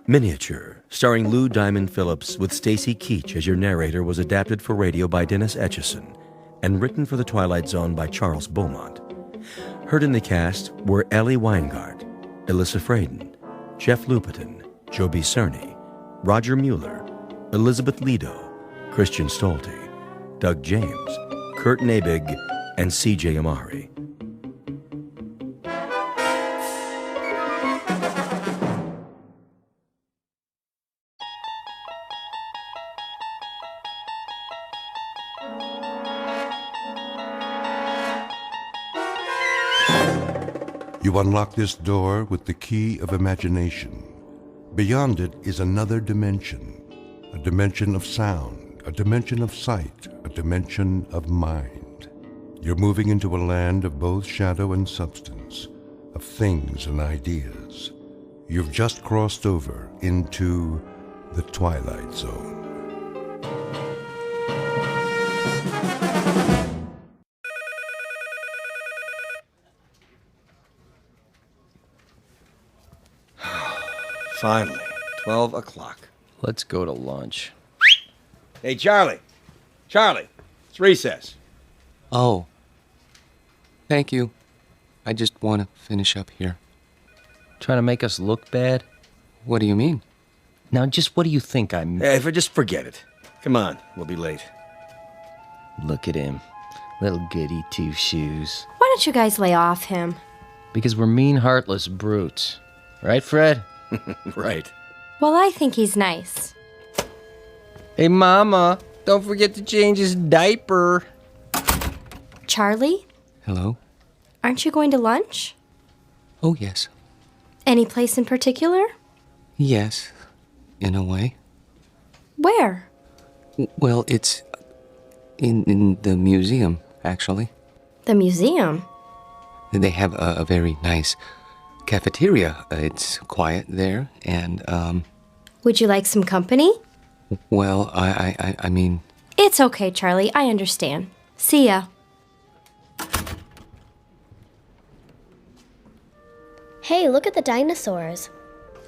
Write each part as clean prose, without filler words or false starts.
Miniature, starring Lou Diamond Phillips with Stacy Keach as your narrator, was adapted for radio by Dennis Etchison and written for the Twilight Zone by Charles Beaumont. Heard in the cast were Ellie Weingart, Alyssa Fraden, Jeff Lupetin, Joby Cerny, Roger Mueller, Elizabeth Lido, Christian Stolte, Doug James, Kurt Nabig, and C.J. Amari. You unlock this door with the key of imagination. Beyond it is another dimension, a dimension of sound, a dimension of sight, a dimension of mind. You're moving into a land of both shadow and substance, of things and ideas. You've just crossed over into the Twilight Zone. Finally, 12 o'clock. Let's go to lunch. Hey, Charlie. Charlie, it's recess. Oh. Thank you. I just want to finish up here. Trying to make us look bad? What do you mean? Now, just what do you think I'm... Hey, just forget it. Come on, we'll be late. Look at him. Little goody two-shoes. Why don't you guys lay off him? Because we're mean, heartless brutes. Right, Fred? Right. Well, I think he's nice. Hey, Mama, don't forget to change his diaper. Charlie, Hello? aren't you going to lunch? Oh, yes. Any place in particular? Yes, in a way. Where? Well, it's in the museum, actually. The museum. They have a very nice cafeteria. It's quiet there, and, Would you like some company? well, I mean... It's okay, Charlie. I understand. See ya. Hey, look at the dinosaurs.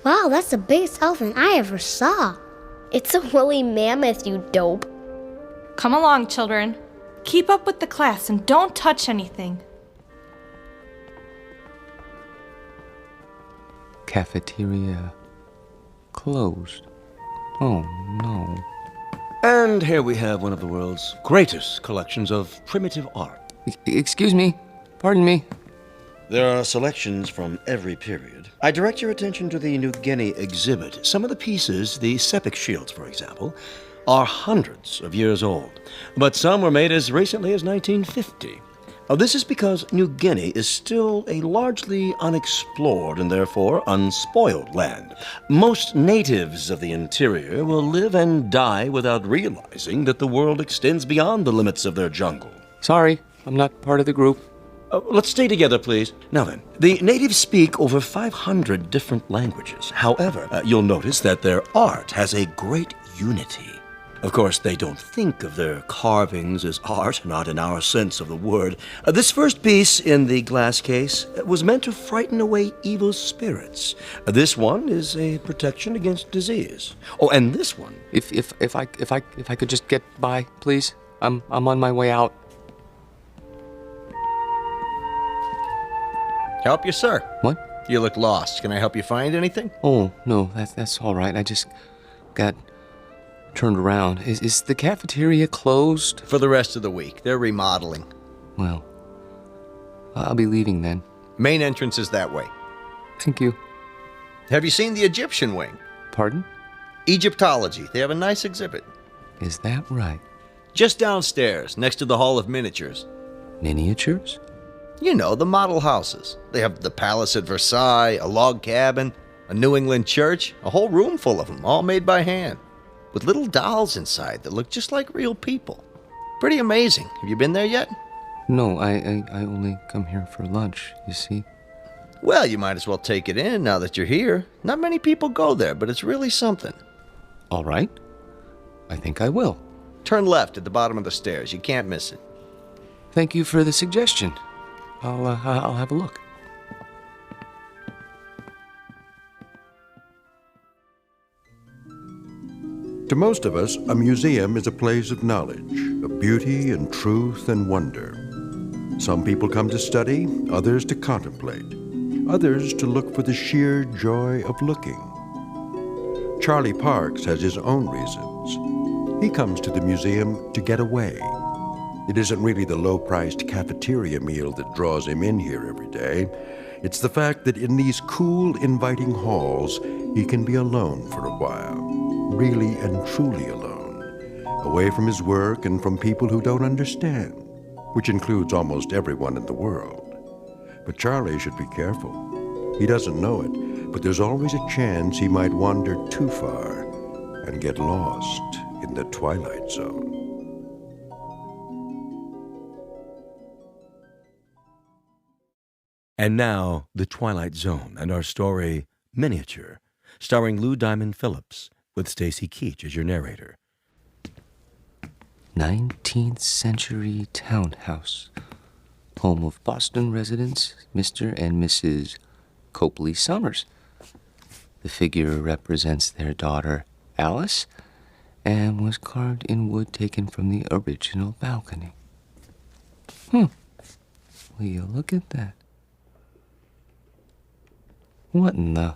Wow, that's the biggest elephant I ever saw. It's a woolly mammoth, you dope. Come along, children. Keep up with the class and don't touch anything. Cafeteria closed. Oh, no. And here we have one of the world's greatest collections of primitive art. Excuse me. Pardon me. There are selections from every period. I direct your attention to the New Guinea exhibit. Some of the pieces, the sepik shields, for example, are hundreds of years old, but some were made as recently as 1950. This is because New Guinea is still a largely unexplored and therefore unspoiled land. Most natives of the interior will live and die without realizing that the world extends beyond the limits of their jungle. Sorry, I'm not part of the group. Let's stay together, please. Now then, the natives speak over 500 different languages. However, you'll notice that their art has a great unity. Of course, they don't think of their carvings as art, not in our sense of the word. This first piece in the glass case was meant to frighten away evil spirits. This one is a protection against disease. Oh, and this one... If I could just get by, please. I'm on my way out. Help you, sir. What? You look lost. Can I help you find anything? Oh, no, that's all right. I just got turned around. Is the cafeteria closed? For the rest of the week. They're remodeling. Well, I'll be leaving then. Main entrance is that way. Thank you. Have you seen the Egyptian wing? Pardon? Egyptology. They have a nice exhibit. Is that right? Just downstairs, next to the Hall of Miniatures. Miniatures? You know, the model houses. They have the palace at Versailles, a log cabin, a New England church, a whole room full of them, all made by hand, with little dolls inside that look just like real people. Pretty amazing. Have you been there yet? No, I only come here for lunch, you see. Well, you might as well take it in now that you're here. Not many people go there, but it's really something. All right. I think I will. Turn left at the bottom of the stairs. You can't miss it. Thank you for the suggestion. I'll have a look. To most of us, a museum is a place of knowledge, of beauty and truth and wonder. Some people come to study, others to contemplate, others to look for the sheer joy of looking. Charlie Parks has his own reasons. He comes to the museum to get away. It isn't really the low-priced cafeteria meal that draws him in here every day. It's the fact that in these cool, inviting halls, he can be alone for a while, really and truly alone, away from his work and from people who don't understand, which includes almost everyone in the world. But Charlie should be careful. He doesn't know it, but there's always a chance he might wander too far and get lost in the Twilight Zone. And now, The Twilight Zone and our story, Miniature, starring Lou Diamond Phillips, with Stacy Keach as your narrator. 19th century townhouse. Home of Boston residents, Mr. and Mrs. Copley Summers. The figure represents their daughter, Alice, and was carved in wood taken from the original balcony. Will you look at that? What in the...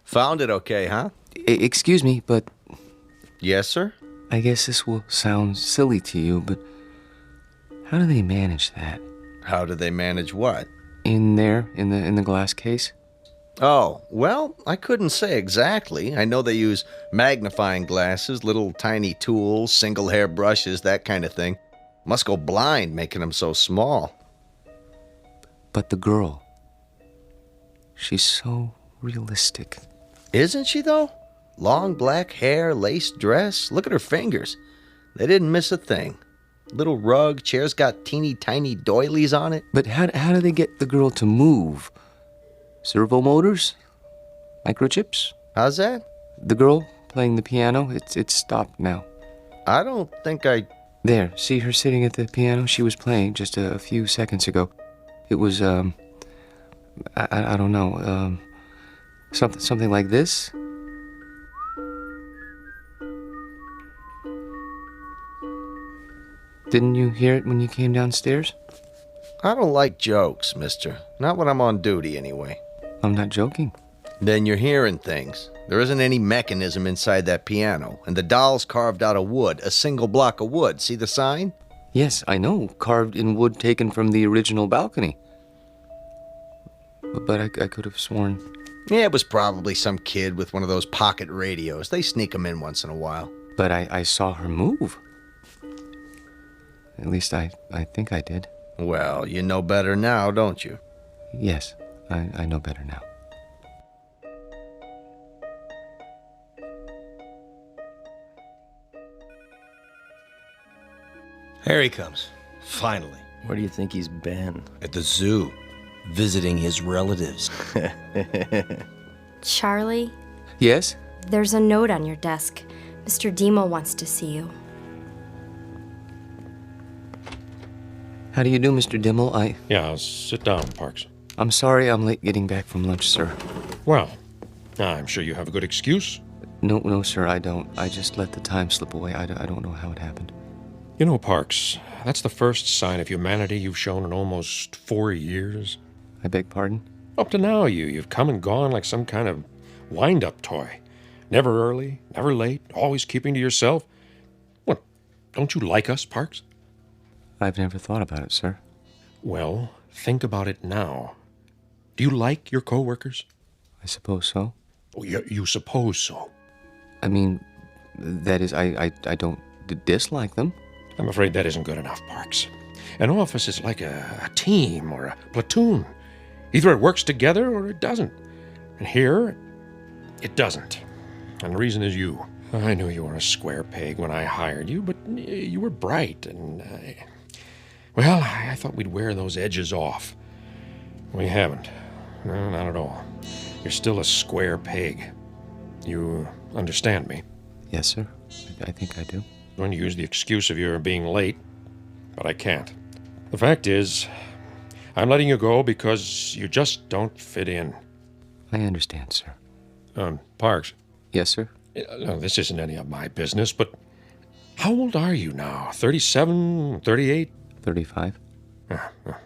Found it okay, huh? Excuse me, but Yes, sir? I guess this will sound silly to you, but how do they manage that? How do they manage what? In there, in the glass case? Oh, well, I couldn't say exactly. I know they use magnifying glasses, little tiny tools, single hair brushes, that kind of thing. Must go blind making them so small. But the girl, she's so realistic. Isn't she, though? Long black hair, lace dress. Look at her fingers. They didn't miss a thing. Little rug, chair's got teeny tiny doilies on it. But how do they get the girl to move? Servo motors? Microchips? How's that? The girl playing the piano, it's stopped now. I don't think There, see her sitting at the piano? She was playing just a few seconds ago. It was, I don't know, something like this? Didn't you hear it when you came downstairs? I don't like jokes, mister. Not when I'm on duty, anyway. I'm not joking. Then you're hearing things. There isn't any mechanism inside that piano, and the doll's carved out of wood, a single block of wood. See the sign? Yes, I know, carved in wood taken from the original balcony. But I could have sworn... Yeah, it was probably some kid with one of those pocket radios. They sneak them in once in a while. But I saw her move. At least I think I did. Well, you know better now, don't you? Yes, I know better now. Here he comes. Finally. Where do you think he's been? At the zoo. Visiting his relatives. Charlie, Yes? there's a note on your desk. Mr. Demo wants to see you. How do you do, Mr. Dimmel? Yeah, sit down, Parks. I'm sorry I'm late getting back from lunch, sir. Well, I'm sure you have a good excuse. No, sir, I don't. I just let the time slip away. I don't know how it happened. You know, Parks, that's the first sign of humanity you've shown in almost 4 years. I beg pardon? Up to now, you've come and gone like some kind of wind-up toy. Never early, never late, always keeping to yourself. What, don't you like us, Parks? I've never thought about it, sir. Well, think about it now. Do you like your co-workers? I suppose so. Oh, you suppose so. I mean, that is, I don't dislike them. I'm afraid that isn't good enough, Parks. An office is like a team or a platoon. Either it works together or it doesn't. And here, it doesn't. And the reason is you. I knew you were a square peg when I hired you, but you were bright, and well, I thought we'd wear those edges off. We haven't. No, not at all. You're still a square peg. You understand me? Yes, sir. I think I do. I'm going to use the excuse of your being late, but I can't. The fact is, I'm letting you go because you just don't fit in. I understand, sir. Parks, Yes, sir? No, this isn't any of my business, but how old are you now? 37, 38? 35.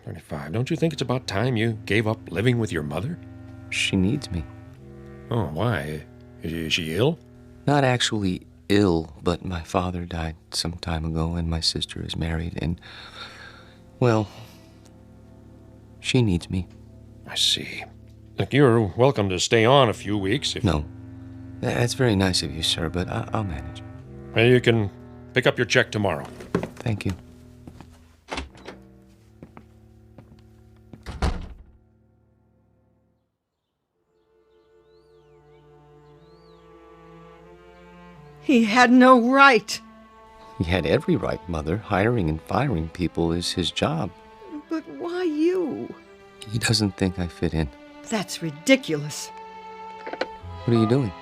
35. Don't you think it's about time you gave up living with your mother? She needs me. Oh, why? Is she ill? Not actually ill, but my father died some time ago, and my sister is married, and, well, she needs me. I see. Look, you're welcome to stay on a few weeks if... No. That's very nice of you, sir, but I'll manage. Well, you can pick up your check tomorrow. Thank you. He had no right. He had every right, Mother. Hiring and firing people is his job. But why you? He doesn't think I fit in. That's ridiculous. What are you doing?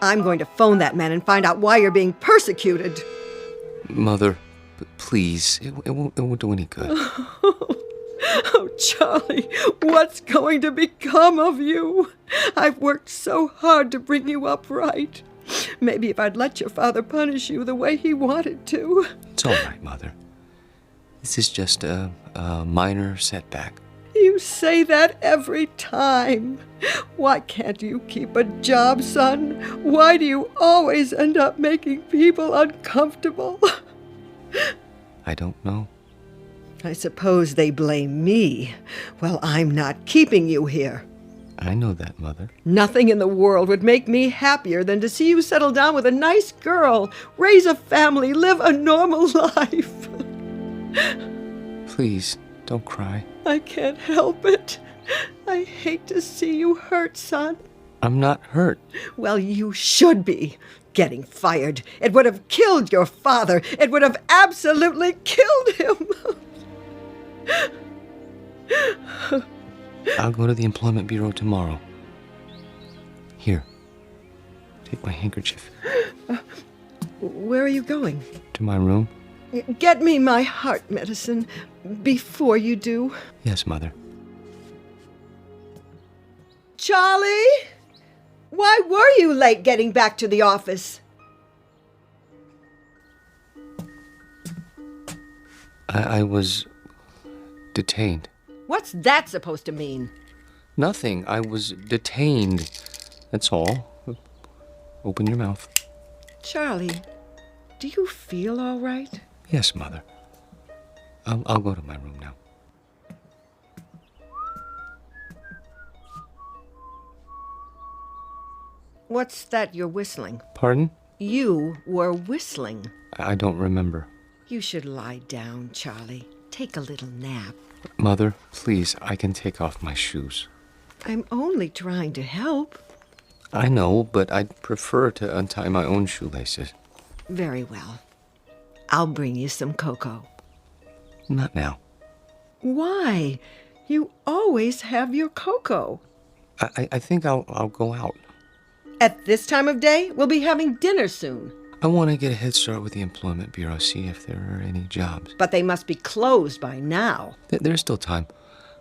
I'm going to phone that man and find out why you're being persecuted. Mother, please, it won't do any good. Oh, Charlie, what's going to become of you? I've worked so hard to bring you up right. Maybe if I'd let your father punish you the way he wanted to. It's all right, Mother. This is just a minor setback. You say that every time. Why can't you keep a job, son? Why do you always end up making people uncomfortable? I don't know. I suppose they blame me. Well, I'm not keeping you here. I know that, Mother. Nothing in the world would make me happier than to see you settle down with a nice girl, raise a family, live a normal life. Please, don't cry. I can't help it. I hate to see you hurt, son. I'm not hurt. Well, you should be. Getting fired. It would have killed your father. It would have absolutely killed him. I'll go to the Employment Bureau tomorrow. Here, take my handkerchief. Where are you going? To my room? Get me my heart medicine before you do. Yes, Mother. Charlie? Why were you late getting back to the office? I was detained. What's that supposed to mean? Nothing. I was detained. That's all. Open your mouth. Charlie, do you feel all right? Yes, Mother. I'll go to my room now. What's that you're whistling? Pardon? You were whistling. I don't remember. You should lie down, Charlie. Take a little nap. Mother, please, I can take off my shoes. I'm only trying to help. I know, but I'd prefer to untie my own shoelaces. Very well. I'll bring you some cocoa. Not now. Why? You always have your cocoa. I think I'll go out. At this time of day, we'll be having dinner soon. I want to get a head start with the Employment Bureau, see if there are any jobs. But they must be closed by now. There's still time.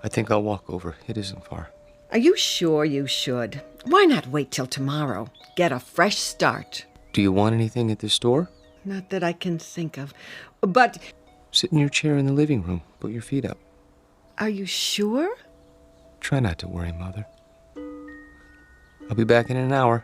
I think I'll walk over. It isn't far. Are you sure you should? Why not wait till tomorrow? Get a fresh start. Do you want anything at the store? Not that I can think of. But... Sit in your chair in the living room. Put your feet up. Are you sure? Try not to worry, Mother. I'll be back in an hour.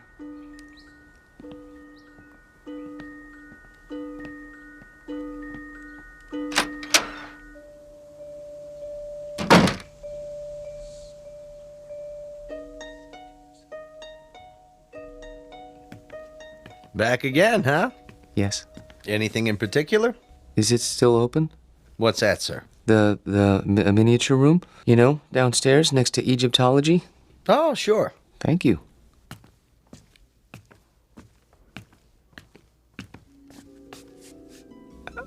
Back again, huh? Yes. Anything in particular? Is it still open? What's that, sir? The miniature room? You know, downstairs next to Egyptology? Oh, sure. Thank you.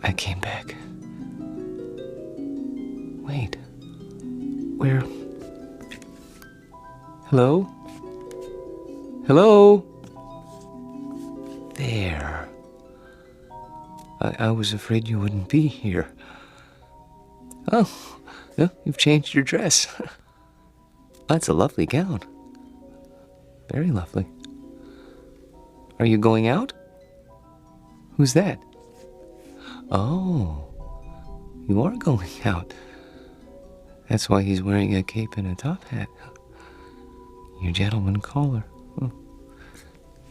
I came back. Wait. Where? Hello? Hello? There. I was afraid you wouldn't be here. Oh, yeah, you've changed your dress. That's a lovely gown. Very lovely. Are you going out? Who's that? Oh, you are going out. That's why he's wearing a cape and a top hat. Your gentleman caller. Oh.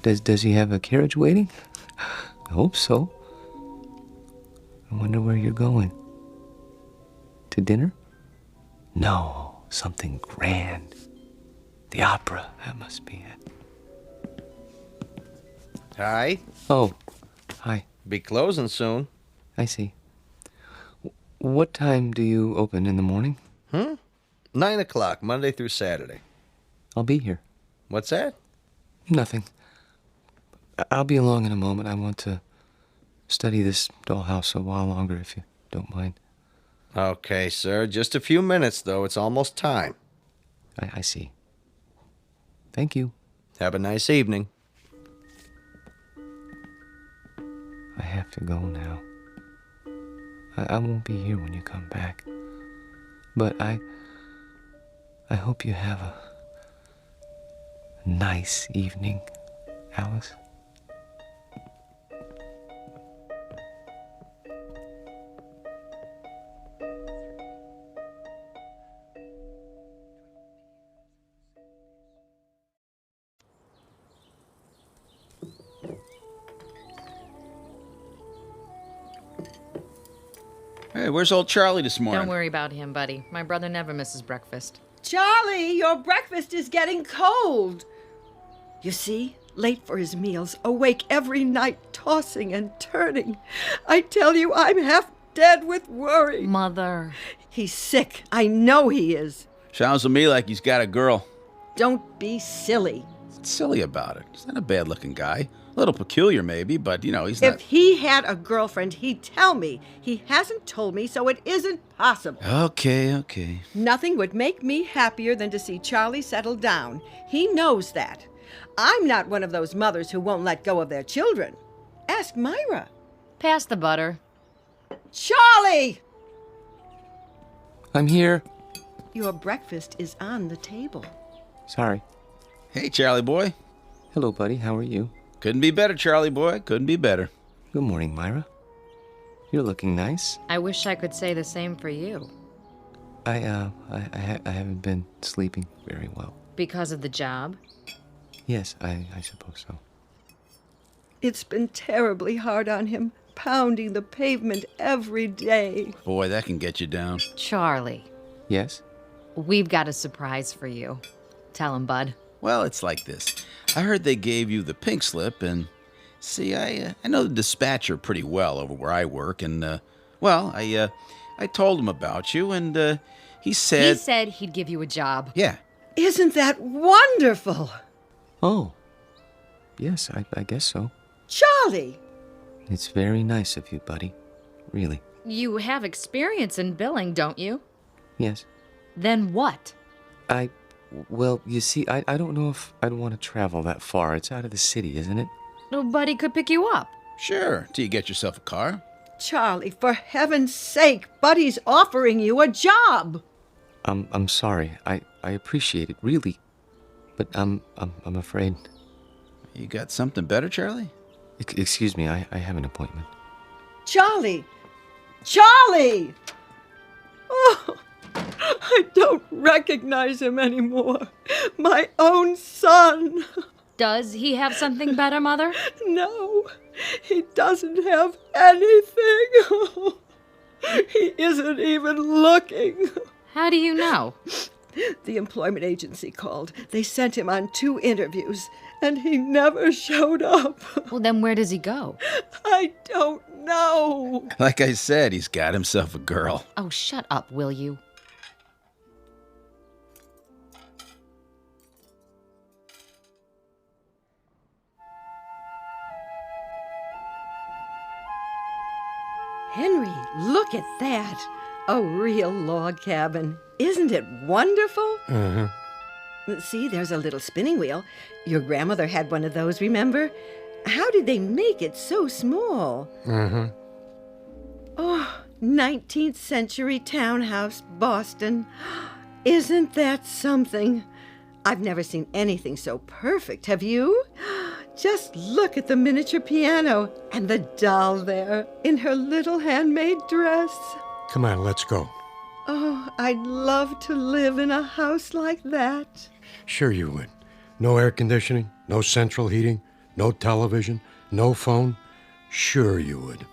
Does he have a carriage waiting? I hope so. I wonder where you're going. To dinner? No, something grand. The opera, that must be it. Hi. Oh, hi. Be closing soon. I see. What time do you open in the morning? 9 o'clock, Monday through Saturday. I'll be here. What's that? Nothing. I'll be along in a moment. I want to study this dollhouse a while longer, if you don't mind. Okay, sir. Just a few minutes, though. It's almost time. I see. Thank you. Have a nice evening. I have to go now. I won't be here when you come back. But I hope you have a nice evening, Alice. Hey, where's old Charlie this morning? Don't worry about him, buddy. My brother never misses breakfast. Charlie, your breakfast is getting cold. You see, late for his meals, awake every night, tossing and turning. I tell you, I'm half dead with worry. Mother. He's sick. I know he is. Sounds to me like he's got a girl. Don't be silly. What's silly about it? He's not a bad-looking guy. A little peculiar, maybe, but, he's not... If he had a girlfriend, he'd tell me. He hasn't told me, so it isn't possible. Okay. Nothing would make me happier than to see Charlie settle down. He knows that. I'm not one of those mothers who won't let go of their children. Ask Myra. Pass the butter. Charlie! I'm here. Your breakfast is on the table. Sorry. Hey, Charlie boy. Hello, buddy. How are you? Couldn't be better, Charlie boy. Couldn't be better. Good morning, Myra. You're looking nice. I wish I could say the same for you. I haven't been sleeping very well. Because of the job? Yes, I suppose so. It's been terribly hard on him, pounding the pavement every day. Boy, that can get you down. Charlie. Yes? We've got a surprise for you. Tell him, bud. Well, it's like this. I heard they gave you the pink slip, and see, I know the dispatcher pretty well over where I work, and I told him about you, and he said... He said he'd give you a job. Yeah. Isn't that wonderful? Oh, yes, I guess so. Charlie! It's very nice of you, buddy. Really. You have experience in billing, don't you? Yes. Then what? Well, you see, I don't know if I'd want to travel that far. It's out of the city, isn't it? Nobody could pick you up. Sure, till you get yourself a car. Charlie, for heaven's sake, Buddy's offering you a job. I'm sorry. I appreciate it, really. But I'm afraid. You got something better, Charlie? Excuse me, I have an appointment. Charlie! Charlie! Oh, I don't recognize him anymore. My own son. Does he have something better, Mother? No, he doesn't have anything. He isn't even looking. How do you know? The employment agency called. They sent him on 2 interviews, and he never showed up. Well, then where does he go? I don't know. Like I said, he's got himself a girl. Oh, shut up, will you? Henry, look at that. A real log cabin. Isn't it wonderful? Mm-hmm. See, there's a little spinning wheel. Your grandmother had one of those, remember? How did they make it so small? Mm-hmm. Oh, 19th century townhouse, Boston. Isn't that something? I've never seen anything so perfect, have you? Just look at the miniature piano and the doll there in her little handmade dress. Come on, let's go. Oh, I'd love to live in a house like that. Sure you would. No air conditioning, no central heating, no television, no phone. Sure you would.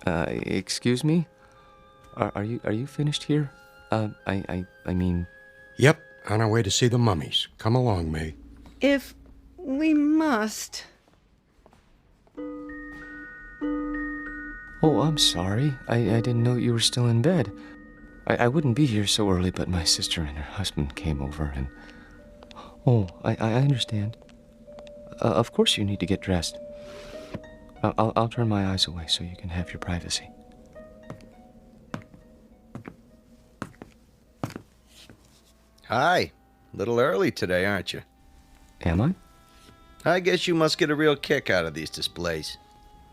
Excuse me? Are you finished here? I mean... Yep, on our way to see the mummies. Come along, May. If we must. Oh, I'm sorry. I didn't know you were still in bed. I wouldn't be here so early, but my sister and her husband came over and... Oh, I understand. Of course you need to get dressed. I'll turn my eyes away so you can have your privacy. Hi. Little early today, aren't you? Am I? I guess you must get a real kick out of these displays.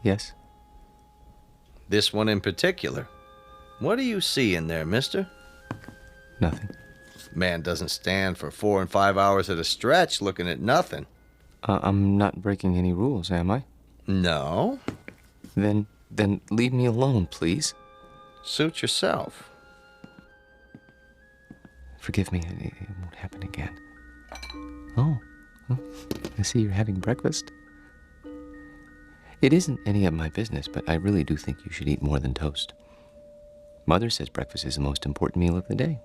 Yes. This one in particular. What do you see in there, mister? Nothing. Man doesn't stand for 4 and 5 hours at a stretch looking at nothing. I'm not breaking any rules, am I? No. Then leave me alone, please. Suit yourself. Forgive me, it won't happen again. Oh, I see you're having breakfast. It isn't any of my business, but I really do think you should eat more than toast. Mother says breakfast is the most important meal of the day.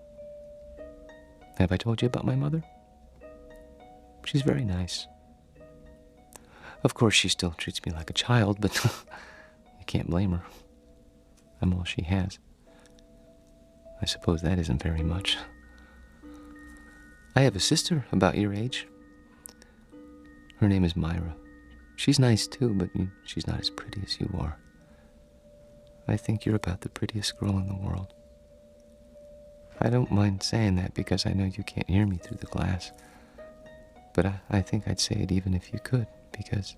Have I told you about my mother? She's very nice. Of course, she still treats me like a child, but you can't blame her. I'm all she has. I suppose that isn't very much. I have a sister about your age. Her name is Myra. She's nice too, but she's not as pretty as you are. I think you're about the prettiest girl in the world. I don't mind saying that because I know you can't hear me through the glass. But I think I'd say it even if you could, because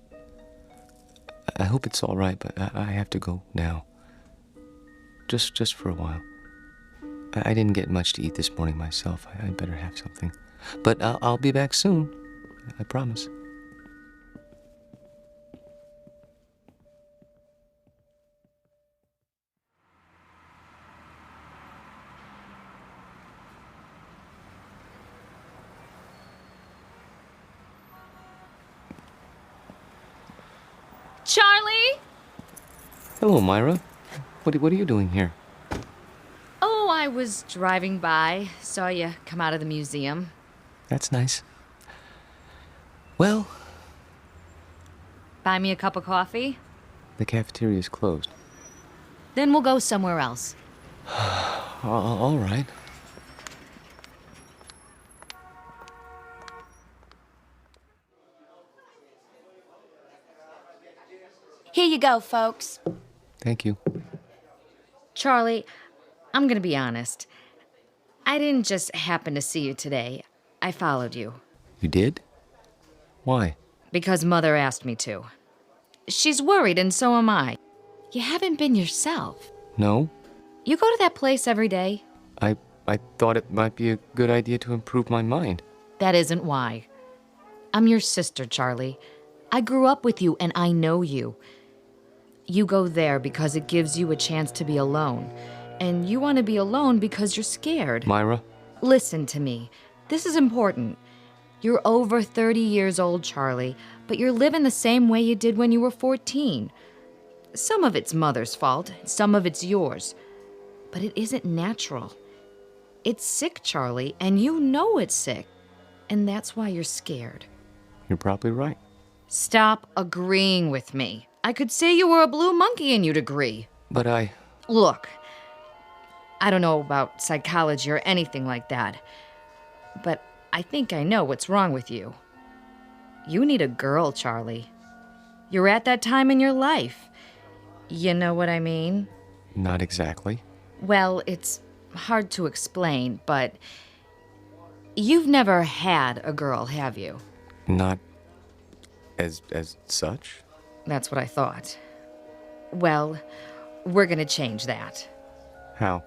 I hope it's all right, but I have to go now. Just for a while. I didn't get much to eat this morning myself. I'd better have something. But I'll be back soon. I promise. Charlie? Hello, Myra. What are you doing here? Oh, I was driving by. Saw you come out of the museum. That's nice. Well, Buy me a cup of coffee? the cafeteria's closed. Then we'll go somewhere else. All right. Here you go, folks. Thank you. Charlie, I'm gonna be honest. I didn't just happen to see you today. I followed you. You did? Why? Because Mother asked me to. She's worried, and so am I. You haven't been yourself. No? You go to that place every day? I thought it might be a good idea to improve my mind. That isn't why. I'm your sister, Charlie. I grew up with you, and I know you. You go there because it gives you a chance to be alone. And you want to be alone because you're scared. Myra? Listen to me. This is important. You're over 30 years old, Charlie, but you're living the same way you did when you were 14. Some of it's Mother's fault, some of it's yours. But it isn't natural. It's sick, Charlie, and you know it's sick. And that's why you're scared. You're probably right. Stop agreeing with me. I could say you were a blue monkey and you'd agree. But Look, I don't know about psychology or anything like that, but I think I know what's wrong with you. You need a girl, Charlie. You're at that time in your life. You know what I mean? Not exactly. Well, it's hard to explain, but you've never had a girl, have you? Not as such? That's what I thought. Well, we're gonna change that. How?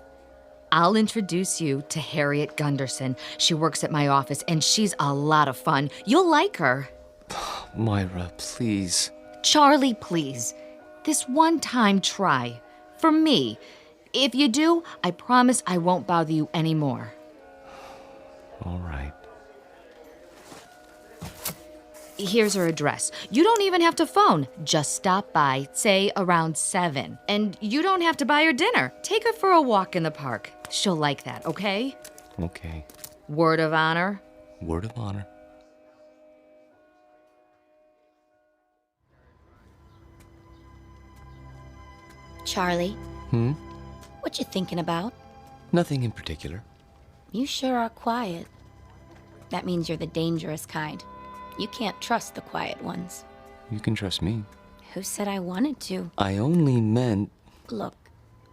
I'll introduce you to Harriet Gunderson. She works at my office, and she's a lot of fun. You'll like her. Myra, please. Charlie, please. This one time try. For me. If you do, I promise I won't bother you anymore. All right. Here's her address. You don't even have to phone. Just stop by, say around 7. And you don't have to buy her dinner. Take her for a walk in the park. She'll like that, okay? Okay. Word of honor? Word of honor. Charlie, Hmm? what you thinking about? Nothing in particular. You sure are quiet. That means you're the dangerous kind. You can't trust the quiet ones. You can trust me. Who said I wanted to? I only meant... Look,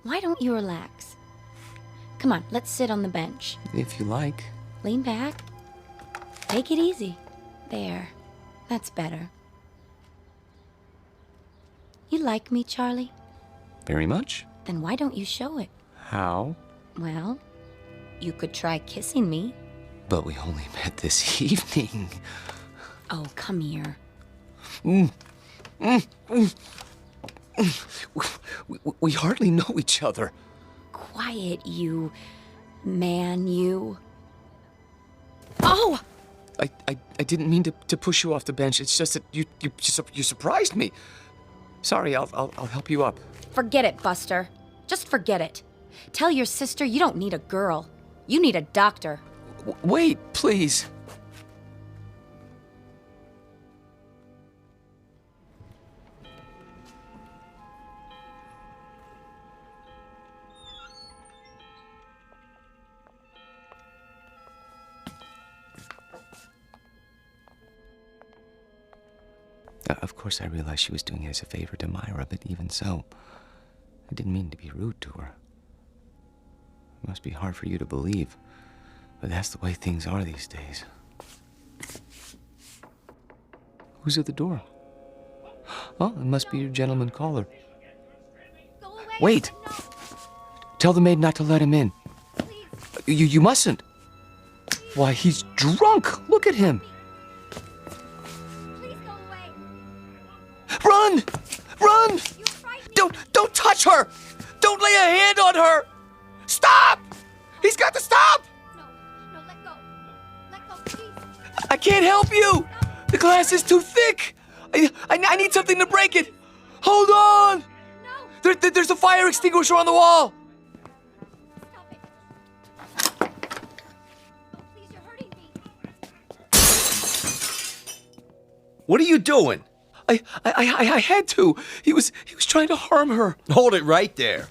why don't you relax? Come on, let's sit on the bench. If you like. Lean back. Take it easy. There. That's better. You like me, Charlie? Very much. Then why don't you show it? How? Well, you could try kissing me. But we only met this evening. Oh, come here. We hardly know each other. Quiet, you man, you. Oh! I didn't mean to push you off the bench. It's just that you surprised me. Sorry, I'll help you up. Forget it, Buster. Just forget it. Tell your sister you don't need a girl. You need a doctor. Wait, please. Of course, I realized she was doing it as a favor to Myra, but even so, I didn't mean to be rude to her. It must be hard for you to believe, but that's the way things are these days. Who's at the door? Oh, it must be your gentleman caller. Wait! Tell the maid not to let him in. You mustn't. Why, he's drunk! Look at him! Run! Run! Don't touch her! Don't lay a hand on her! Stop! He's got to stop! No, let go. Let go, please. I can't help you! The glass is too thick! I need something to break it! Hold on! No. There's a fire extinguisher on the wall! Stop it. Oh, please, you're hurting me. What are you doing? I had to. He was trying to harm her. Hold it right there.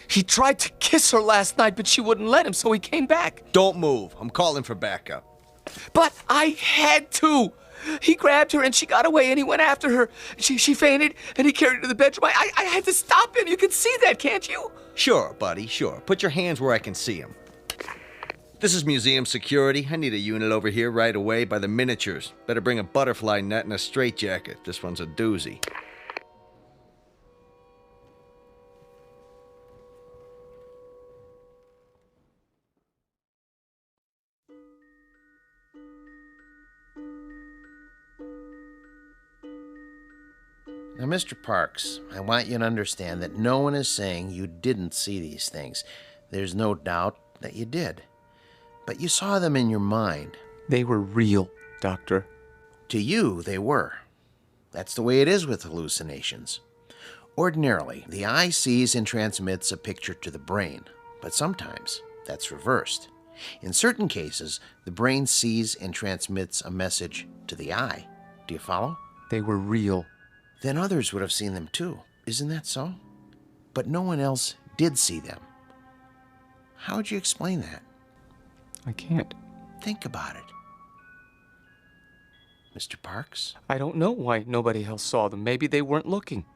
He tried to kiss her last night, but she wouldn't let him, so he came back. Don't move. I'm calling for backup. But I had to. He grabbed her and she got away and he went after her. She fainted and he carried her to the bedroom. I had to stop him. You can see that, can't you? Sure, buddy, sure. Put your hands where I can see them. This is museum security. I need a unit over here right away by the miniatures. Better bring a butterfly net and a straitjacket. This one's a doozy. Now, Mr. Parks, I want you to understand that no one is saying you didn't see these things. There's no doubt that you did. But you saw them in your mind. They were real, Doctor. To you, they were. That's the way it is with hallucinations. Ordinarily, the eye sees and transmits a picture to the brain, but sometimes that's reversed. In certain cases, the brain sees and transmits a message to the eye. Do you follow? They were real. Then others would have seen them too. Isn't that so? But no one else did see them. How would you explain that? I can't. Think about it. Mr. Parks? I don't know why nobody else saw them. Maybe they weren't looking.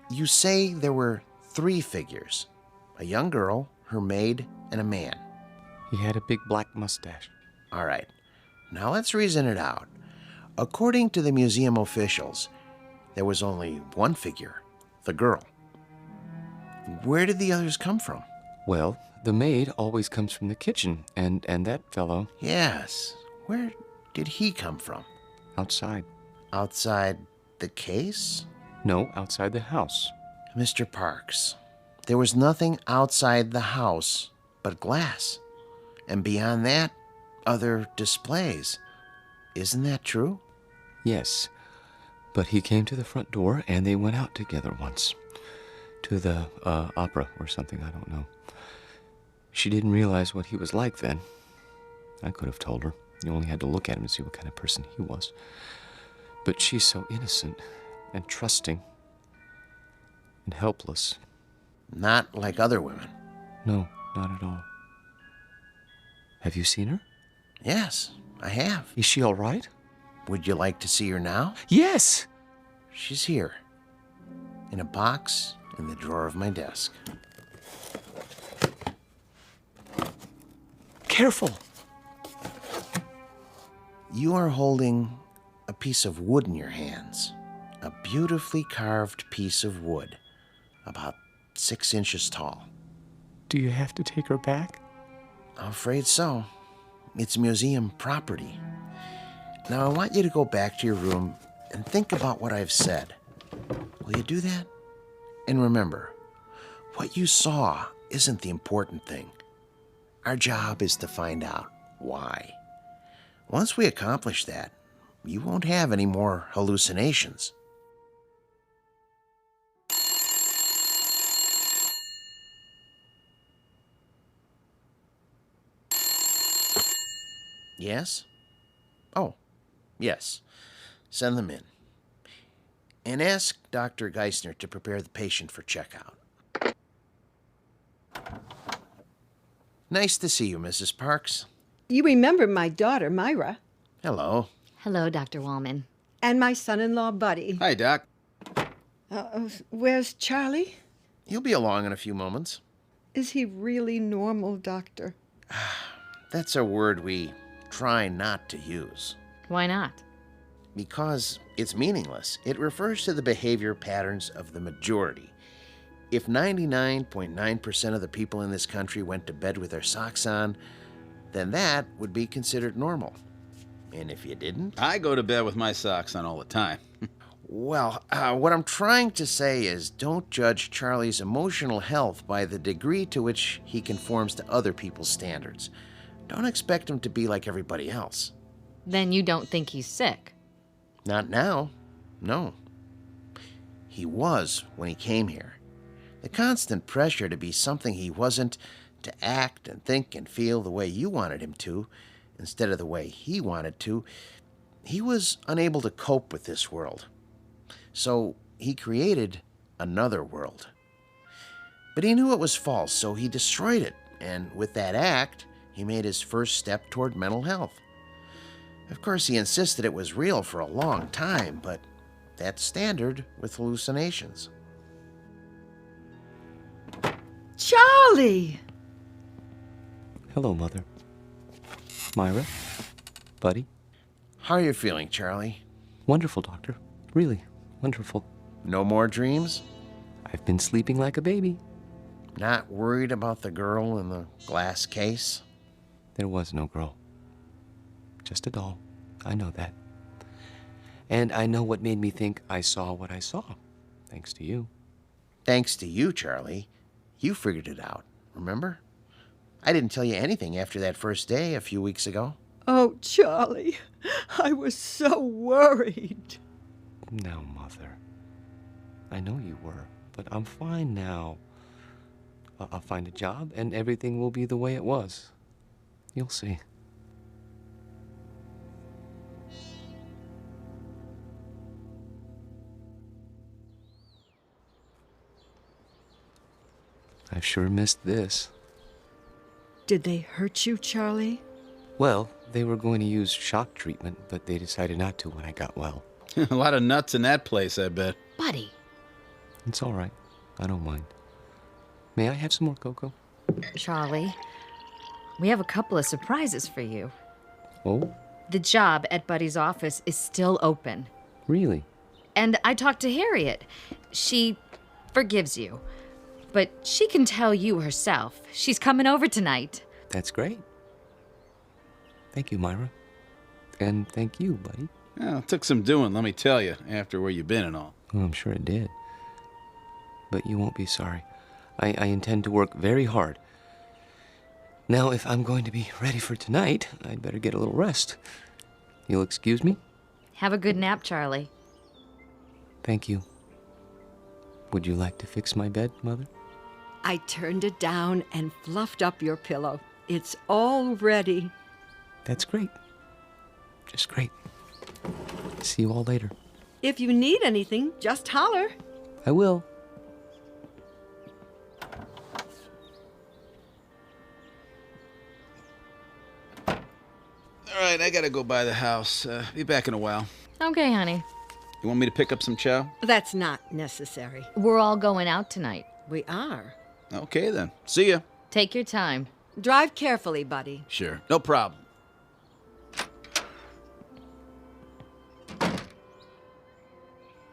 You say there were 3 figures. A young girl, her maid, and a man. He had a big black mustache. All right. Now let's reason it out. According to the museum officials, there was only one figure, the girl. Where did the others come from? Well, the maid always comes from the kitchen, and that fellow... Yes. Where did he come from? Outside. Outside the case? No, outside the house. Mr. Parks, there was nothing outside the house but glass. And beyond that, other displays. Isn't that true? Yes, but he came to the front door, and they went out together once. To the opera or something, I don't know. She didn't realize what he was like then. I could have told her. You only had to look at him to see what kind of person he was. But she's so innocent and trusting and helpless. Not like other women. No, not at all. Have you seen her? Yes, I have. Is she all right? Would you like to see her now? Yes! She's here. In a box in the drawer of my desk. Careful! You are holding a piece of wood in your hands. A beautifully carved piece of wood. About 6 inches tall. Do you have to take her back? I'm afraid so. It's museum property. Now, I want you to go back to your room and think about what I've said. Will you do that? And remember, what you saw isn't the important thing. Our job is to find out why. Once we accomplish that, you won't have any more hallucinations. Yes? Oh, yes. Send them in. And ask Dr. Geisner to prepare the patient for checkout. Nice to see you, Mrs. Parks. You remember my daughter, Myra. Hello. Hello, Dr. Wallman. And my son-in-law, Buddy. Hi, Doc. Where's Charlie? He'll be along in a few moments. Is he really normal, Doctor? That's a word we try not to use. Why not? Because it's meaningless. It refers to the behavior patterns of the majority. If 99.9% of the people in this country went to bed with their socks on, then that would be considered normal. And if you didn't... I go to bed with my socks on all the time. Well, what I'm trying to say is don't judge Charlie's emotional health by the degree to which he conforms to other people's standards. Don't expect him to be like everybody else. Then you don't think he's sick? Not now. No. He was when he came here. The constant pressure to be something he wasn't, to act and think and feel the way you wanted him to, instead of the way he wanted to, he was unable to cope with this world. So he created another world. But he knew it was false, so he destroyed it, and with that act, he made his first step toward mental health. Of course, he insisted it was real for a long time, but that's standard with hallucinations. Charlie! Hello, Mother. Myra? Buddy? How are you feeling, Charlie? Wonderful, Doctor. Really, wonderful. No more dreams? I've been sleeping like a baby. Not worried about the girl in the glass case? There was no girl. Just a doll. I know that. And I know what made me think I saw what I saw. Thanks to you. Thanks to you, Charlie. You figured it out, remember? I didn't tell you anything after that first day a few weeks ago. Oh, Charlie, I was so worried. Now, Mother. I know you were, but I'm fine now. I'll find a job, and everything will be the way it was. You'll see. I've sure missed this. Did they hurt you, Charlie? Well, they were going to use shock treatment, but they decided not to when I got well. A lot of nuts in that place, I bet. Buddy. It's all right. I don't mind. May I have some more cocoa? Charlie, we have a couple of surprises for you. Oh? The job at Buddy's office is still open. Really? And I talked to Harriet. She forgives you. but she can tell you herself. She's coming over tonight. That's great. Thank you, Myra. And thank you, buddy. Well, it took some doing, let me tell you, after where you've been and all. Well, I'm sure it did. But you won't be sorry. I intend to work very hard. Now, if I'm going to be ready for tonight, I'd better get a little rest. You'll excuse me? Have a good nap, Charlie. Thank you. Would you like to fix my bed, Mother? I turned it down and fluffed up your pillow. It's all ready. That's great. Just great. See you all later. If you need anything, just holler. I will. All right, I gotta go by the house. Be back in a while. Okay, honey. You want me to pick up some chow? That's not necessary. We're all going out tonight. We are. Okay, then. See ya. Take your time. Drive carefully, buddy. Sure. No problem.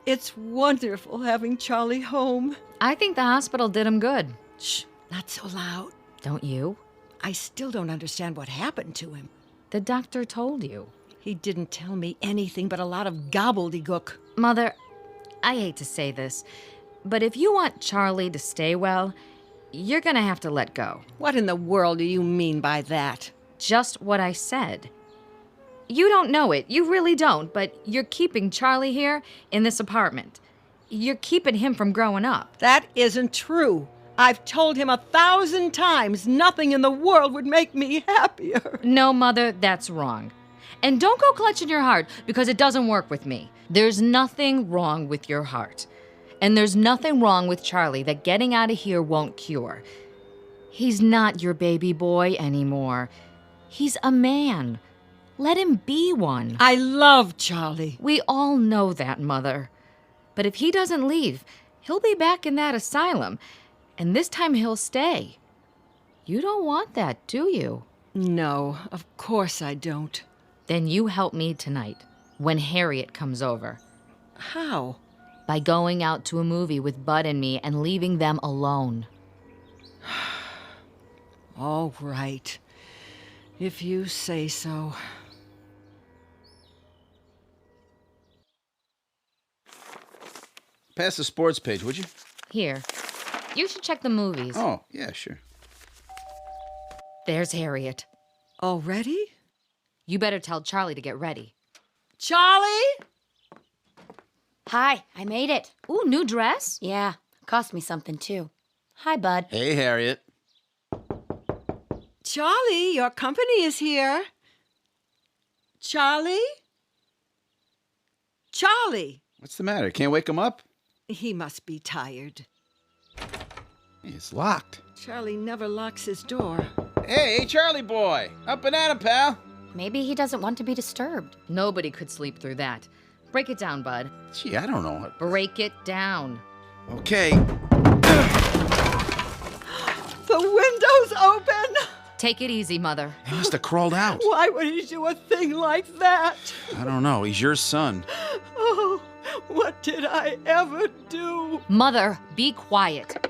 It's wonderful having Charlie home. I think the hospital did him good. Shh, not so loud. Don't you? I still don't understand what happened to him. The doctor told you. He didn't tell me anything but a lot of gobbledygook. Mother, I hate to say this, but if you want Charlie to stay well, you're gonna have to let go. What in the world do you mean by that? Just what I said. You don't know it, you really don't, but you're keeping Charlie here in this apartment. You're keeping him from growing up. That isn't true. I've told him 1,000 times nothing in the world would make me happier. No, Mother, that's wrong. And don't go clutching your heart, because it doesn't work with me. There's nothing wrong with your heart. And there's nothing wrong with Charlie that getting out of here won't cure. He's not your baby boy anymore. He's a man. Let him be one. I love Charlie. We all know that, Mother. But if he doesn't leave, he'll be back in that asylum. And this time he'll stay. You don't want that, do you? No, of course I don't. Then you help me tonight, when Harriet comes over. How? By going out to a movie with Bud and me and leaving them alone. All right. If you say so. Pass the sports page, would you? Here. You should check the movies. Oh, yeah, sure. There's Harriet. Already? You better tell Charlie to get ready. Charlie? Hi, I made it. Ooh, new dress? Yeah, cost me something too. Hi, Bud. Hey, Harriet. Charlie, your company is here. Charlie? Charlie! What's the matter? Can't wake him up? He must be tired. It's locked. Charlie never locks his door. Hey, Charlie boy! Up and at him, pal! Maybe he doesn't want to be disturbed. Nobody could sleep through that. Break it down, Bud. Gee, I don't know. Break it down. Okay. The window's open! Take it easy, Mother. He must have crawled out. Why would he do a thing like that? I don't know. He's your son. Oh, what did I ever do? Mother, be quiet.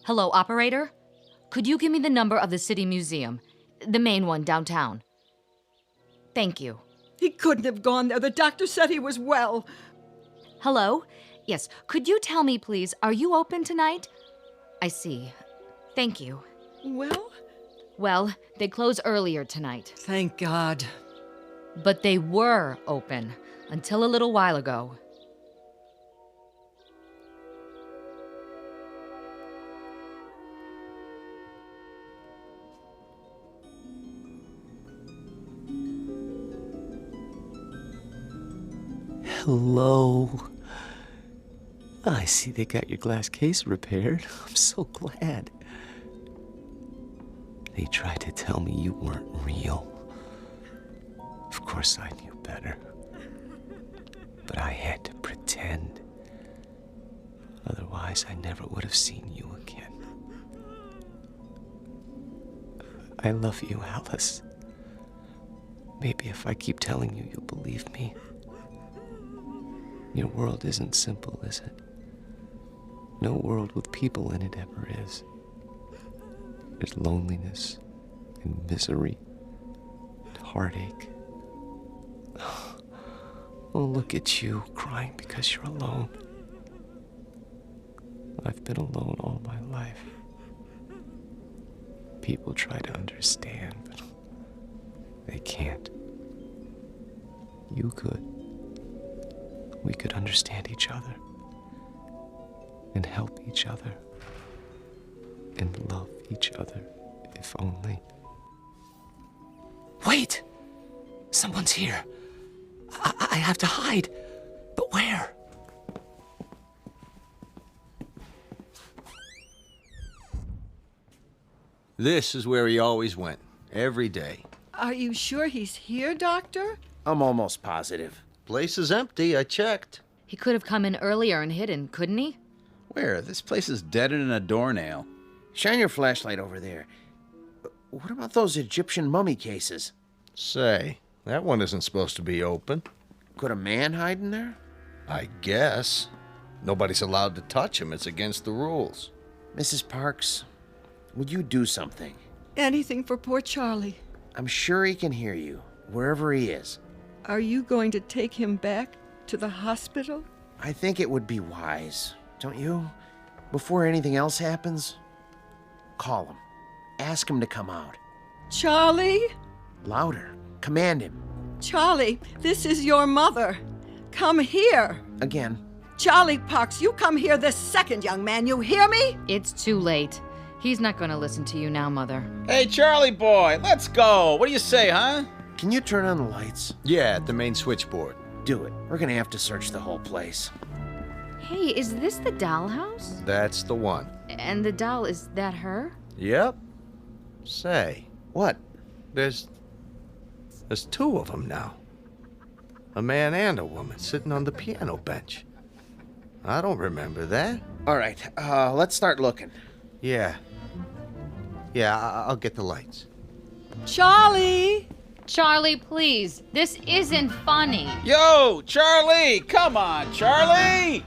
Hello, operator? Could you give me the number of the City Museum? The main one downtown. Thank you. He couldn't have gone there. The doctor said he was well. Hello? Yes, could you tell me, please, are you open tonight? I see. Thank you. Well? Well, they close earlier tonight. Thank God. But they were open until a little while ago. Hello. I see they got your glass case repaired. I'm so glad. They tried to tell me you weren't real. Of course I knew better. But I had to pretend. Otherwise, I never would have seen you again. I love you, Alice. Maybe if I keep telling you, you'll believe me. Your world isn't simple, is it? No world with people in it ever is. There's loneliness and misery and heartache. Oh, look at you, crying because you're alone. I've been alone all my life. People try to understand, but they can't. You could. We could understand each other and help each other and love each other, if only. Wait! Someone's here. I have to hide. But where? This is where he always went, every day. Are you sure he's here, Doctor? I'm almost positive. Place is empty, I checked. He could have come in earlier and hidden, couldn't he? Where? This place is deader than a doornail. Shine your flashlight over there. What about those Egyptian mummy cases? Say, that one isn't supposed to be open. Could a man hide in there? I guess. Nobody's allowed to touch him. It's against the rules. Mrs. Parks, would you do something? Anything for poor Charlie. I'm sure he can hear you, wherever he is. Are you going to take him back to the hospital? I think it would be wise, don't you? Before anything else happens, call him. Ask him to come out. Charlie? Louder. Command him. Charlie, this is your mother. Come here. Again. Charlie Parks, you come here this second, young man. You hear me? It's too late. He's not going to listen to you now, Mother. Hey, Charlie boy, let's go. What do you say, huh? Can you turn on the lights? Yeah, at the main switchboard. Do it. We're gonna have to search the whole place. Hey, is this the doll house? That's the one. And the doll, is that her? Yep. Say, what? There's two of them now. A man and a woman sitting on the piano bench. I don't remember that. All right, let's start looking. Yeah, I'll get the lights. Charlie! Charlie, please. This isn't funny. Yo, Charlie! Come on, Charlie!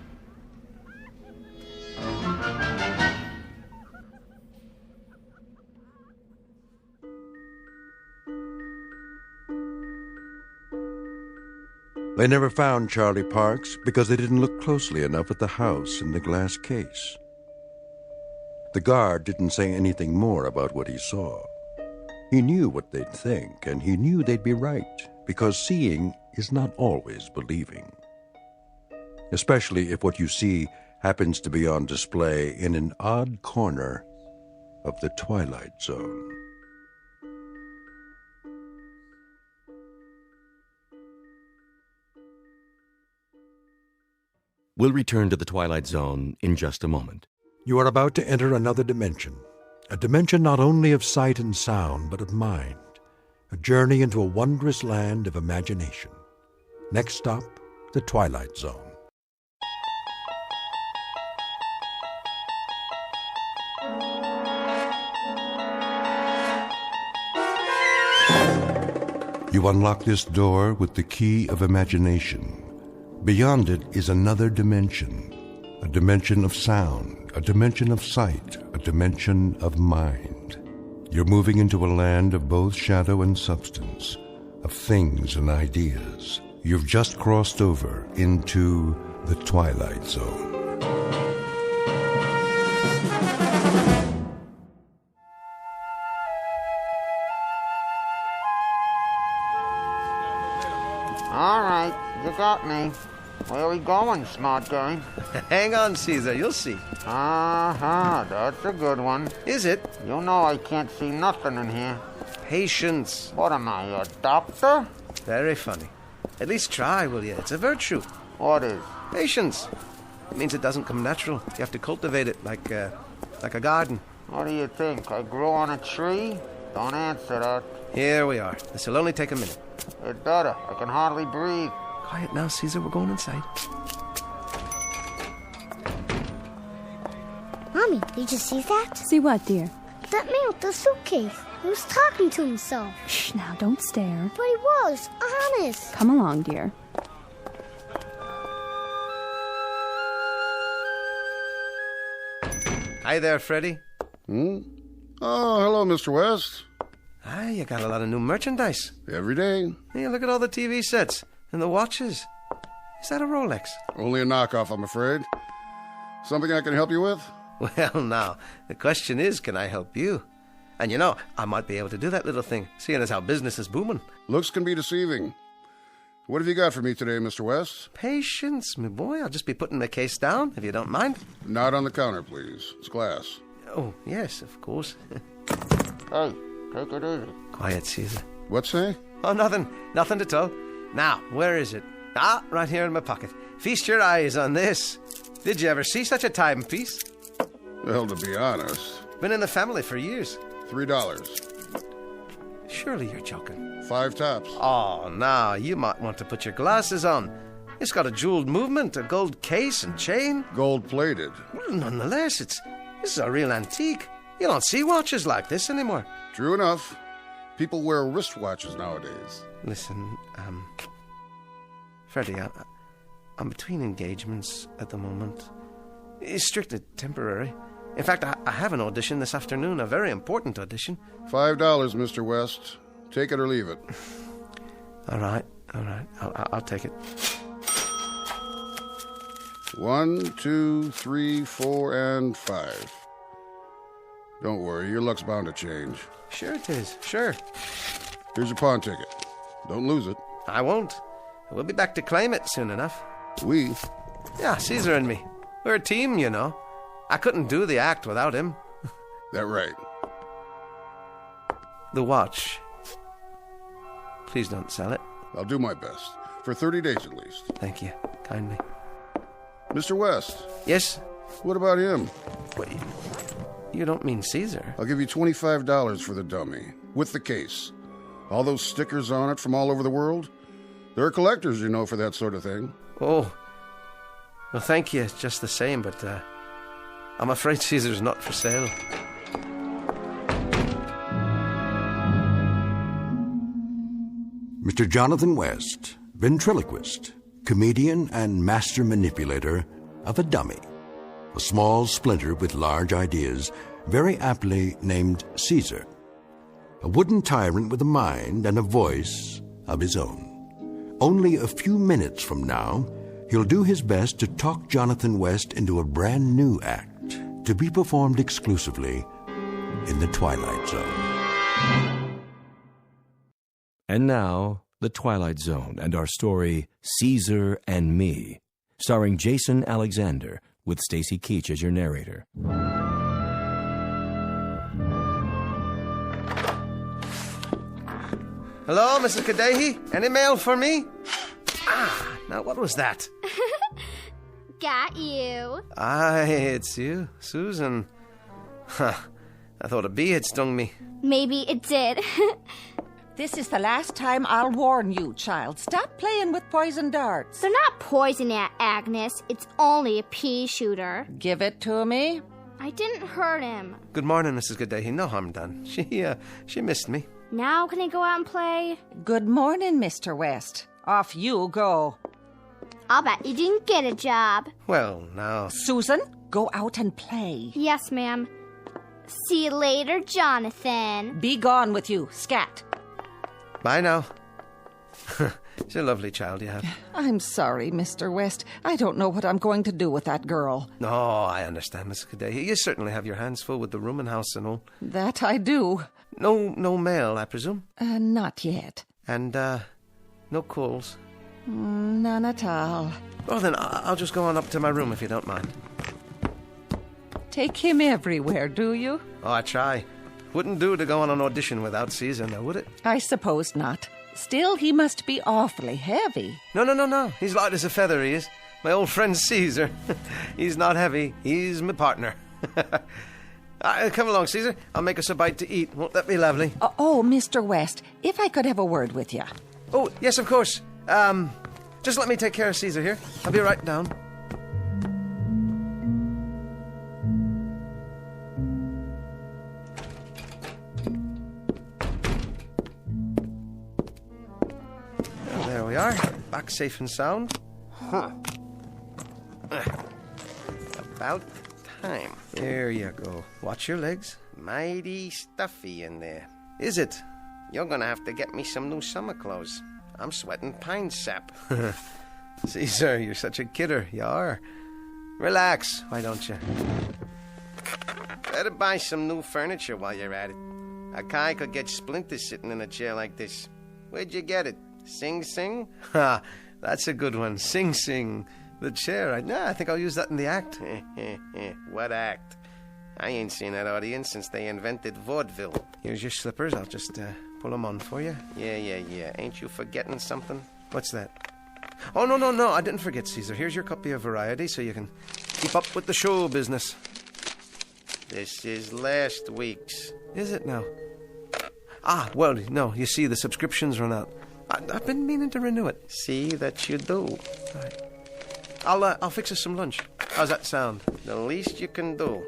They never found Charlie Parks because they didn't look closely enough at the house in the glass case. The guard didn't say anything more about what he saw. He knew what they'd think, and he knew they'd be right, because seeing is not always believing. Especially if what you see happens to be on display in an odd corner of the Twilight Zone. We'll return to the Twilight Zone in just a moment. You are about to enter another dimension, a dimension not only of sight and sound, but of mind, a journey into a wondrous land of imagination. Next stop, the Twilight Zone. You unlock this door with the key of imagination. Beyond it is another dimension, a dimension of sound, a dimension of sight, a dimension of mind. You're moving into a land of both shadow and substance, of things and ideas. You've just crossed over into the Twilight Zone. All right, you got me. Where are we going, smart guy? Hang on, Caesar, you'll see. Uh-huh, that's a good one. Is it? You know I can't see nothing in here. Patience. What am I, a doctor? Very funny. At least try, will you? It's a virtue. What is? Patience. It means it doesn't come natural. You have to cultivate it like a garden. What do you think? I grew on a tree? Don't answer that. Here we are. This will only take a minute. It better. I can hardly breathe. Quiet now, Caesar. We're going inside. Mommy, did you see that? See what, dear? That man with the suitcase. He was talking to himself. Shh, now don't stare. But he was, honest. Come along, dear. Hi there, Freddy. Oh, hello, Mr. West. Ah, you got a lot of new merchandise. Every day. Hey, look at all the TV sets and the watches. Is that a Rolex? Only a knockoff, I'm afraid. Something I can help you with? Well, now, the question is, can I help you? And you know, I might be able to do that little thing, seeing as how business is booming. Looks can be deceiving. What have you got for me today, Mr. West? Patience, my boy. I'll just be putting my case down, if you don't mind. Not on the counter, please. It's glass. Oh, yes, of course. Hey, take it easy. Quiet, Caesar. What's say? Oh, nothing. Nothing at all. Now, where is it? Ah, right here in my pocket. Feast your eyes on this. Did you ever see such a timepiece? Well, to be honest. Been in the family for years. $3. Surely you're joking. 5 tops. Oh, now, you might want to put your glasses on. It's got a jeweled movement, a gold case and chain. Gold-plated. Well, nonetheless, this is a real antique. You don't see watches like this anymore. True enough. People wear wristwatches nowadays. Listen, Freddie, I'm between engagements at the moment. It's strictly temporary. In fact, I have an audition this afternoon, a very important audition. $5, Mr. West. Take it or leave it. All right. I'll take it. 1, 2, 3, 4, and 5. Don't worry, your luck's bound to change. Sure it is, sure. Here's your pawn ticket. Don't lose it. I won't. We'll be back to claim it soon enough. We? Yeah, Caesar and me. We're a team, you know. I couldn't do the act without him. That right. The watch. Please don't sell it. I'll do my best. For 30 days at least. Thank you. Kindly. Mr. West. Yes? What about him? Wait. You don't mean Caesar? I'll give you $25 for the dummy. With the case. All those stickers on it from all over the world. There are collectors, you know, for that sort of thing. Oh. Well, thank you just the same, but I'm afraid Caesar's not for sale. Mr. Jonathan West, ventriloquist, comedian, and master manipulator of a dummy. A small splinter with large ideas, very aptly named Caesar. A wooden tyrant with a mind and a voice of his own. Only a few minutes from now, he'll do his best to talk Jonathan West into a brand new act to be performed exclusively in the Twilight Zone. And now, The Twilight Zone and our story, Caesar and Me, starring Jason Alexander, with Stacy Keach as your narrator. Hello, Mrs. Kadehi? Any mail for me? Ah, now what was that? Got you. Aye, it's you, Susan. Huh, I thought a bee had stung me. Maybe it did. This is the last time I'll warn you, child. Stop playing with poison darts. They're not poison, Aunt Agnes. It's only a pea shooter. Give it to me. I didn't hurt him. Good morning, Mrs. Kadehi. No harm done. She missed me. Now can I go out and play? Good morning, Mr. West. Off you go. I'll bet you didn't get a job. Well, now... Susan, go out and play. Yes, ma'am. See you later, Jonathan. Be gone with you, scat. Bye now. She's a lovely child you have. I'm sorry, Mr. West. I don't know what I'm going to do with that girl. No, I understand, Mrs. Kadehi. You certainly have your hands full with the rooming house and all. That I do. No mail, I presume? Not yet. And, no calls? None at all. Well, then, I'll just go on up to my room if you don't mind. Take him everywhere, do you? Oh, I try. Wouldn't do to go on an audition without Caesar, now, would it? I suppose not. Still, he must be awfully heavy. No. He's light as a feather, he is. My old friend Caesar. He's not heavy. He's my partner. Come along, Caesar. I'll make us a bite to eat. Won't that be lovely? Oh, Mr. West, if I could have a word with you. Oh, yes, of course. Just let me take care of Caesar here. I'll be right down. Well, there we are. Back safe and sound. About time. There you go. Watch your legs. Mighty stuffy in there. Is it? You're gonna have to get me some new summer clothes. I'm sweating pine sap. Caesar, you're such a kidder. You are. Relax, why don't you? Better buy some new furniture while you're at it. A guy could get splinters sitting in a chair like this. Where'd you get it? Sing Sing? Ha, that's a good one. Sing Sing. The chair. I think I'll use that in the act. What act? I ain't seen that audience since they invented vaudeville. Here's your slippers. I'll just pull them on for you. Yeah. Ain't you forgetting something? What's that? Oh, no. I didn't forget, Caesar. Here's your copy of Variety so you can keep up with the show business. This is last week's. Is it now? Well, no. You see, the subscription's run out. I've been meaning to renew it. See that you do. All right. I'll fix us some lunch. How's that sound? The least you can do.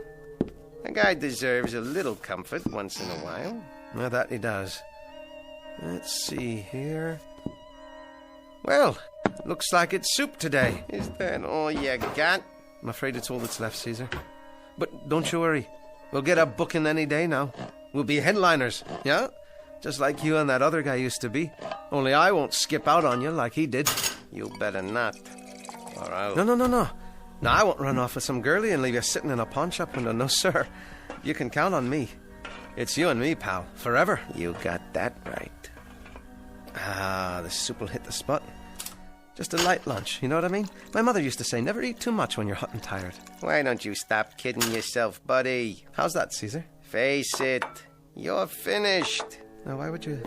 A guy deserves a little comfort once in a while. Well, that he does. Let's see here. Well, looks like it's soup today. Is that all you got? I'm afraid it's all that's left, Caesar. But don't you worry. We'll get a booking any day now. We'll be headliners, yeah? Just like you and that other guy used to be. Only I won't skip out on you like he did. You better not. Or I'll... No. No, I won't run off with some girlie and leave you sitting in a pawn shop window. No, sir. You can count on me. It's you and me, pal. Forever. You got that right. The soup will hit the spot. Just a light lunch, you know what I mean? My mother used to say, never eat too much when you're hot and tired. Why don't you stop kidding yourself, buddy? How's that, Caesar? Face it. You're finished. Now, why would you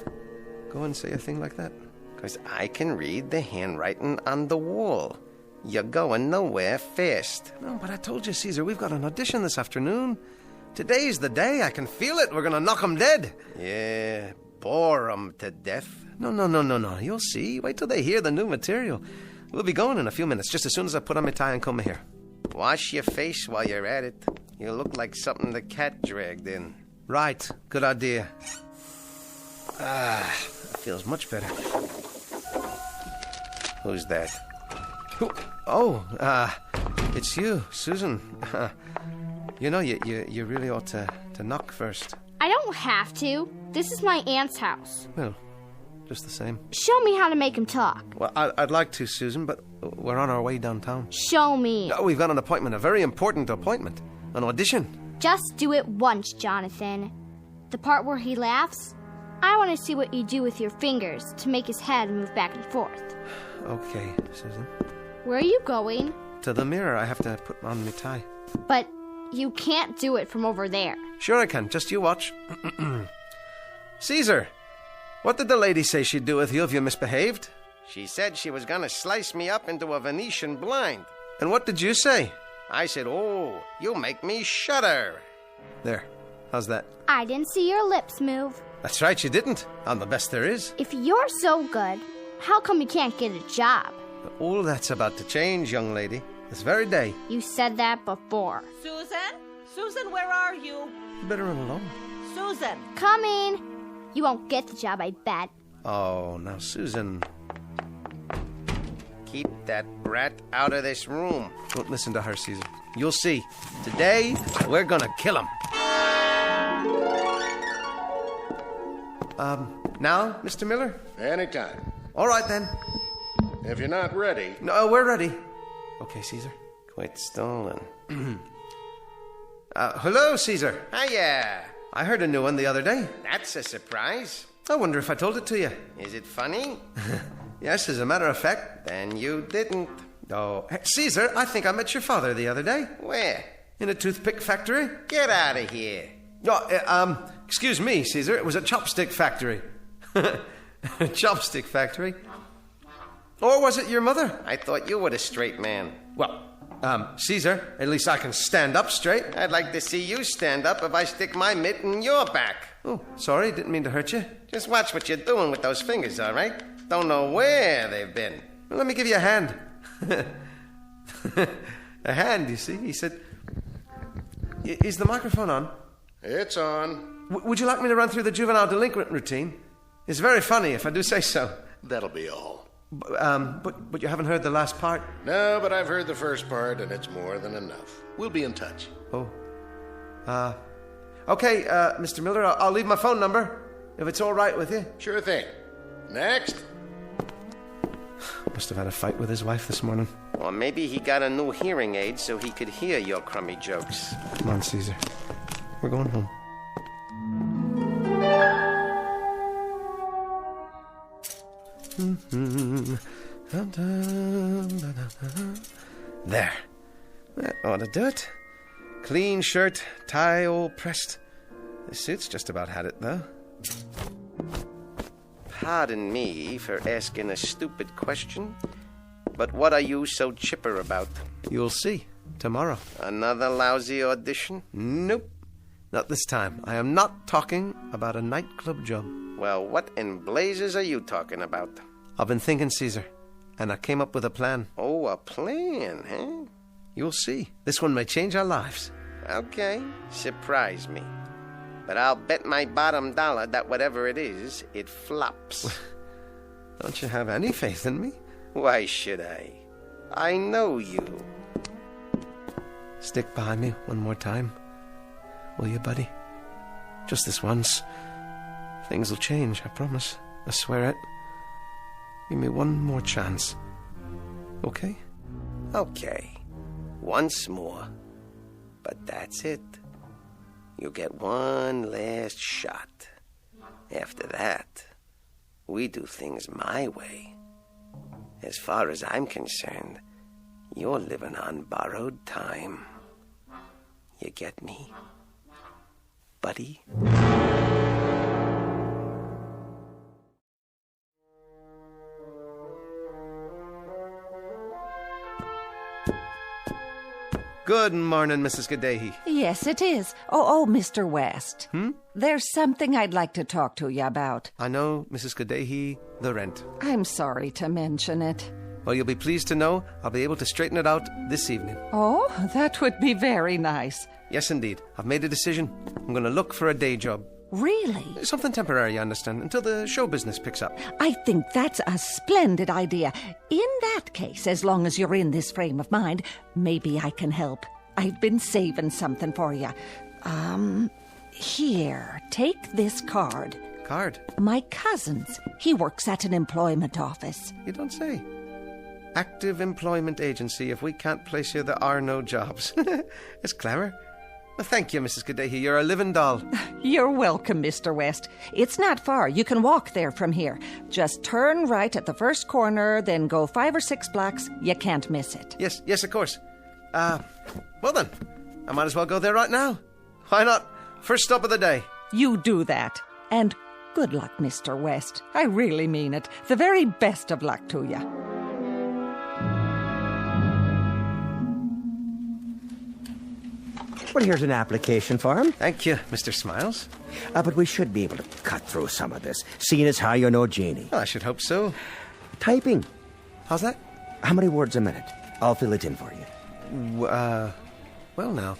go and say a thing like that? Because I can read the handwriting on the wall. You're going nowhere fast. No, but I told you, Caesar, we've got an audition this afternoon. Today's the day. I can feel it. We're going to knock 'em dead. Yeah, bore 'em to death. No. You'll see. Wait till they hear the new material. We'll be going in a few minutes, just as soon as I put on my tie and comb my hair. Wash your face while you're at it. You look like something the cat dragged in. Right. Good idea. That feels much better. Who's that? It's you, Susan. You know, you really ought to knock first. I don't have to. This is my aunt's house. Well, just the same. Show me how to make him talk. Well, I'd like to, Susan, but we're on our way downtown. Show me. No, we've got an appointment, a very important appointment. An audition. Just do it once, Jonathan. The part where he laughs, I want to see what you do with your fingers to make his head move back and forth. Okay, Susan. Where are you going? To the mirror. I have to put on my tie. But you can't do it from over there. Sure I can. Just you watch. Caesar, what did the lady say she'd do with you if you misbehaved? She said she was gonna slice me up into a Venetian blind. And what did you say? I said, oh, you make me shudder. There. How's that? I didn't see your lips move. That's right, you didn't. I'm the best there is. If you're so good, how come you can't get a job? All that's about to change, young lady. This very day. You said that before. Susan, where are you? You better run along. Susan! Coming! You won't get the job, I bet. Oh, now, Susan. Keep that brat out of this room. Don't listen to her, Caesar. You'll see. Today, we're gonna kill him. Now, Mr. Miller? Anytime. All right, then. If you're not ready... No, we're ready. Okay, Caesar. Quite stolen. Hello, Caesar. Hiya. I heard a new one the other day. That's a surprise. I wonder if I told it to you. Is it funny? Yes, as a matter of fact. Then you didn't. Oh, hey, Caesar, I think I met your father the other day. Where? In a toothpick factory. Get out of here. Oh, excuse me, Caesar. It was a chopstick factory. A chopstick factory. Or was it your mother? I thought you were the straight man. Well, Caesar, at least I can stand up straight. I'd like to see you stand up if I stick my mitt in your back. Oh, sorry, didn't mean to hurt you. Just watch what you're doing with those fingers, all right? Don't know where they've been. Well, let me give you a hand. A hand, you see? He said... Is the microphone on? It's on. Would you like me to run through the juvenile delinquent routine? It's very funny, if I do say so. That'll be all. But you haven't heard the last part? No, but I've heard the first part, and it's more than enough. We'll be in touch. Oh. Okay, Mr. Miller, I'll leave my phone number, if it's all right with you. Sure thing. Next. Must have had a fight with his wife this morning. Or maybe he got a new hearing aid so he could hear your crummy jokes. Come on, Caesar. We're going home. There. That ought to do it. Clean shirt, tie all pressed. The suit's just about had it, though. Pardon me for asking a stupid question, but what are you so chipper about? You'll see tomorrow. Another lousy audition? Nope. Not this time. I am not talking about a nightclub job. Well, what in blazes are you talking about? I've been thinking, Caesar, and I came up with a plan. Oh, a plan, huh? You'll see. This one may change our lives. Okay, surprise me. But I'll bet my bottom dollar that whatever it is, it flops. Don't you have any faith in me? Why should I? I know you. Stick by me one more time. Will you, buddy? Just this once. Things will change, I promise. I swear it. Give me one more chance. Okay? Okay. Once more. But that's it. You get one last shot. After that, we do things my way. As far as I'm concerned, you're living on borrowed time. You get me, buddy? Good morning, Mrs. Gaddahi. Yes, it is. Oh, Mr. West. There's something I'd like to talk to you about. I know, Mrs. Gaddahi, the rent. I'm sorry to mention it. Well, you'll be pleased to know I'll be able to straighten it out this evening. Oh, that would be very nice. Yes, indeed. I've made a decision. I'm going to look for a day job. Really? Something temporary, you understand, until the show business picks up. I think that's a splendid idea. In that case, as long as you're in this frame of mind, maybe I can help. I've been saving something for you. Here, take this card. Card? My cousin's. He works at an employment office. You don't say. Active employment agency. If we can't place you, there are no jobs. It's clever. Well, thank you, Mrs. Gaddahi. You're a living doll. You're welcome, Mr. West. It's not far. You can walk there from here. Just turn right at the first corner, then go 5 or 6 blocks. You can't miss it. Yes, of course. Well then, I might as well go there right now. Why not? First stop of the day. You do that. And good luck, Mr. West. I really mean it. The very best of luck to you. Well, here's an application form. Thank you, Mr. Smiles. But we should be able to cut through some of this, seeing as how you know Jeannie. Well, I should hope so. Typing. How's that? How many words a minute? I'll fill it in for you. Well now,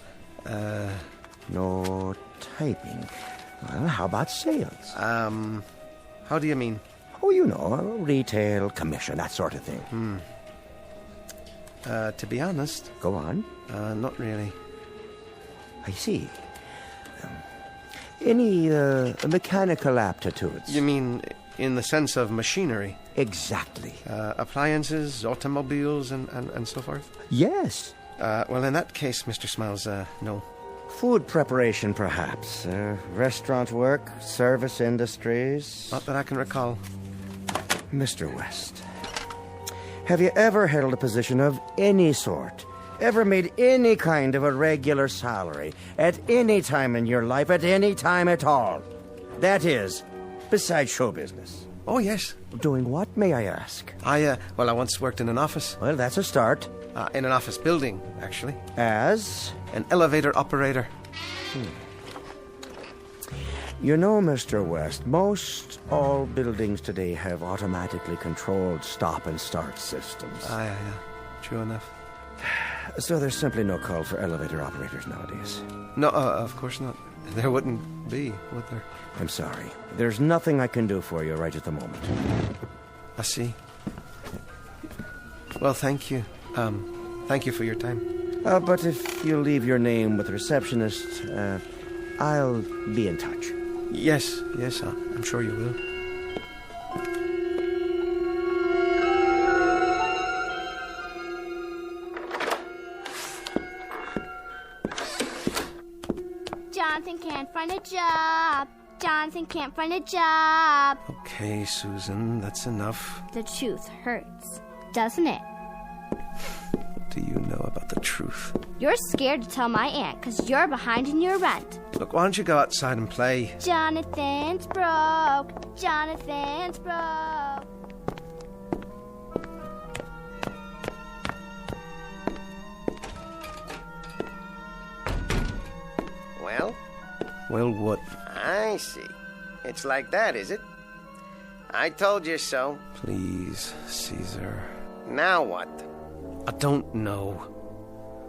No typing. Well, how about sales? How do you mean? Oh, you know, retail, commission, that sort of thing. To be honest... Go on. Not really. I see. Any mechanical aptitudes? You mean in the sense of machinery? Exactly. Appliances, automobiles, and so forth? Yes. Well, in that case, Mr. Smiles, no. Food preparation, perhaps. Restaurant work, service industries. Not that I can recall. Mr. West, have you ever held a position of any sort? Ever made any kind of a regular salary at any time in your life, at any time at all? That is, besides show business. Oh, yes. Doing what, may I ask? I once worked in an office. Well, that's a start. In an office building, actually. As? An elevator operator. You know, Mr. West, most all buildings today have automatically controlled stop and start systems. Yeah. True enough. So there's simply no call for elevator operators nowadays. No, of course not. There wouldn't be, would there? I'm sorry. There's nothing I can do for you right at the moment. I see. Well, thank you. Thank you for your time. But if you leave your name with the receptionist, I'll be in touch. Yes, I'm sure you will. Jonathan can't find a job. Jonathan can't find a job. Okay, Susan, that's enough. The truth hurts, doesn't it? What do you know about the truth? You're scared to tell my aunt because you're behind in your rent. Look, why don't you go outside and play? Jonathan's broke. Jonathan's broke. Well? Well, what? I see. It's like that, is it? I told you so. Please, Caesar. Now what? I don't know.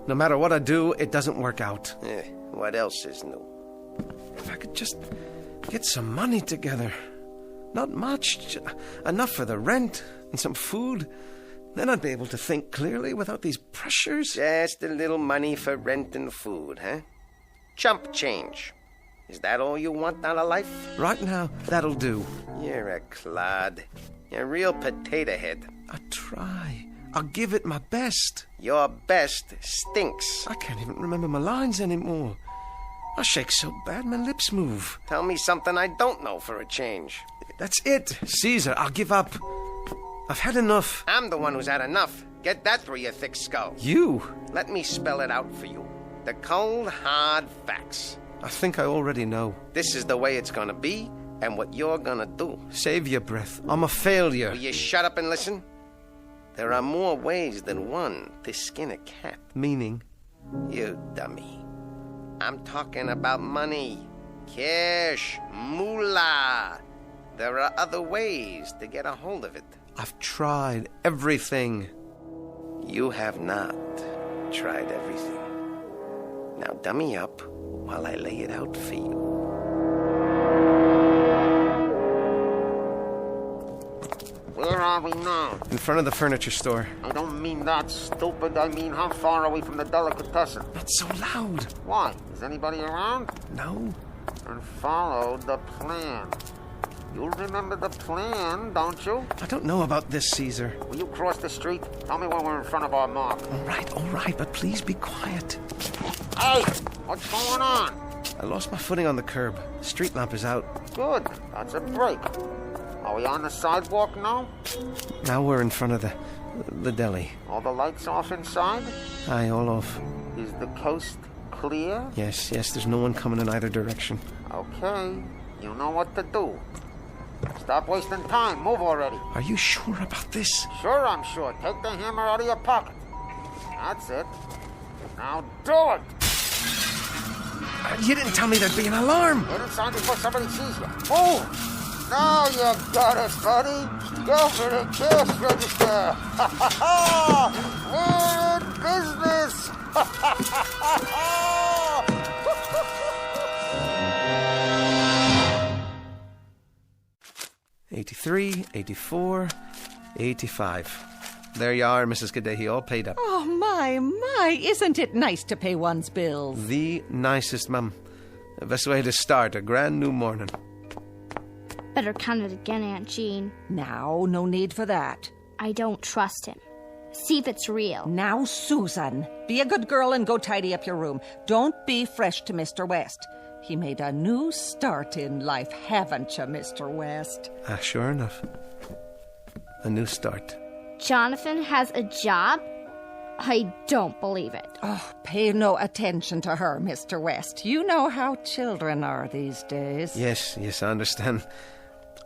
No matter what I do, it doesn't work out. What else is new? If I could just get some money together. Not much. Enough for the rent and some food. Then I'd be able to think clearly without these pressures. Just a little money for rent and food, huh? Chump change. Is that all you want out of life? Right now, that'll do. You're a clod. You're a real potato head. I try. I'll give it my best. Your best stinks. I can't even remember my lines anymore. I shake so bad my lips move. Tell me something I don't know for a change. That's it. Caesar, I'll give up. I've had enough. I'm the one who's had enough. Get that through your thick skull. You? Let me spell it out for you. The cold, hard facts. I think I already know. This is the way it's gonna be, and what you're gonna do. Save your breath. I'm a failure. Will you shut up and listen? There are more ways than one to skin a cat. Meaning? You dummy. I'm talking about money. Cash. Moolah. There are other ways to get a hold of it. I've tried everything. You have not tried everything. Now dummy up while I lay it out for you. Where are we now? In front of the furniture store. I don't mean that, stupid. I mean, how far are we from the delicatessen? Not so loud. Why? Is anybody around? No. And follow the plan. You remember the plan, don't you? I don't know about this, Caesar. Will you cross the street? Tell me when we're in front of our mark. All right, but please be quiet. Hey, what's going on? I lost my footing on the curb. Street lamp is out. Good. That's a break. Are we on the sidewalk now? Now we're in front of the deli. All the lights off inside? Aye, all off. Is the coast clear? Yes, there's no one coming in either direction. Okay. You know what to do. Stop wasting time. Move already. Are you sure about this? Sure, I'm sure. Take the hammer out of your pocket. That's it. Now do it. You didn't tell me there'd be an alarm. Get inside before somebody sees you. Move. Now you got it, buddy. Go for the cash register. Ha ha ha! We're in business. Ha ha ha ha! 83, 84, 85. There you are, Mrs. Kadehi, all paid up. Oh, my, isn't it nice to pay one's bills? The nicest, mum. The best way to start a grand new morning. Better count it again, Aunt Jean. Now, no need for that. I don't trust him. See if it's real. Now, Susan, be a good girl and go tidy up your room. Don't be fresh to Mr. West. He made a new start in life, haven't you, Mr. West? Sure enough. A new start. Jonathan has a job? I don't believe it. Oh, pay no attention to her, Mr. West. You know how children are these days. Yes, I understand.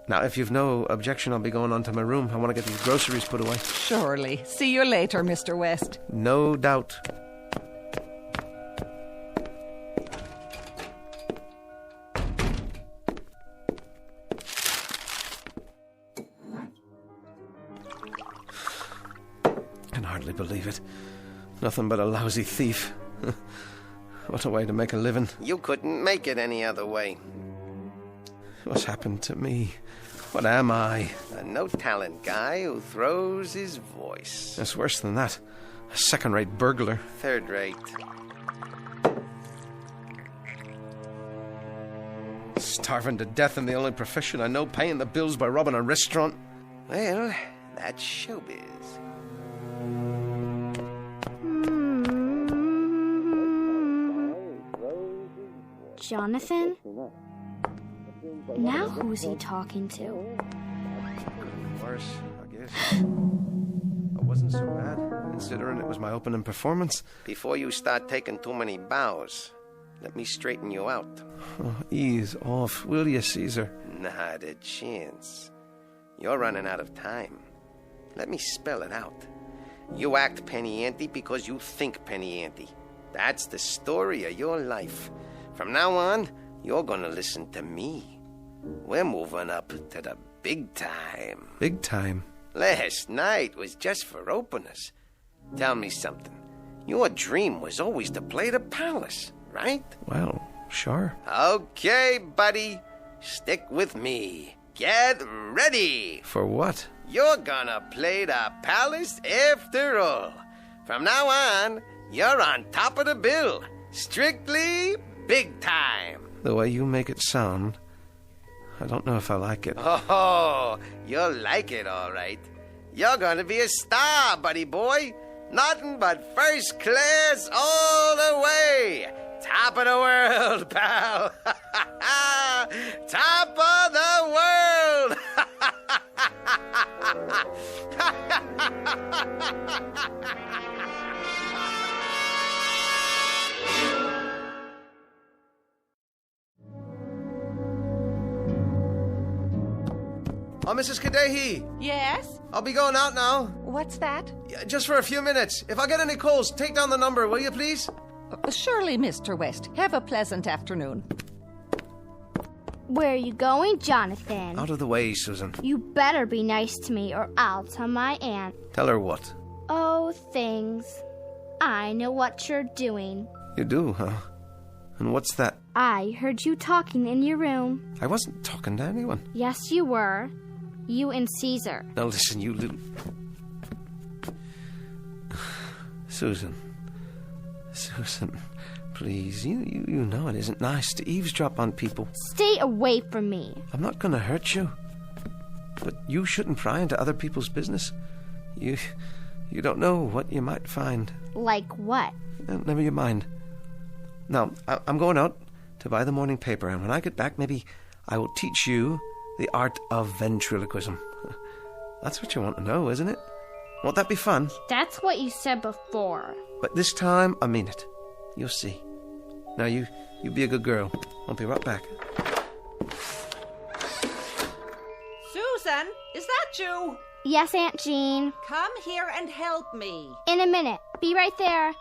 Now, if you've no objection, I'll be going on to my room. I want to get these groceries put away. Surely. See you later, Mr. West. No doubt. Can hardly believe it. Nothing but a lousy thief. What a way to make a living. You couldn't make it any other way. What's happened to me? What am I? A no-talent guy who throws his voice. That's worse than that. A second-rate burglar. Third-rate. Starving to death in the only profession I know, paying the bills by robbing a restaurant. Well, that's showbiz. Jonathan? Now who's he talking to? Worse, I guess. It wasn't so bad, considering it was my opening performance. Before you start taking too many bows, let me straighten you out. Oh, ease off, will you, Caesar? Not a chance. You're running out of time. Let me spell it out. You act penny ante because you think penny ante. That's the story of your life. From now on, you're gonna listen to me. We're moving up to the big time. Big time? Last night was just for openers. Tell me something. Your dream was always to play the palace, right? Well, sure. Okay, buddy. Stick with me. Get ready. For what? You're gonna play the palace after all. From now on, you're on top of the bill. Strictly big time. The way you make it sound, I don't know if I like it. Oh, you'll like it all right. You're gonna be a star, buddy boy. Nothing but first class all the way. Top of the world, pal. Top of the world. Oh, Mrs. Kadehi. Yes? I'll be going out now. What's that? Just for a few minutes. If I get any calls, take down the number, will you, please? Surely, Mr. West. Have a pleasant afternoon. Where are you going, Jonathan? Out of the way, Susan. You better be nice to me or I'll tell my aunt. Tell her what? Oh, things. I know what you're doing. You do, huh? And what's that? I heard you talking in your room. I wasn't talking to anyone. Yes, you were. You and Caesar. Now listen, you little... Susan, please, you know it isn't nice to eavesdrop on people. Stay away from me. I'm not gonna hurt you. But you shouldn't pry into other people's business. You don't know what you might find. Like what? Never you mind. Now, I'm going out to buy the morning paper, and when I get back, maybe I will teach you the art of ventriloquism. That's what you want to know, isn't it? Won't that be fun? That's what you said before. But this time, I mean it. You'll see. Now, you be a good girl. I'll be right back. Susan, is that you? Yes, Aunt Jean. Come here and help me. In a minute. Be right there.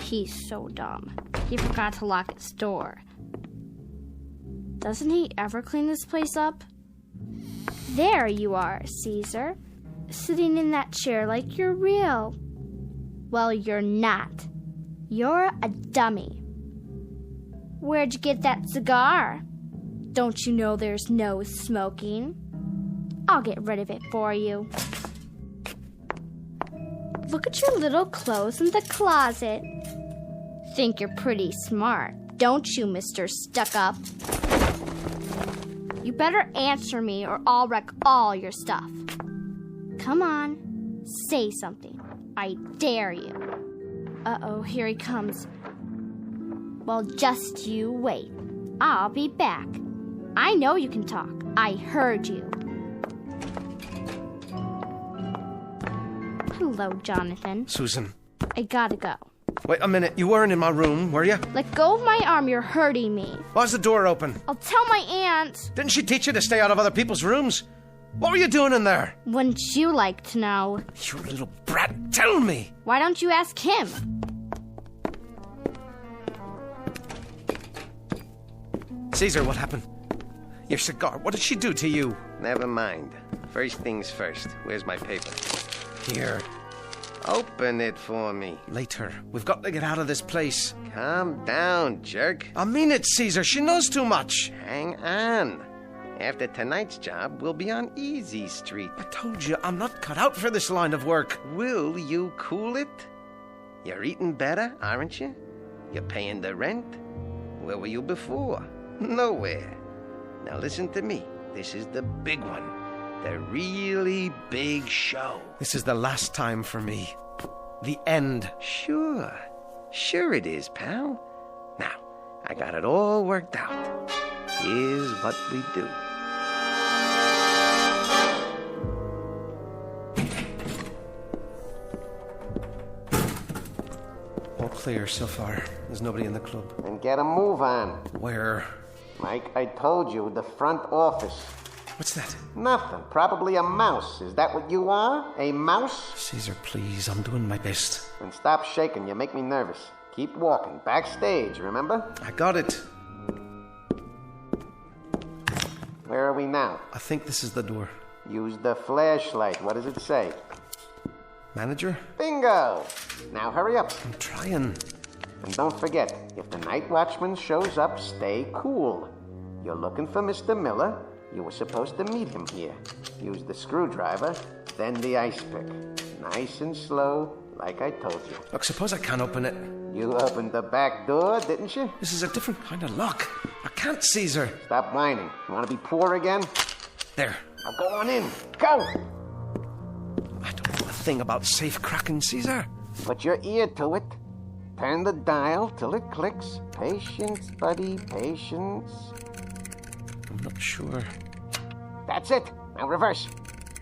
He's so dumb. He forgot to lock his door. Doesn't he ever clean this place up? There you are, Caesar. Sitting in that chair like you're real. Well, you're not. You're a dummy. Where'd you get that cigar? Don't you know there's no smoking? I'll get rid of it for you. Look at your little clothes in the closet. Think you're pretty smart, don't you, Mr. Stuck-Up? You better answer me or I'll wreck all your stuff. Come on, say something. I dare you. Uh-oh, here he comes. Well, just you wait. I'll be back. I know you can talk. I heard you. Hello, Jonathan. Susan. I gotta go. Wait a minute. You weren't in my room, were you? Let go of my arm. You're hurting me. Why's the door open? I'll tell my aunt. Didn't she teach you to stay out of other people's rooms? What were you doing in there? Wouldn't you like to know? You little brat, tell me. Why don't you ask him? Caesar, what happened? Your cigar, what did she do to you? Never mind. First things first. Where's my paper? Here. Open it for me. Later. We've got to get out of this place. Calm down, jerk. I mean it, Caesar. She knows too much. Hang on. After tonight's job, we'll be on Easy Street. I told you, I'm not cut out for this line of work. Will you cool it? You're eating better, aren't you? You're paying the rent? Where were you before? Nowhere. Now listen to me. This is the big one. The really big show. This is the last time for me. The end. Sure. Sure it is, pal. Now, I got it all worked out. Here's what we do. All clear so far. There's nobody in the club. Then get a move on. Where? Like I told you, the front office. What's that? Nothing. Probably a mouse. Is that what you are? A mouse? Caesar, please. I'm doing my best. Then stop shaking. You make me nervous. Keep walking. Backstage, remember? I got it. Where are we now? I think this is the door. Use the flashlight. What does it say? Manager? Bingo! Now hurry up. I'm trying. And don't forget, if the night watchman shows up, stay cool. You're looking for Mr. Miller. You were supposed to meet him here. Use the screwdriver, then the ice pick. Nice and slow, like I told you. Look, suppose I can't open it. You opened the back door, didn't you? This is a different kind of lock. I can't, Caesar. Stop whining. You want to be poor again? There. Now go on in. Go! I don't know a thing about safe cracking, Caesar. Put your ear to it. Turn the dial till it clicks. Patience, buddy, patience. I'm not sure. That's it. Now reverse.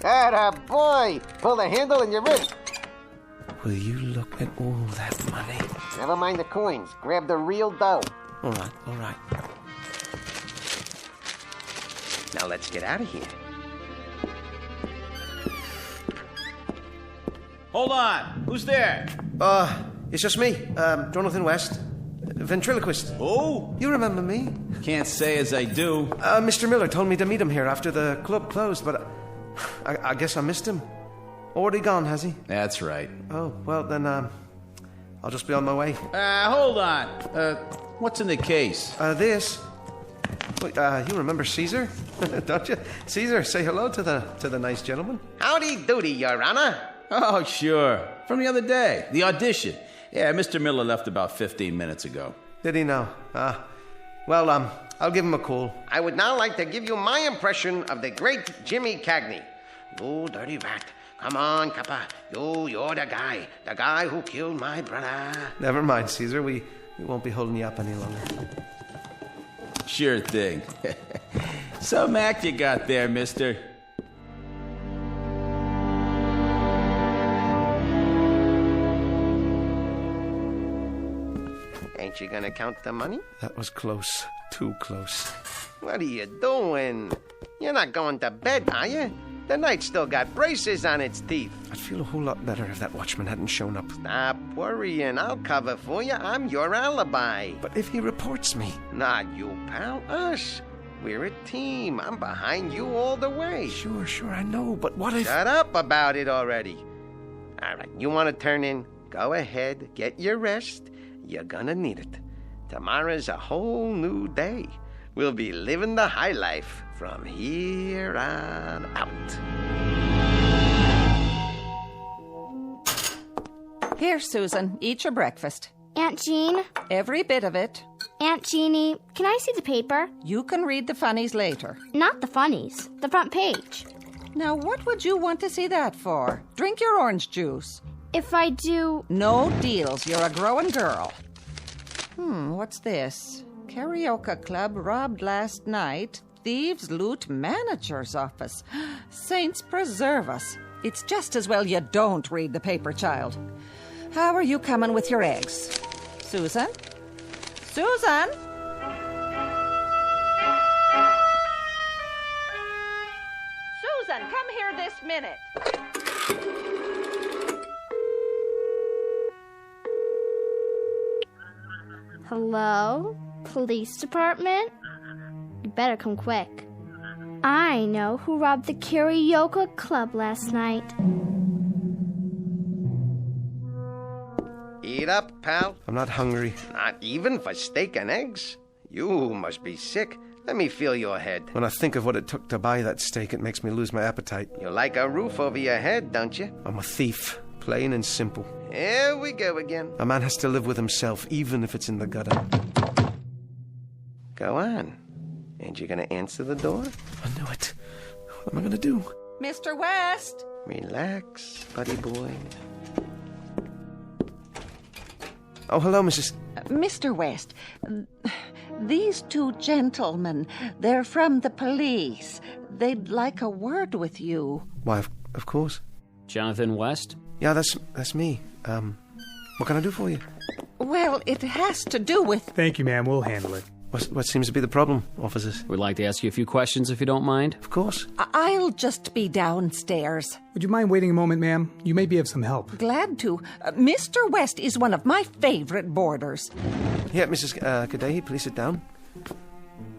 Atta boy! Pull the handle and you're in. Will you look at all that money? Never mind the coins. Grab the real dough. All right, all right. Now let's get out of here. Hold on. Who's there? It's just me, Jonathan West, ventriloquist. Oh? You remember me? Can't say as I do. Mr. Miller told me to meet him here after the club closed, but I guess I missed him. Already gone, has he? That's right. Oh, well, then, I'll just be on my way. Hold on. What's in the case? This. Wait, you remember Caesar? Don't you? Caesar, say hello to the nice gentleman. Howdy doody, Your Honor. Oh, sure. From the other day. The audition. Yeah, Mr. Miller left about 15 minutes ago. Did he now? Well, I'll give him a call. I would now like to give you my impression of the great Jimmy Cagney. You dirty rat. Come on, Kappa. You're the guy who killed my brother. Never mind, Caesar. We won't be holding you up any longer. Sure thing. Some act you got there, mister. Ain't you gonna count the money? That was close. Too close. What are you doing? You're not going to bed, are you? The night's still got braces on its teeth. I'd feel a whole lot better if that watchman hadn't shown up. Stop worrying. I'll cover for you. I'm your alibi. But if he reports me? Not you, pal. Us. We're a team. I'm behind you all the way. Sure, I know. But what if... Shut up about it already. All right, you want to turn in? Go ahead. Get your rest. You're gonna need it. Tomorrow's a whole new day. We'll be living the high life from here on out. Here, Susan, eat your breakfast. Aunt Jean? Every bit of it. Aunt Jeannie, can I see the paper? You can read the funnies later. Not the funnies, the front page. Now, what would you want to see that for? Drink your orange juice. If I do... No deals. You're a growing girl. What's this? Karaoke club robbed last night. Thieves loot manager's office. Saints preserve us. It's just as well you don't read the paper, child. How are you coming with your eggs? Susan? Susan? Susan, come here this minute. Hello? Police department? You better come quick. I know who robbed the karaoke club last night. Eat up, pal. I'm not hungry. Not even for steak and eggs? You must be sick. Let me feel your head. When I think of what it took to buy that steak, it makes me lose my appetite. You like a roof over your head, don't you? I'm a thief, plain and simple. Here we go again. A man has to live with himself, even if it's in the gutter. Go on. And you're gonna answer the door? I knew it. What am I gonna do? Mr. West! Relax, buddy boy. Oh, hello, Mrs. Mr. West, these two gentlemen, they're from the police. They'd like a word with you. Why, of course. Jonathan West? Yeah, that's me. What can I do for you? Well, it has to do with... Thank you, ma'am. We'll handle it. What seems to be the problem, officers? We'd like to ask you a few questions if you don't mind. Of course. I'll just be downstairs. Would you mind waiting a moment, ma'am? You may be of some help. Glad to. Mr. West is one of my favorite boarders. Yeah, Mrs. Kadehi, please sit down.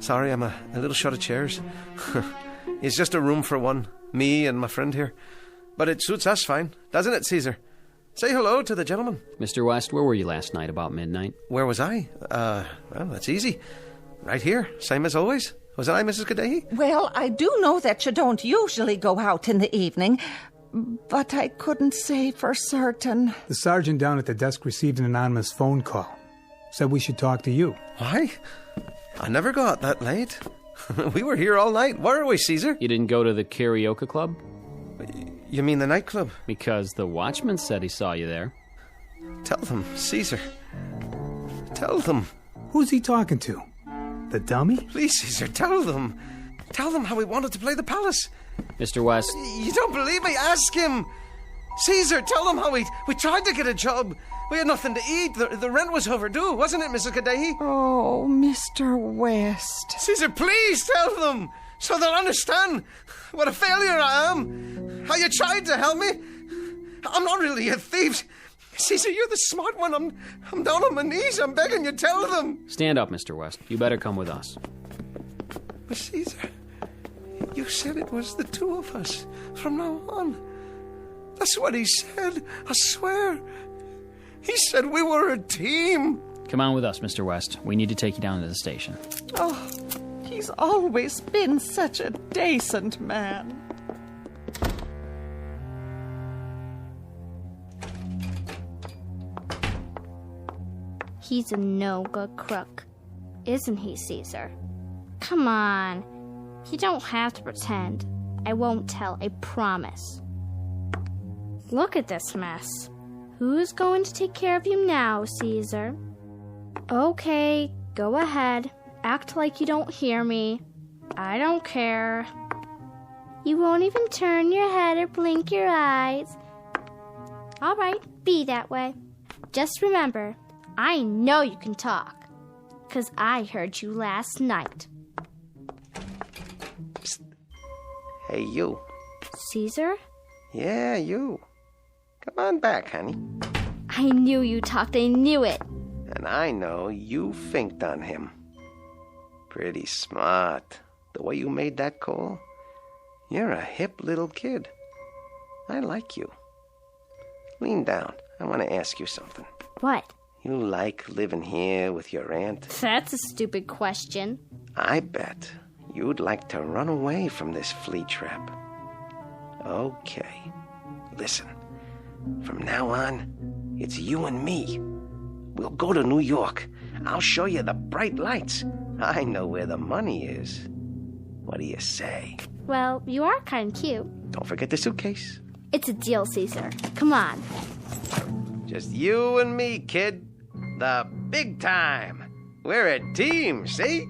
Sorry, I'm a little short of chairs. It's just a room for one. Me and my friend here. But it suits us fine, doesn't it, Caesar? Say hello to the gentleman. Mr. West, where were you last night about midnight? Where was I? Well, that's easy. Right here, same as always. Wasn't I, Mrs. Kadehi? Well, I do know that you don't usually go out in the evening, but I couldn't say for certain. The sergeant down at the desk received an anonymous phone call. Said we should talk to you. Why? I never go out that late. We were here all night. Where are we, Caesar? You didn't go to the karaoke club? You mean the nightclub? Because the watchman said he saw you there. Tell them, Caesar. Tell them. Who's he talking to? The dummy? Please, Caesar, tell them. Tell them how we wanted to play the palace. Mr. West. You don't believe me? Ask him. Caesar, tell them how we tried to get a job. We had nothing to eat. The rent was overdue, wasn't it, Mrs. Kadehi? Oh, Mr. West. Caesar, please tell them so they'll understand what a failure I am. How you tried to help me. I'm not really a thief. Caesar, you're the smart one. I'm down on my knees. I'm begging you, tell them. Stand up, Mr. West. You better come with us. But Caesar, you said it was the two of us from now on. That's what he said, I swear. He said we were a team. Come on with us, Mr. West. We need to take you down to the station. Oh, he's always been such a decent man. He's a no-good crook, isn't he, Caesar? Come on. You don't have to pretend. I won't tell, I promise. Look at this mess. Who's going to take care of you now, Caesar? Okay, go ahead. Act like you don't hear me. I don't care. You won't even turn your head or blink your eyes. All right, be that way. Just remember, I know you can talk, 'cause I heard you last night. Psst. Hey, you. Caesar? Yeah, you. Come on back, honey. I knew you talked, I knew it. And I know you finked on him. Pretty smart. The way you made that call. You're a hip little kid. I like you. Lean down. I want to ask you something. What? You like living here with your aunt? That's a stupid question. I bet you'd like to run away from this flea trap. Okay. Listen. From now on, it's you and me. We'll go to New York. I'll show you the bright lights. I know where the money is. What do you say? Well, you are kind of cute. Don't forget the suitcase. It's a deal, Caesar. Come on. Just you and me, kid. The big time. We're a team, see?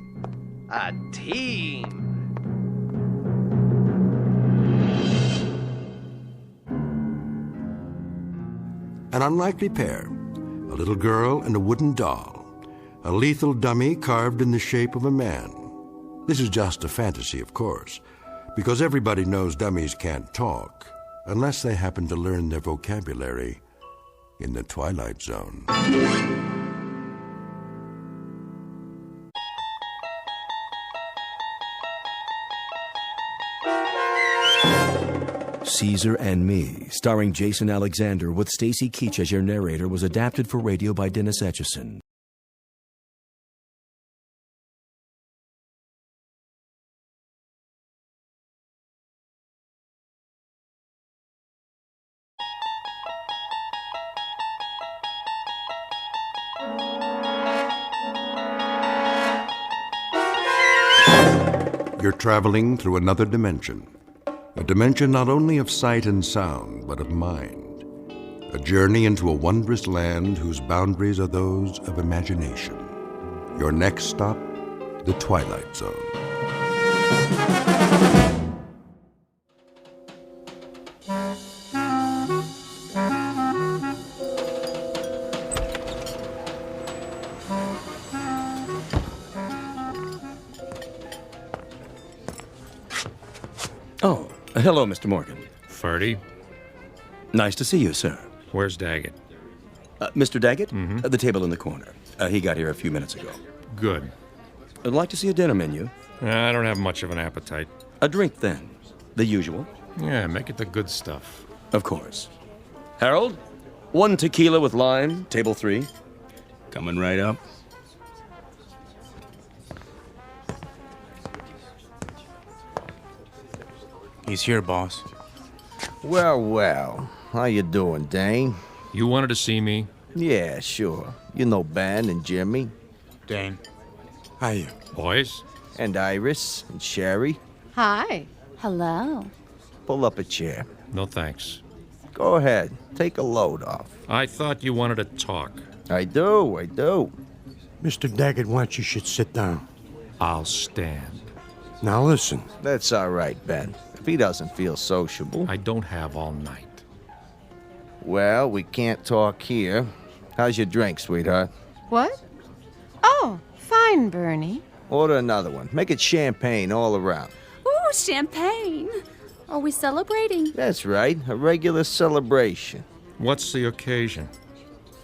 A team. An unlikely pair, a little girl and a wooden doll, a lethal dummy carved in the shape of a man. This is just a fantasy, of course, because everybody knows dummies can't talk unless they happen to learn their vocabulary in the Twilight Zone. Caesar and Me, starring Jason Alexander with Stacy Keach as your narrator, was adapted for radio by Dennis Etchison. You're traveling through another dimension. A dimension not only of sight and sound, but of mind. A journey into a wondrous land whose boundaries are those of imagination. Your next stop, the Twilight Zone. Oh, hello, Mr. Morgan. Ferdy? Nice to see you, sir. Where's Daggett? Mr. Daggett? The table in the corner. He got here a few minutes ago. Good. I'd like to see a dinner menu. I don't have much of an appetite. A drink, then. The usual. Yeah, make it the good stuff. Of course. Harold, 1 tequila with lime, table 3. Coming right up. He's here, boss. Well, well. How you doing, Dane? You wanted to see me? Yeah, sure. You know Ben and Jimmy. Dane. How you? Boys? And Iris and Sherry. Hi. Hello. Pull up a chair. No thanks. Go ahead. Take a load off. I thought you wanted to talk. I do. Mr. Daggett wants you should sit down. I'll stand. Now listen. That's all right, Ben. If he doesn't feel sociable. I don't have all night. Well, we can't talk here. How's your drink, sweetheart? What? Oh, fine, Bernie. Order another one. Make it champagne all around. Ooh, champagne. Are we celebrating? That's right. A regular celebration. What's the occasion?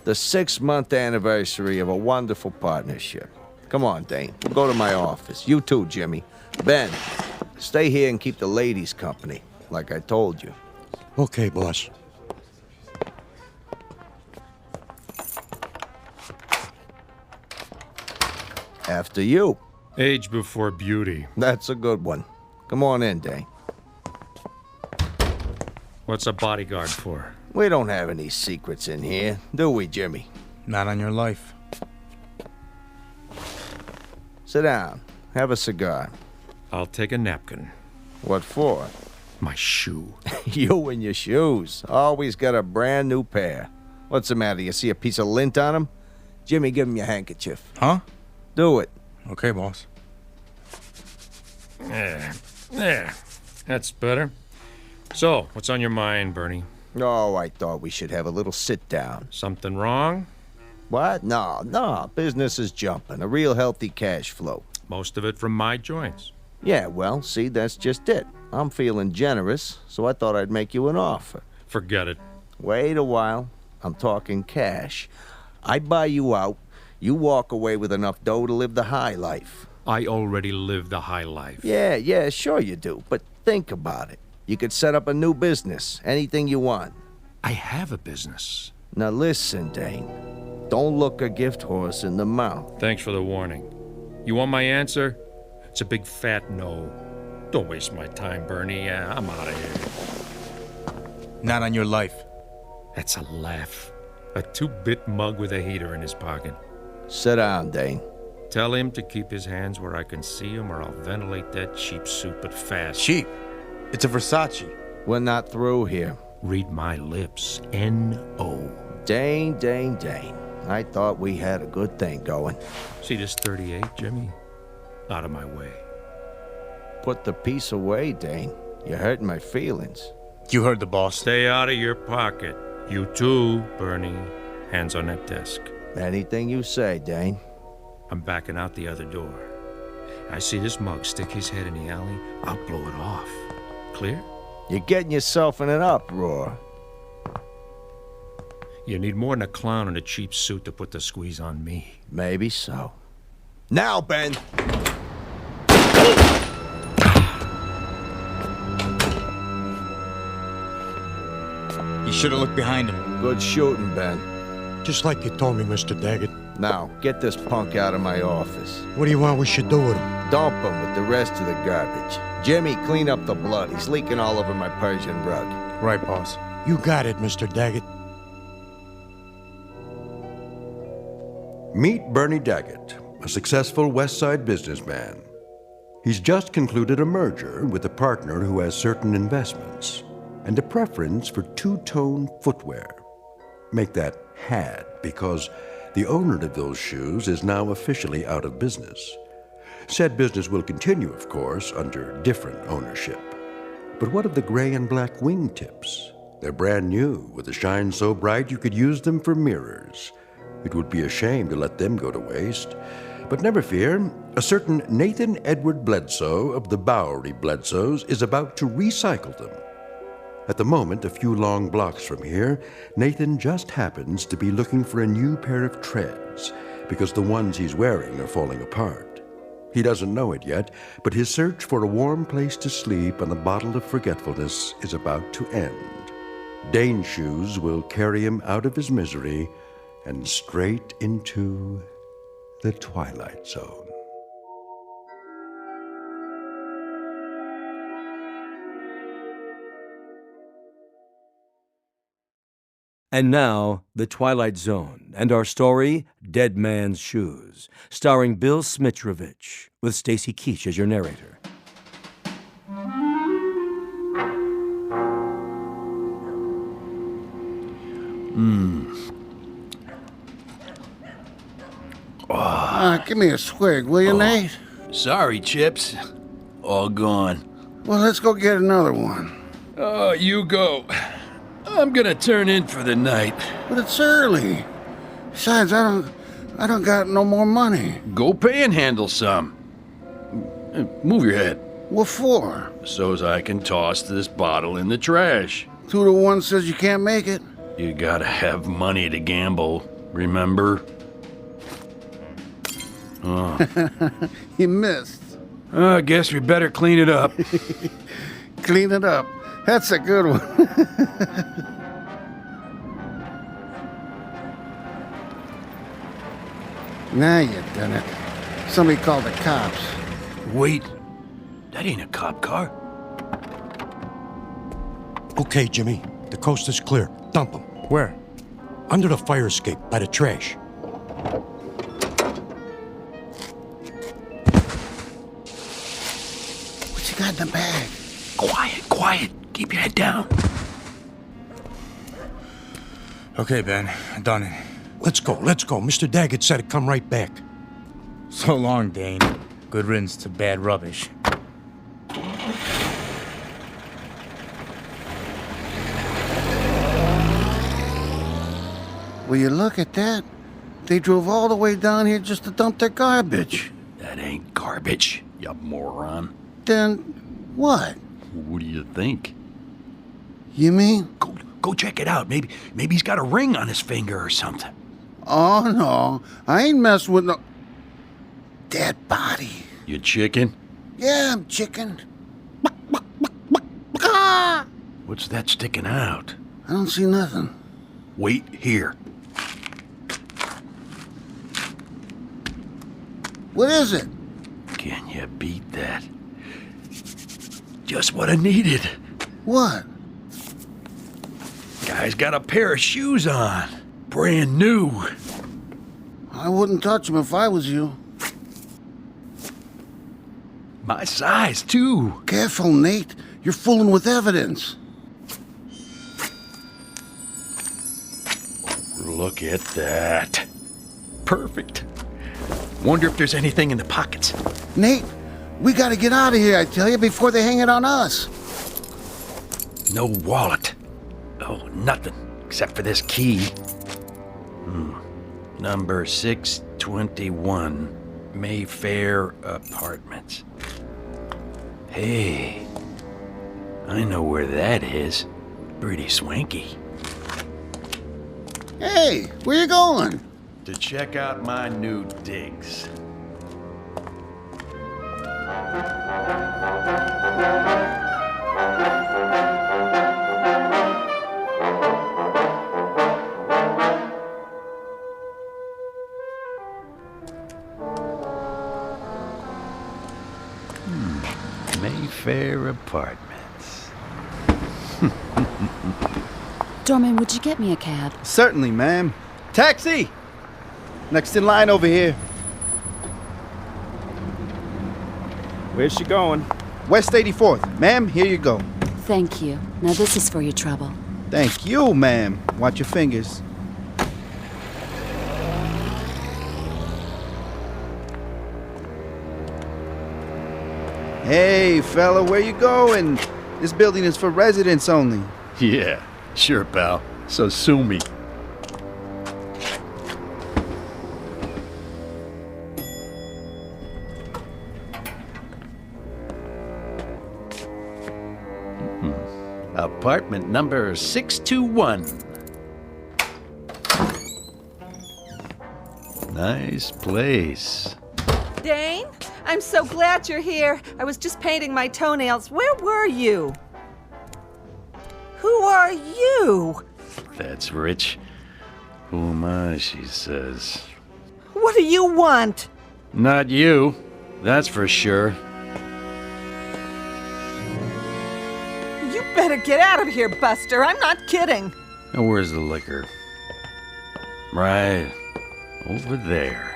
The 6-month anniversary of a wonderful partnership. Come on, Dane. We'll go to my office. You too, Jimmy. Ben, stay here and keep the ladies company, like I told you. Okay, boss. After you. Age before beauty. That's a good one. Come on in, Dane. What's a bodyguard for? We don't have any secrets in here, do we, Jimmy? Not on your life. Sit down. Have a cigar. I'll take a napkin. What for? My shoe. You and your shoes. Always got a brand new pair. What's the matter? You see a piece of lint on them? Jimmy, give him your handkerchief. Huh? Do it. Okay, boss. There. That's better. So, what's on your mind, Bernie? Oh, I thought we should have a little sit down. Something wrong? What? No. Business is jumping. A real healthy cash flow. Most of it from my joints. Yeah, well, see, that's just it. I'm feeling generous, so I thought I'd make you an offer. Forget it. Wait a while. I'm talking cash. I buy you out. You walk away with enough dough to live the high life. I already live the high life. Yeah, sure you do. But think about it. You could set up a new business. Anything you want. I have a business. Now listen, Dane. Don't look a gift horse in the mouth. Thanks for the warning. You want my answer? It's a big fat no. Don't waste my time, Bernie. I'm out of here. Not on your life. That's a laugh. A 2-bit mug with a heater in his pocket. Sit down, Dane. Tell him to keep his hands where I can see him, or I'll ventilate that cheap suit, but fast. Cheap? It's a Versace. We're not through here. Read my lips. N-O. Dane. I thought we had a good thing going. See this 38, Jimmy? Out of my way. Put the piece away, Dane. You're hurting my feelings. You heard the boss. Stay out of your pocket. You too, Bernie. Hands on that desk. Anything you say, Dane. I'm backing out the other door. I see this mug stick his head in the alley. I'll blow it off. Clear? You're getting yourself in an uproar. You need more than a clown in a cheap suit to put the squeeze on me. Maybe so. Now, Ben! should have looked behind him. Good shooting, Ben. Just like you told me, Mr. Daggett. Now, get this punk out of my office. What do you want we should do with him? Dump him with the rest of the garbage. Jimmy, clean up the blood. He's leaking all over my Persian rug. Right, boss. You got it, Mr. Daggett. Meet Bernie Daggett, a successful West Side businessman. He's just concluded a merger with a partner who has certain investments and a preference for two-tone footwear. Make that had, because the owner of those shoes is now officially out of business. Said business will continue, of course, under different ownership. But what of the gray and black wingtips? They're brand new, with a shine so bright you could use them for mirrors. It would be a shame to let them go to waste. But never fear, a certain Nathan Edward Bledsoe of the Bowery Bledsoes is about to recycle them. At the moment, a few long blocks from here, Nathan just happens to be looking for a new pair of treads because the ones he's wearing are falling apart. He doesn't know it yet, but his search for a warm place to sleep and a bottle of forgetfulness is about to end. Dane's shoes will carry him out of his misery and straight into the Twilight Zone. And now, The Twilight Zone, and our story, Dead Man's Shoes, starring Bill Smitrovich, with Stacy Keach as your narrator. Give me a swig, will you, Nate? Sorry, Chips. All gone. Well, let's go get another one. Oh, you go. I'm gonna turn in for the night. But it's early. Besides, I don't got no more money. Go panhandle some. Move your head. What for? So's I can toss this bottle in the trash. 2 to 1 says you can't make it. You gotta have money to gamble, remember? Oh. You missed. I guess we better clean it up. Clean it up. That's a good one. Now you've done it. Somebody called the cops. Wait. That ain't a cop car. Okay, Jimmy. The coast is clear. Dump them. Where? Under the fire escape, by the trash. What you got in the bag? Quiet. Keep your head down. Okay, Ben. Done it. Let's go. Mr. Daggett said to come right back. So long, Dane. Good riddance to bad rubbish. Will you look at that? They drove all the way down here just to dump their garbage. That ain't garbage, you moron. Then what? What do you think? You mean? Go check it out. Maybe he's got a ring on his finger or something. Oh, no. I ain't messing with no dead body. You chicken? Yeah, I'm chicken. What's that sticking out? I don't see nothing. Wait here. What is it? Can you beat that? Just what I needed. What? Guy's got a pair of shoes on. Brand new. I wouldn't touch them if I was you. My size, too. Careful, Nate. You're fooling with evidence. Look at that. Perfect. Wonder if there's anything in the pockets. Nate, we gotta get out of here, I tell you, before they hang it on us. No wallet. Oh, nothing. Except for this key. Number 621. Mayfair Apartments. Hey. I know where that is. Pretty swanky. Hey, where you going? To check out my new digs. fair apartments. Doorman, would you get me a cab? Certainly, ma'am. Taxi! Next in line over here. Where's she going? West 84th. Ma'am, here you go. Thank you. Now this is for your trouble. Thank you, ma'am. Watch your fingers. Hey, fella, where you going? This building is for residents only. Yeah, sure, pal. So sue me. Apartment number 621. Nice place. Dane, I'm so glad you're here. I was just painting my toenails. Where were you? Who are you? That's rich. Who am I, she says. What do you want? Not you, that's for sure. You better get out of here, Buster. I'm not kidding. Now, where's the liquor? Right over there.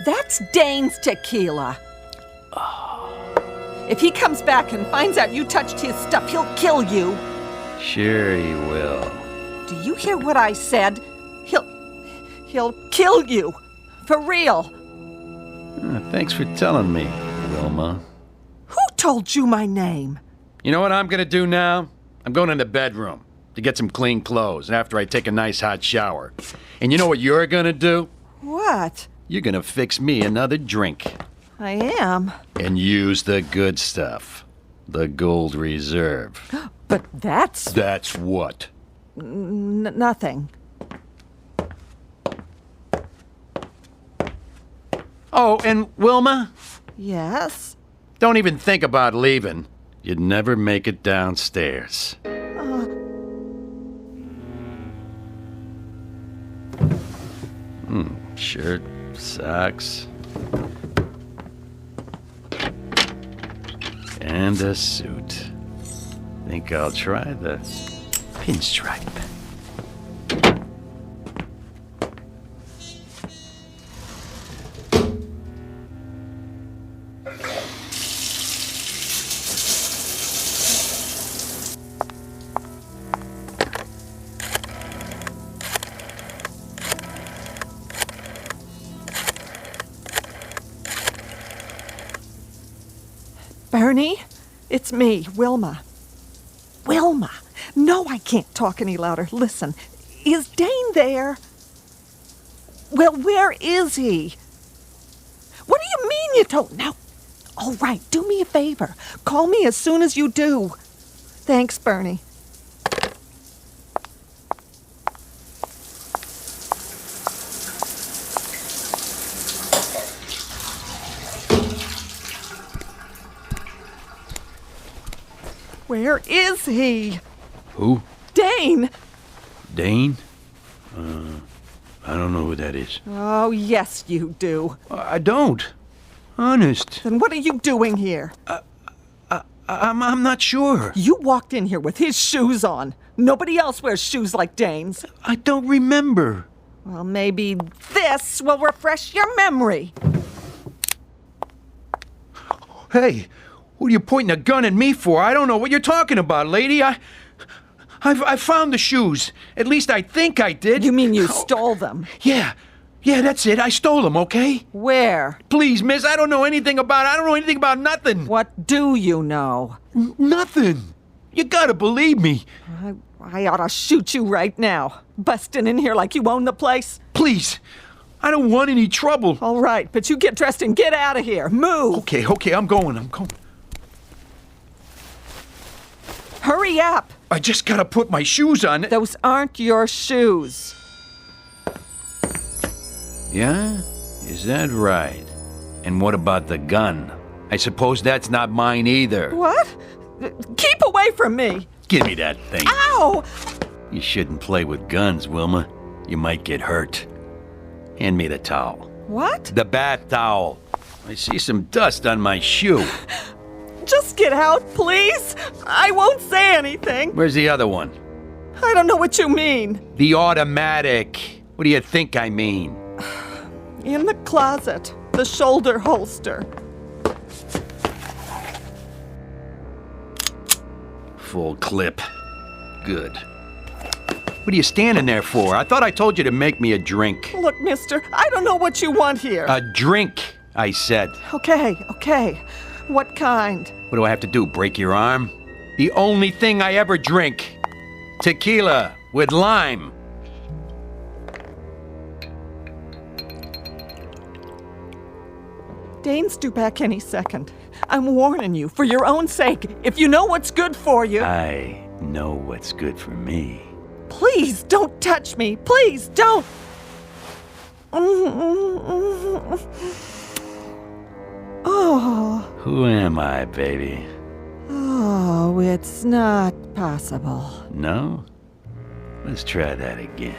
That's Dane's tequila. If he comes back and finds out you touched his stuff, he'll kill you. Sure he will. Do you hear what I said? He'll kill you. For real. Thanks for telling me, Wilma. Who told you my name? You know what I'm gonna do now? I'm going in the bedroom to get some clean clothes after I take a nice hot shower. And you know what you're gonna do? What? You're gonna fix me another drink. I am. And use the good stuff. The Gold Reserve. But that's... That's what? Nothing. Oh, and Wilma? Yes? Don't even think about leaving. You'd never make it downstairs. Shirt, socks, and a suit. Think I'll try the pinstripe. Bernie, it's me, Wilma. Wilma! No, I can't talk any louder. Listen, is Dane there? Well, where is he? What do you mean you don't know? All right, do me a favor. Call me as soon as you do. Thanks, Bernie. Where is he? Who? Dane! Dane? I don't know who that is. Oh, yes, you do. I don't. Honest. Then what are you doing here? I'm not sure. You walked in here with his shoes on. Nobody else wears shoes like Dane's. I don't remember. Well, maybe this will refresh your memory. Hey, what are you pointing a gun at me for? I don't know what you're talking about, lady. I found the shoes. At least I think I did. You mean you stole them? Yeah, that's it. I stole them, okay? Where? Please, miss, I don't know anything about nothing. What do you know? Nothing. You gotta believe me. I ought to shoot you right now. Busting in here like you own the place. Please, I don't want any trouble. All right, but you get dressed and get out of here. Move. Okay, I'm going. Hurry up. I just gotta put my shoes on. Those aren't your shoes. Yeah? Is that right? And what about the gun? I suppose that's not mine either. What? Keep away from me. Give me that thing. Ow! You shouldn't play with guns, Wilma. You might get hurt. Hand me the towel. What? The bath towel. I see some dust on my shoe. Just get out, please. I won't say anything. Where's the other one? I don't know what you mean. The automatic. What do you think I mean? In the closet. The shoulder holster. Full clip. Good. What are you standing there for? I thought I told you to make me a drink. Look, mister, I don't know what you want here. A drink, I said. Okay. What kind? What do I have to do, break your arm? The only thing I ever drink. Tequila with lime. Dane's due back any second. I'm warning you, for your own sake, if you know what's good for you. I know what's good for me. Please don't touch me. Please don't. Oh. Who am I, baby? Oh, it's not possible. No? Let's try that again.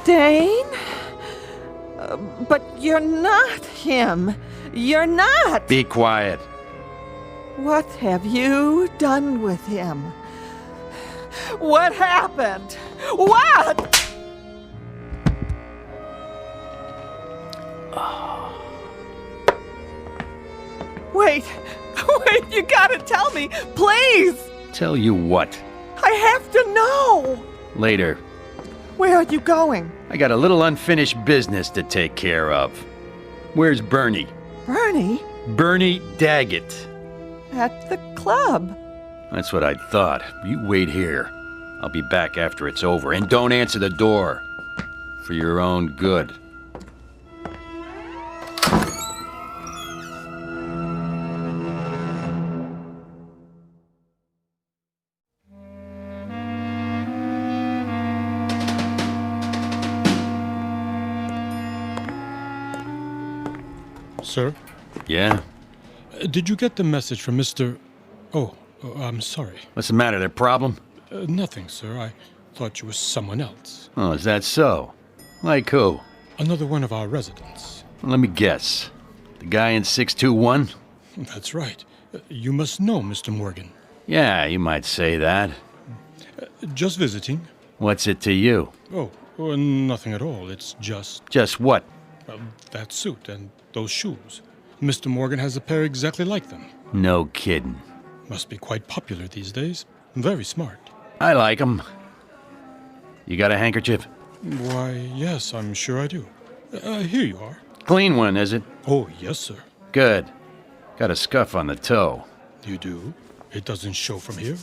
Dane? But you're not him. You're not. Be quiet. What have you done with him? What happened? What? Wait, you gotta tell me, please! Tell you what? I have to know! Later. Where are you going? I got a little unfinished business to take care of. Where's Bernie? Bernie? Bernie Daggett. At the club. That's what I thought. You wait here. I'll be back after it's over. And don't answer the door. For your own good. Sir? Yeah? Did you get the message from Mr... Oh, I'm sorry. What's the matter? There problem? Nothing, sir. I thought you were someone else. Oh, is that so? Like who? Another one of our residents. Let me guess. The guy in 621? That's right. You must know Mr. Morgan. Yeah, you might say that. Just visiting. What's it to you? Oh, nothing at all. It's just... Just what? That suit and those shoes. Mr. Morgan has a pair exactly like them. No kidding. Must be quite popular these days. Very smart. I like 'em. You got a handkerchief? Why, yes, I'm sure I do. Here you are. Clean one, is it? Oh, yes, sir. Good. Got a scuff on the toe. You do? It doesn't show from here?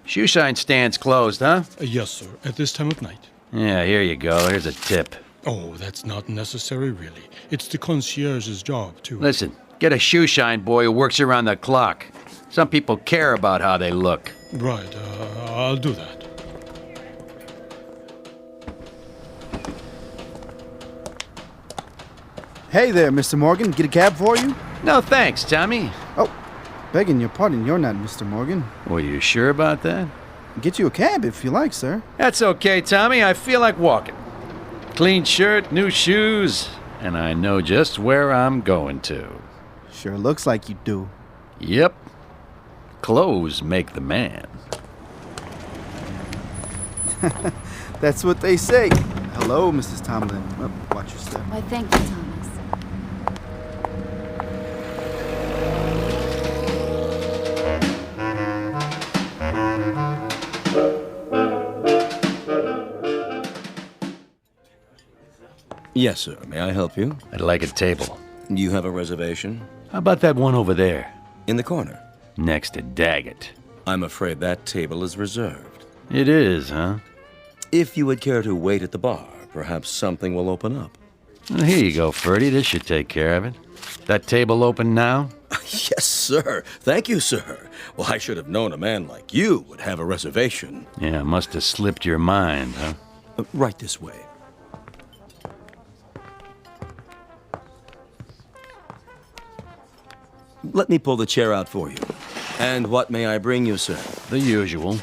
Shoe shine stand's closed, huh? Yes, sir. At this time of night. Yeah, here you go. Here's a tip. Oh, that's not necessary, really. It's the concierge's job, too. Listen, get a shoe shine boy who works around the clock. Some people care about how they look. Right, I'll do that. Hey there, Mr. Morgan. Get a cab for you? No thanks, Tommy. Oh, begging your pardon, you're not Mr. Morgan. Were you sure about that? Get you a cab if you like, sir. That's okay, Tommy. I feel like walking. Clean shirt, new shoes, and I know just where I'm going to. Sure looks like you do. Yep. Clothes make the man. That's what they say. Hello, Mrs. Tomlin. Oh, watch your step. Why, thank you, Thomas. Yes, sir. May I help you? I'd like a table. You have a reservation? How about that one over there? In the corner. Next to Daggett. I'm afraid that table is reserved. It is, huh? If you would care to wait at the bar, perhaps something will open up. Well, here you go, Ferdy. This should take care of it. That table open now? Yes, sir. Thank you, sir. Well, I should have known a man like you would have a reservation. Yeah, must have slipped your mind, huh? Right this way. Let me pull the chair out for you. And what may I bring you, sir? The usual.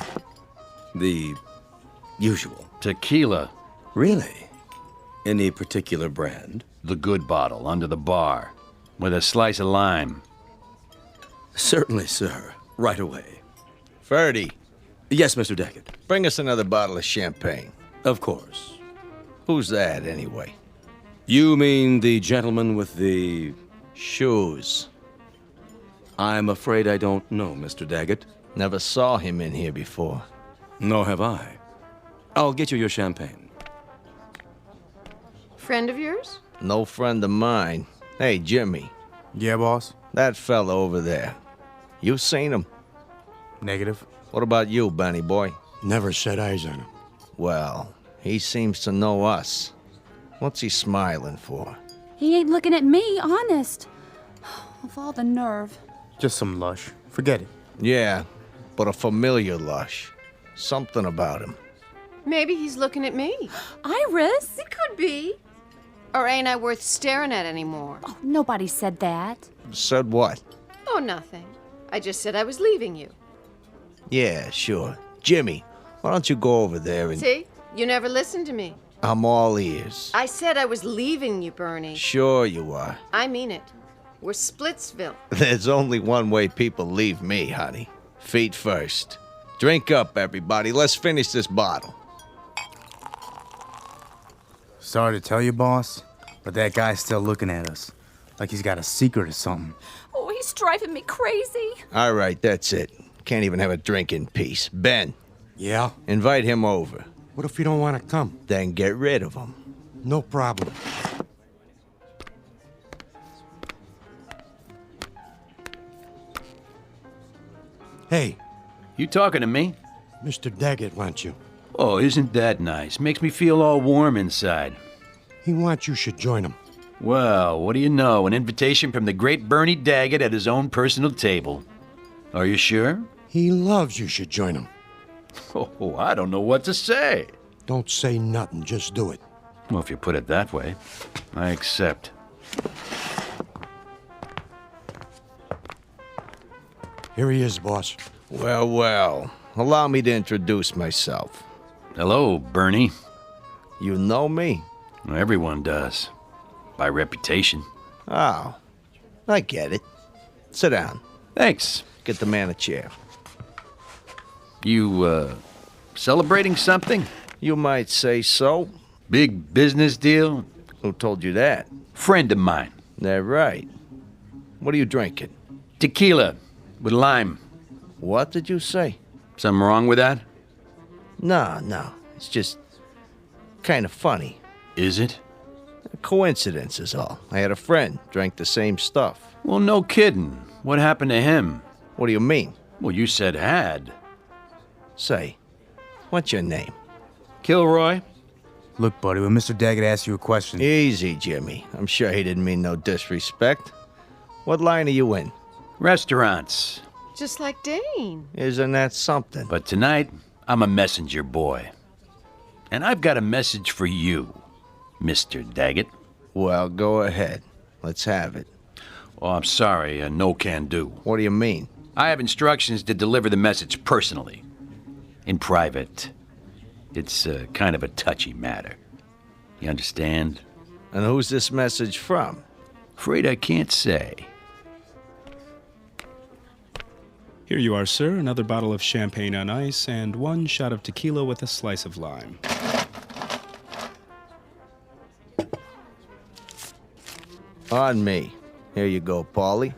The usual. Tequila. Really? Any particular brand? The good bottle, under the bar, with a slice of lime. Certainly, sir. Right away. Ferdy. Yes, Mr. Daggett. Bring us another bottle of champagne. Of course. Who's that, anyway? You mean the gentleman with the shoes? I'm afraid I don't know, Mr. Daggett. Never saw him in here before. Nor have I. I'll get you your champagne. Friend of yours? No friend of mine. Hey, Jimmy. Yeah, boss? That fella over there. You seen him? Negative. What about you, Benny boy? Never set eyes on him. Well, he seems to know us. What's he smiling for? He ain't looking at me, honest. Of all the nerve. Just some lush. Forget it. Yeah, but a familiar lush. Something about him. Maybe he's looking at me. Iris? It could be. Or ain't I worth staring at anymore? Oh, nobody said that. Said what? Oh, nothing. I just said I was leaving you. Yeah, sure. Jimmy, why don't you go over there and... See? You never listened to me. I'm all ears. I said I was leaving you, Bernie. Sure you are. I mean it. We're Splitsville. There's only one way people leave me, honey. Feet first. Drink up, everybody. Let's finish this bottle. Sorry to tell you, boss, but that guy's still looking at us. Like he's got a secret or something. Oh, he's driving me crazy. All right, that's it. Can't even have a drink in peace. Ben. Yeah? Invite him over. What if you don't want to come? Then get rid of him. No problem. Hey. You talking to me? Mr. Daggett wants you. Oh, isn't that nice? Makes me feel all warm inside. He wants you should join him. Well, what do you know? An invitation from the great Bernie Daggett at his own personal table. Are you sure? He loves you should join him. Oh, I don't know what to say. Don't say nothing, just do it. Well, if you put it that way, I accept. Here he is, boss. Well, well. Allow me to introduce myself. Hello, Bernie. You know me? Everyone does. By reputation. Oh, I get it. Sit down. Thanks. Get the man a chair. You, celebrating something? You might say so. Big business deal? Who told you that? Friend of mine. That right. What are you drinking? Tequila with lime. What did you say? Something wrong with that? No. It's just kind of funny. Is it? A coincidence is all. I had a friend drank the same stuff. Well, no kidding. What happened to him? What do you mean? Well, you said had. Say, what's your name? Kilroy? Look, buddy, when Mr. Daggett asks you a question... Easy, Jimmy. I'm sure he didn't mean no disrespect. What line are you in? Restaurants. Just like Dane. Isn't that something? But tonight, I'm a messenger boy. And I've got a message for you, Mr. Daggett. Well, go ahead. Let's have it. Oh, I'm sorry, no can do. What do you mean? I have instructions to deliver the message personally. In private. It's kind of a touchy matter. You understand? And who's this message from? Afraid I can't say. Here you are, sir. Another bottle of champagne on ice and one shot of tequila with a slice of lime. On me. Here you go, Paulie.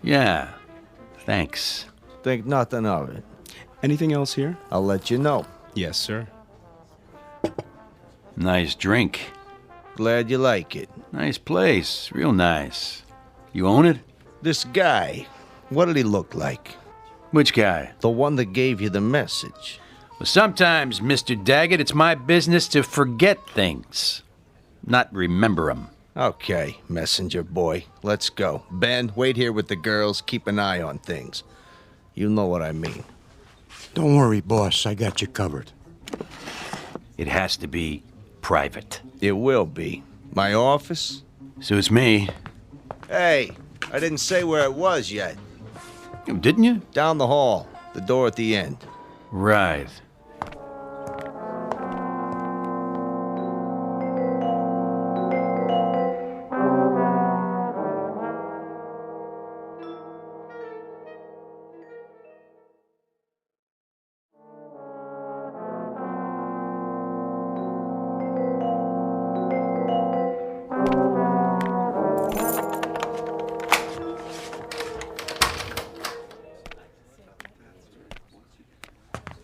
Yeah, thanks. Think nothing of it. Anything else here? I'll let you know. Yes, sir. Nice drink. Glad you like it. Nice place. Real nice. You own it? This guy, what did he look like? Which guy? The one that gave you the message. Well, sometimes, Mr. Daggett, it's my business to forget things, not remember them. Okay, messenger boy. Let's go. Ben, wait here with the girls. Keep an eye on things. You know what I mean. Don't worry, boss. I got you covered. It has to be private. It will be. My office? Suits me. Hey, I didn't say where it was yet. Didn't you? Down the hall. The door at the end. Right.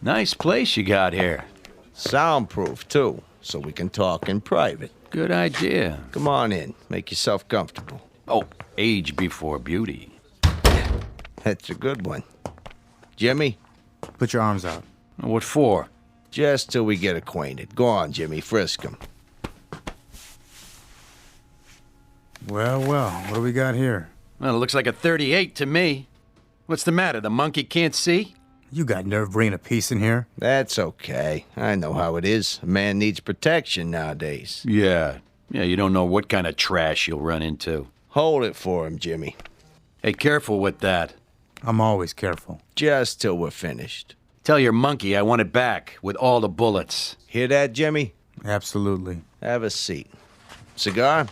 Nice place you got here. Soundproof, too, so we can talk in private. Good idea. Come on in. Make yourself comfortable. Oh, age before beauty. That's a good one. Jimmy? Put your arms out. What for? Just till we get acquainted. Go on, Jimmy. Frisk him. Well, what do we got here? Well, it looks like a 38 to me. What's the matter? The monkey can't see? You got nerve bringing a piece in here? That's okay. I know how it is. A man needs protection nowadays. Yeah, you don't know what kind of trash you'll run into. Hold it for him, Jimmy. Hey, careful with that. I'm always careful. Just till we're finished. Tell your monkey I want it back, with all the bullets. Hear that, Jimmy? Absolutely. Have a seat. Cigar?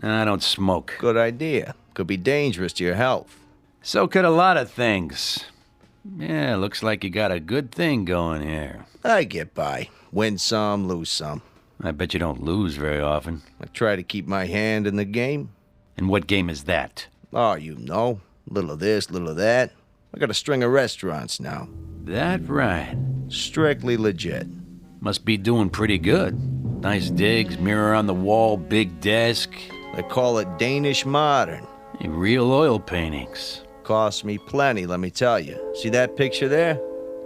I don't smoke. Good idea. Could be dangerous to your health. So could a lot of things. Yeah, looks like you got a good thing going here. I get by. Win some, lose some. I bet you don't lose very often. I try to keep my hand in the game. And what game is that? Oh, you know. Little of this, little of that. I got a string of restaurants now. That right. Strictly legit. Must be doing pretty good. Nice digs, mirror on the wall, big desk. They call it Danish modern. Real oil paintings. Cost me plenty, let me tell you. See that picture there?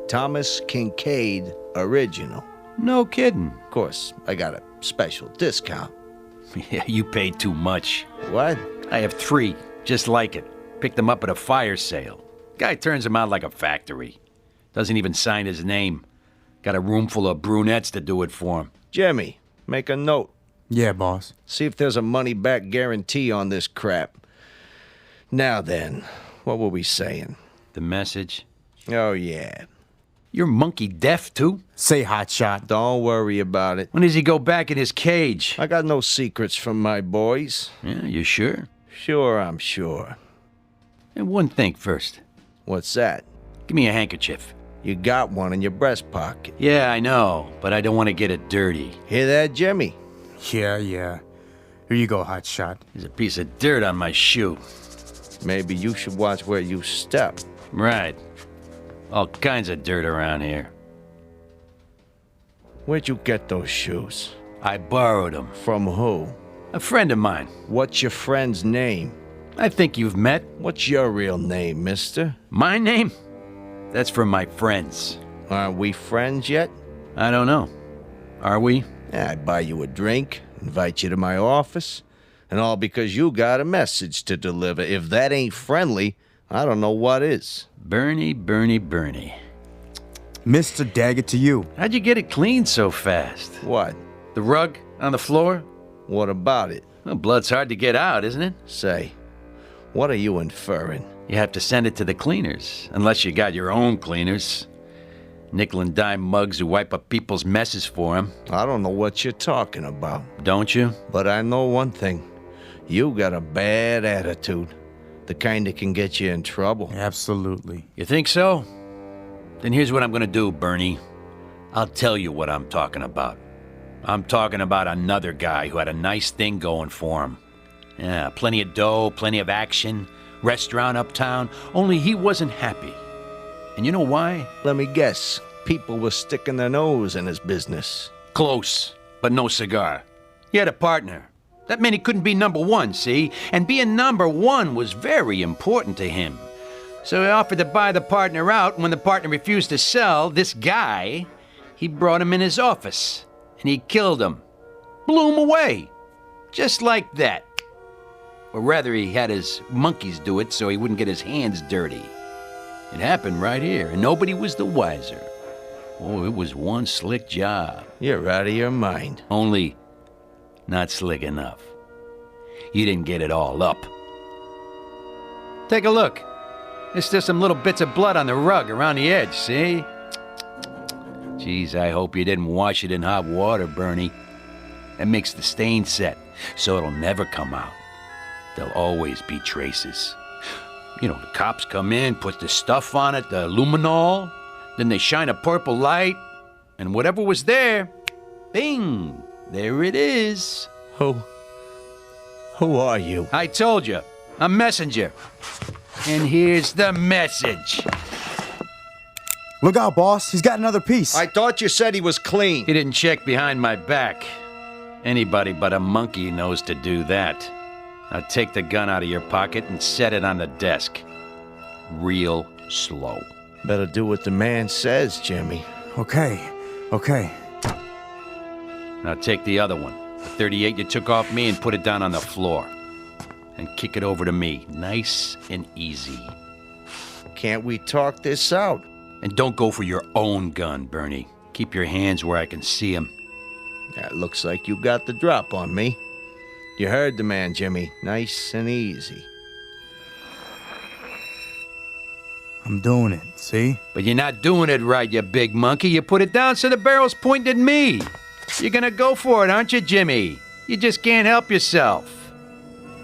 Thomas Kincaid original. No kidding. Of course, I got a special discount. Yeah, you paid too much. What? I have 3, just like it. Picked them up at a fire sale. Guy turns them out like a factory. Doesn't even sign his name. Got a room full of brunettes to do it for him. Jimmy, make a note. Yeah, boss. See if there's a money-back guarantee on this crap. Now then, what were we saying? The message? Oh, yeah. You're monkey deaf, too? Say, hotshot. Don't worry about it. When does he go back in his cage? I got no secrets from my boys. Yeah, you sure? Sure, I'm sure. And one thing first. What's that? Give me a handkerchief. You got one in your breast pocket. Yeah, I know, but I don't want to get it dirty. Hear that, Jimmy? Yeah. Here you go, hotshot. There's a piece of dirt on my shoe. Maybe you should watch where you step. Right. All kinds of dirt around here. Where'd you get those shoes? I borrowed them. From who? A friend of mine. What's your friend's name? I think you've met. What's your real name, mister? My name? That's for my friends. Aren't we friends yet? I don't know. Are we? Yeah, I'd buy you a drink, invite you to my office, and all because you got a message to deliver. If that ain't friendly, I don't know what is. Bernie. Mr. Daggett to you. How'd you get it cleaned so fast? What? The rug on the floor? What about it? Well, blood's hard to get out, isn't it? Say, what are you inferring? You have to send it to the cleaners, unless you got your own cleaners. Nickel and dime mugs who wipe up people's messes for them. I don't know what you're talking about. Don't you? But I know one thing. You got a bad attitude. The kind that can get you in trouble. Absolutely. You think so? Then here's what I'm gonna do, Bernie. I'll tell you what I'm talking about. I'm talking about another guy who had a nice thing going for him. Yeah, plenty of dough, plenty of action, restaurant uptown, only he wasn't happy. And you know why? Let me guess. People were sticking their nose in his business. Close, but no cigar. He had a partner. That meant he couldn't be number one, see? And being number one was very important to him. So he offered to buy the partner out, and when the partner refused to sell, this guy, he brought him in his office. And he killed him. Blew him away. Just like that. Or rather, he had his monkeys do it so he wouldn't get his hands dirty. It happened right here, and nobody was the wiser. Oh, it was one slick job. You're out of your mind. Only not slick enough. You didn't get it all up. Take a look. There's still some little bits of blood on the rug around the edge, see? Geez, I hope you didn't wash it in hot water, Bernie. That makes the stain set, so it'll never come out. There'll always be traces. You know, the cops come in, put the stuff on it, the luminol, then they shine a purple light, and whatever was there, bing, there it is. Who are you? I told you, a messenger. And here's the message. Look out, boss. He's got another piece. I thought you said he was clean. He didn't check behind my back. Anybody but a monkey knows to do that. Now take the gun out of your pocket and set it on the desk. Real slow. Better do what the man says, Jimmy. Okay. Now take the other one, the 38 you took off me, and put it down on the floor. And kick it over to me, nice and easy. Can't we talk this out? And don't go for your own gun, Bernie. Keep your hands where I can see them. That looks like you got the drop on me. You heard the man, Jimmy. Nice and easy. I'm doing it, see? But you're not doing it right, you big monkey. You put it down so the barrel's pointed at me. You're gonna go for it, aren't you, Jimmy? You just can't help yourself.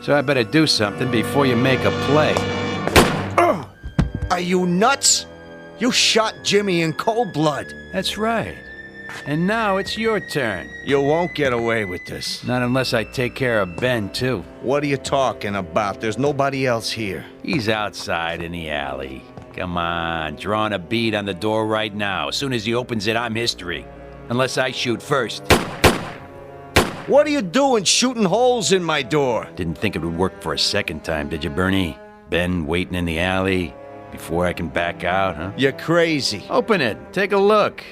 So I better do something before you make a play. Are you nuts? You shot Jimmy in cold blood. That's right. And now it's your turn. You won't get away with this. Not unless I take care of Ben, too. What are you talking about? There's nobody else here. He's outside in the alley. Come on, drawing a bead on the door right now. As soon as he opens it, I'm history. Unless I shoot first. What are you doing shooting holes in my door? Didn't think it would work for a second time, did you, Bernie? Ben waiting in the alley before I can back out, huh? You're crazy. Open it. Take a look.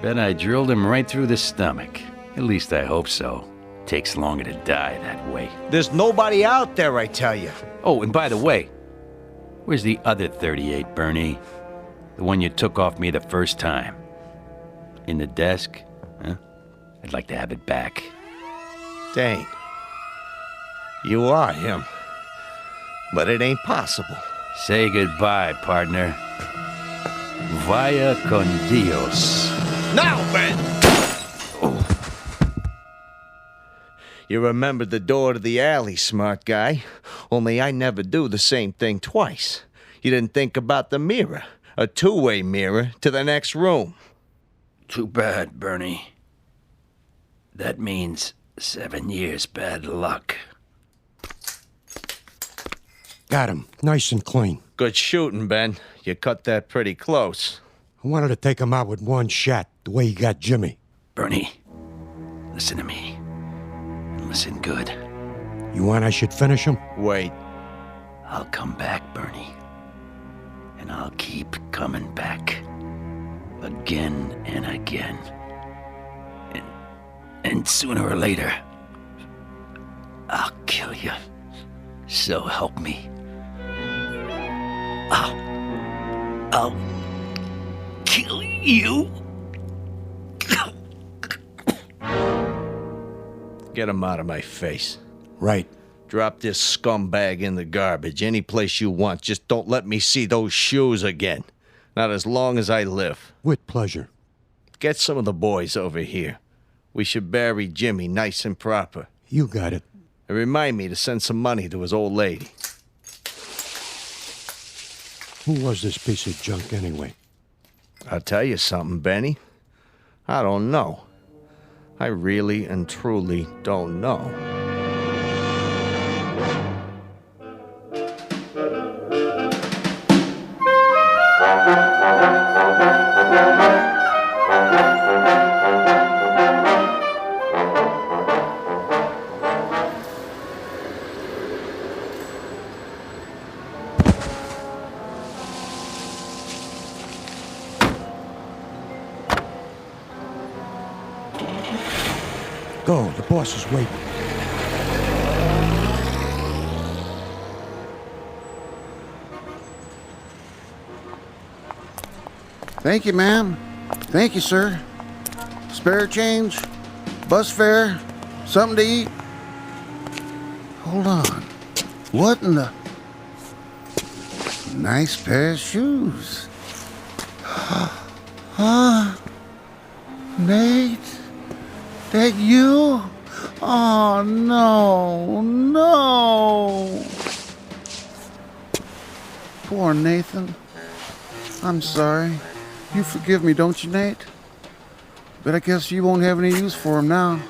Bet I drilled him right through the stomach. At least I hope so. Takes longer to die that way. There's nobody out there, I tell you. Oh, and by the way, where's the other 38, Bernie? The one you took off me the first time. In the desk? Huh? I'd like to have it back. Dang. You are him. But it ain't possible. Say goodbye, partner. Vaya con Dios. Now, Ben! Oh. You remembered the door to the alley, smart guy. Only I never do the same thing twice. You didn't think about the mirror. A two-way mirror to the next room. Too bad, Bernie. That means 7 years bad luck. Got him. Nice and clean. Good shooting, Ben. You cut that pretty close. I wanted to take him out with one shot, the way he got Jimmy. Bernie, listen to me. And listen good. You want I should finish him? Wait. I'll come back, Bernie. And I'll keep coming back. Again and again. And sooner or later, I'll kill you. So help me. I'll kill you. Get him out of my face. Right. Drop this scumbag in the garbage. Any place you want. Just don't let me see those shoes again. Not as long as I live. With pleasure. Get some of the boys over here. We should bury Jimmy nice and proper. You got it. And remind me to send some money to his old lady. Who was this piece of junk anyway? I'll tell you something, Benny. I don't know. I really and truly don't know. Go, the boss is waiting. Thank you, ma'am. Thank you, sir. Spare change? Bus fare? Something to eat? Hold on. What in the... Nice pair of shoes. Huh? Nate? That you? Oh, no, no. Poor Nathan. I'm sorry. You forgive me, don't you, Nate? But I guess you won't have any use for him now.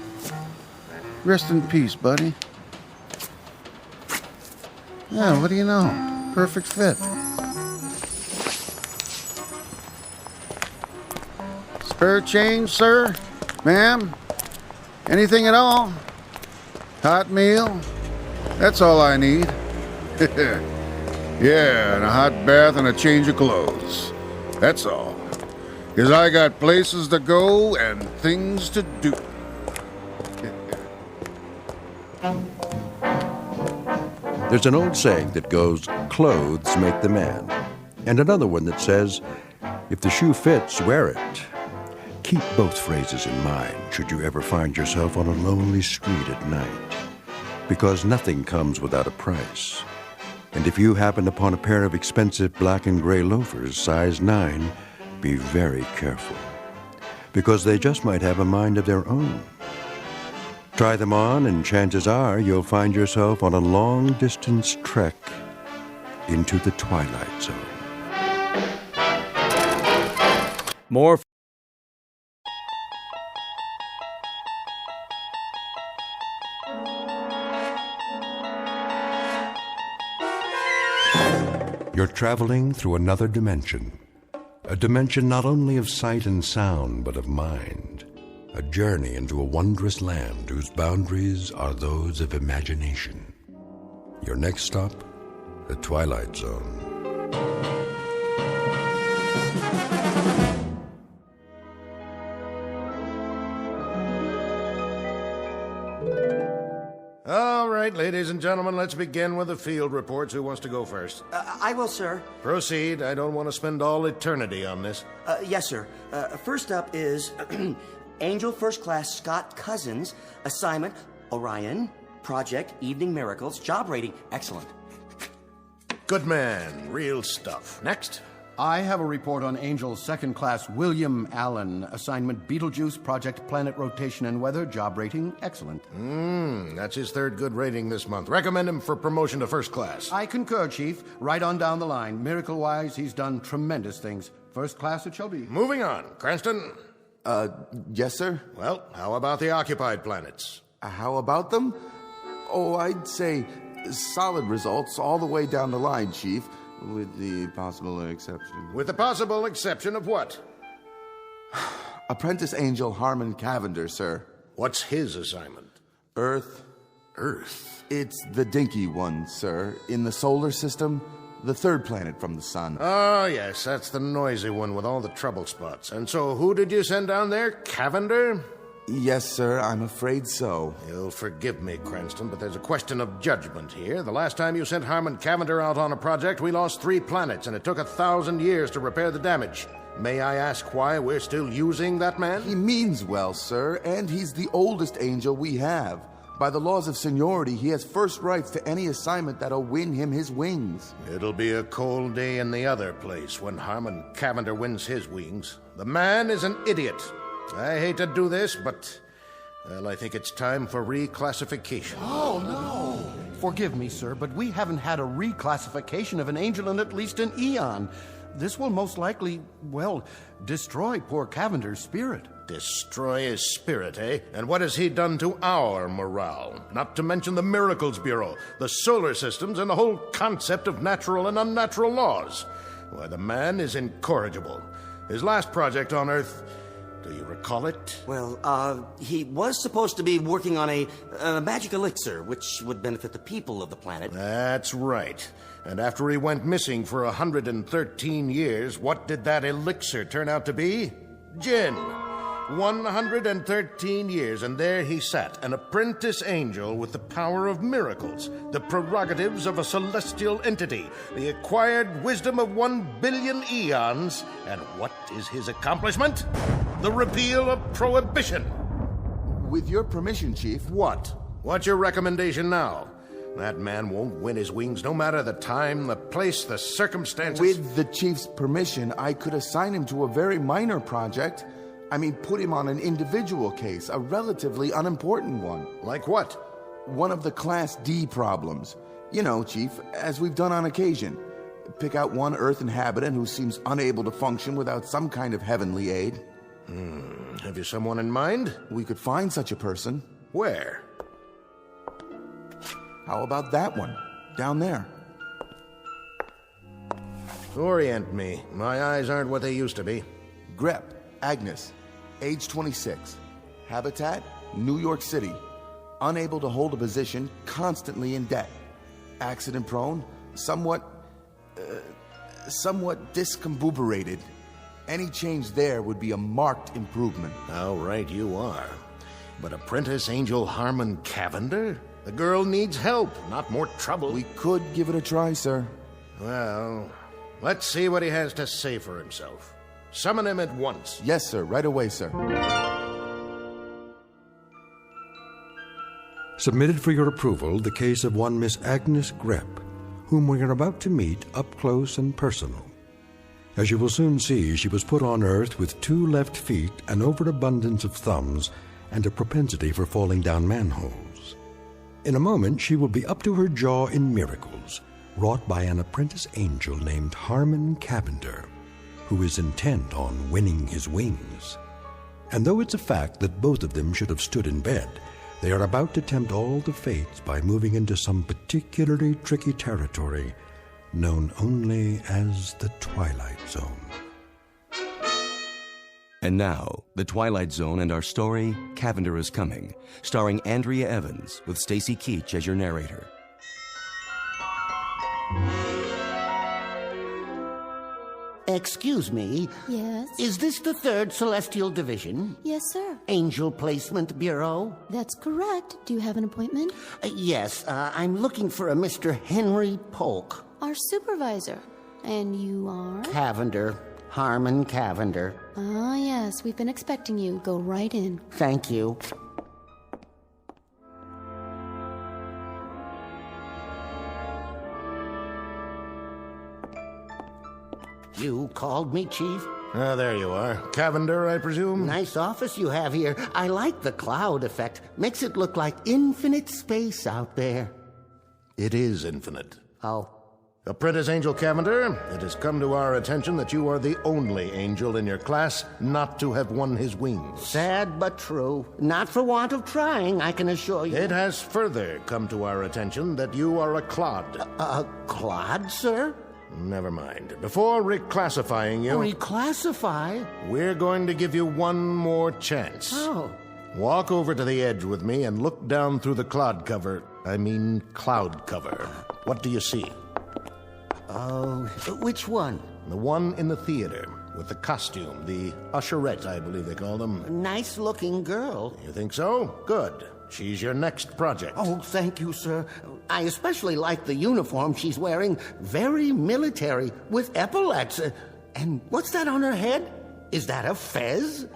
Rest in peace, buddy. Yeah, what do you know? Perfect fit. Spare change, sir? Ma'am? Anything at all? Hot meal? That's all I need. Yeah, and a hot bath and a change of clothes. That's all. 'Cause I got places to go and things to do. There's an old saying that goes, clothes make the man. And another one that says, if the shoe fits, wear it. Keep both phrases in mind should you ever find yourself on a lonely street at night. Because nothing comes without a price. And if you happen upon a pair of expensive black and gray loafers, size 9, be very careful. Because they just might have a mind of their own. Try them on, and chances are you'll find yourself on a long-distance trek into the Twilight Zone. More. You're traveling through another dimension. A dimension not only of sight and sound, but of mind. A journey into a wondrous land whose boundaries are those of imagination. Your next stop, the Twilight Zone. All right, ladies and gentlemen, let's begin with the field reports. Who wants to go first? I will, sir. Proceed. I don't want to spend all eternity on this. Yes, sir. First up is Angel First Class Scott Cousins. Assignment, Orion. Project, Evening Miracles. Job rating, excellent. Good man. Real stuff. Next. I have a report on Angel's second class William Allen. Assignment Beetlejuice, Project Planet Rotation and Weather, job rating, excellent. That's his third good rating this month. Recommend him for promotion to first class. I concur, Chief. Right on down the line. Miracle-wise, he's done tremendous things. First class it shall be. Moving on. Cranston? Yes, sir? Well, how about the occupied planets? How about them? Oh, I'd say solid results all the way down the line, Chief. With the possible exception. With the possible exception of what? Apprentice Angel Harmon Cavender, sir. What's his assignment? Earth. Earth? It's the dinky one, sir. In the solar system, the third planet from the sun. Oh, yes, that's the noisy one with all the trouble spots. And so who did you send down there? Cavender? Yes, sir, I'm afraid so. You'll forgive me, Cranston, but there's a question of judgment here. The last time you sent Harmon Cavender out on a project, we lost 3 planets, and it took 1,000 years to repair the damage. May I ask why we're still using that man? He means well, sir, and he's the oldest angel we have. By the laws of seniority, he has first rights to any assignment that'll win him his wings. It'll be a cold day in the other place when Harmon Cavender wins his wings. The man is an idiot. I hate to do this, but, well, I think it's time for reclassification. Oh, no! Forgive me, sir, but we haven't had a reclassification of an angel in at least an eon. This will most likely, well, destroy poor Cavender's spirit. Destroy his spirit, eh? And what has he done to our morale? Not to mention the Miracles Bureau, the solar systems, and the whole concept of natural and unnatural laws. Why, the man is incorrigible. His last project on Earth... Do you recall it? Well, he was supposed to be working on a magic elixir, which would benefit the people of the planet. That's right. And after he went missing for 113 years, what did that elixir turn out to be? Gin. 113 years, and there he sat, an apprentice angel with the power of miracles, the prerogatives of a celestial entity, the acquired wisdom of 1 billion eons. And what is his accomplishment? The repeal of prohibition. With your permission, Chief. What? What's your recommendation now? That man won't win his wings no matter the time, the place, the circumstances. With the Chief's permission, I could assign him to a very minor project. I mean, put him on an individual case, a relatively unimportant one. Like what? One of the Class D problems. You know, Chief, as we've done on occasion. Pick out one Earth inhabitant who seems unable to function without some kind of heavenly aid. Have you someone in mind? We could find such a person. Where? How about that one? Down there. Orient me. My eyes aren't what they used to be. Grep, Agnes, age 26. Habitat, New York City. Unable to hold a position, constantly in debt. Accident prone, somewhat discombobulated. Any change there would be a marked improvement. How right you are. But Apprentice Angel Harmon Cavender? The girl needs help, not more trouble. We could give it a try, sir. Well, let's see what he has to say for himself. Summon him at once. Yes, sir. Right away, sir. Submitted for your approval the case of one Miss Agnes Grepp, whom we are about to meet up close and personal. As you will soon see, she was put on Earth with 2 left feet, an overabundance of thumbs, and a propensity for falling down manholes. In a moment, she will be up to her jaw in miracles, wrought by an apprentice angel named Harmon Cavender, who is intent on winning his wings. And though it's a fact that both of them should have stood in bed, they are about to tempt all the fates by moving into some particularly tricky territory known only as the Twilight Zone. And now, The Twilight Zone and our story, Cavender is Coming, starring Andrea Evans with Stacy Keach as your narrator. Excuse me. Yes? Is this the 3rd Celestial Division? Yes, sir. Angel Placement Bureau? That's correct. Do you have an appointment? Yes, I'm looking for a Mr. Henry Polk. Our supervisor. And you are? Cavender. Harmon Cavender. Ah, yes. We've been expecting you. Go right in. Thank you. You called me, Chief? Ah, there you are. Cavender, I presume? Nice office you have here. I like the cloud effect. Makes it look like infinite space out there. It is infinite. Oh. Apprentice Angel Cavender, it has come to our attention that you are the only angel in your class not to have won his wings. Sad but true. Not for want of trying, I can assure you. It has further come to our attention that you are a clod. A clod, sir? Never mind. Before reclassifying you... Reclassify? We're going to give you one more chance. Oh. Walk over to the edge with me and look down through the cloud cover. Cloud cover. What do you see? Oh, which one? The one in the theater, with the costume, the usherette, I believe they call them. Nice-looking girl. You think so? Good. She's your next project. Oh, thank you, sir. I especially like the uniform she's wearing. Very military, with epaulets. And what's that on her head? Is that a fez?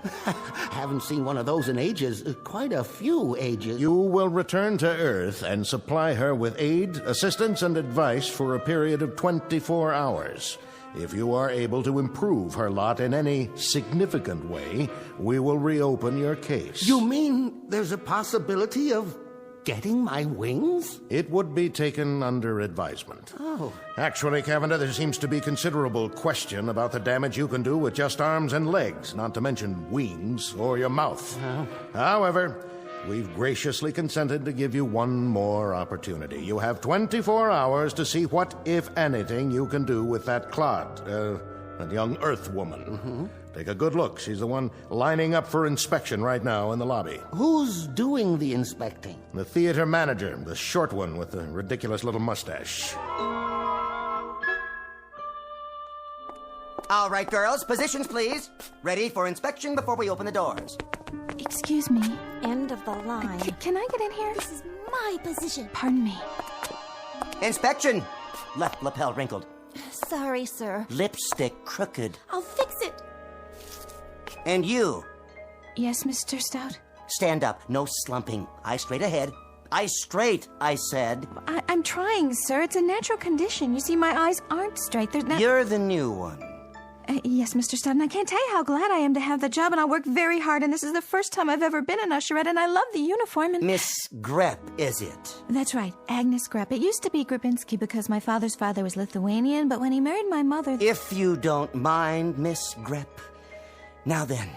Haven't seen one of those in ages. Quite a few ages. You will return to Earth and supply her with aid, assistance, and advice for a period of 24 hours. If you are able to improve her lot in any significant way, we will reopen your case. You mean there's a possibility of getting my wings? It would be taken under advisement. Oh. Actually, Cavender, there seems to be considerable question about the damage you can do with just arms and legs, not to mention wings or your mouth. However, we've graciously consented to give you one more opportunity. You have 24 hours to see what, if anything, you can do with that clod, that young Earth woman. Mm-hmm. Take a good look. She's the one lining up for inspection right now in the lobby. Who's doing the inspecting? The theater manager, the short one with the ridiculous little mustache. All right, girls, positions, please. Ready for inspection before we open the doors. Excuse me. End of the line. Can I get in here? This is my position. Pardon me. Inspection. Left lapel wrinkled. Sorry, sir. Lipstick crooked. I'll fix it. And you. Yes, Mr. Stout? Stand up. No slumping. Eyes straight ahead. Eyes straight, I said. I'm trying, sir. It's a natural condition. You see, my eyes aren't straight. They're not... You're the new one. Yes, Mr. Stout, and I can't tell you how glad I am to have the job, and I work very hard, and this is the first time I've ever been an usherette, and I love the uniform, and... Miss Grepp, is it? That's right, Agnes Grepp. It used to be Grabinski because my father's father was Lithuanian, but when he married my mother... If you don't mind, Miss Grepp. Now then,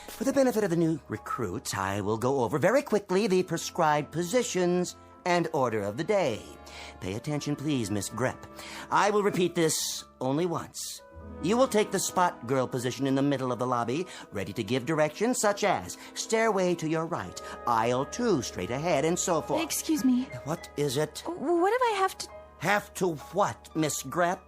for the benefit of the new recruits, I will go over very quickly the prescribed positions and order of the day. Pay attention, please, Miss Grepp. I will repeat this only once. You will take the spot girl position in the middle of the lobby, ready to give directions such as stairway to your right, aisle 2 straight ahead, and so forth. Excuse me. What is it? What if I have to... Have to what, Miss Grepp?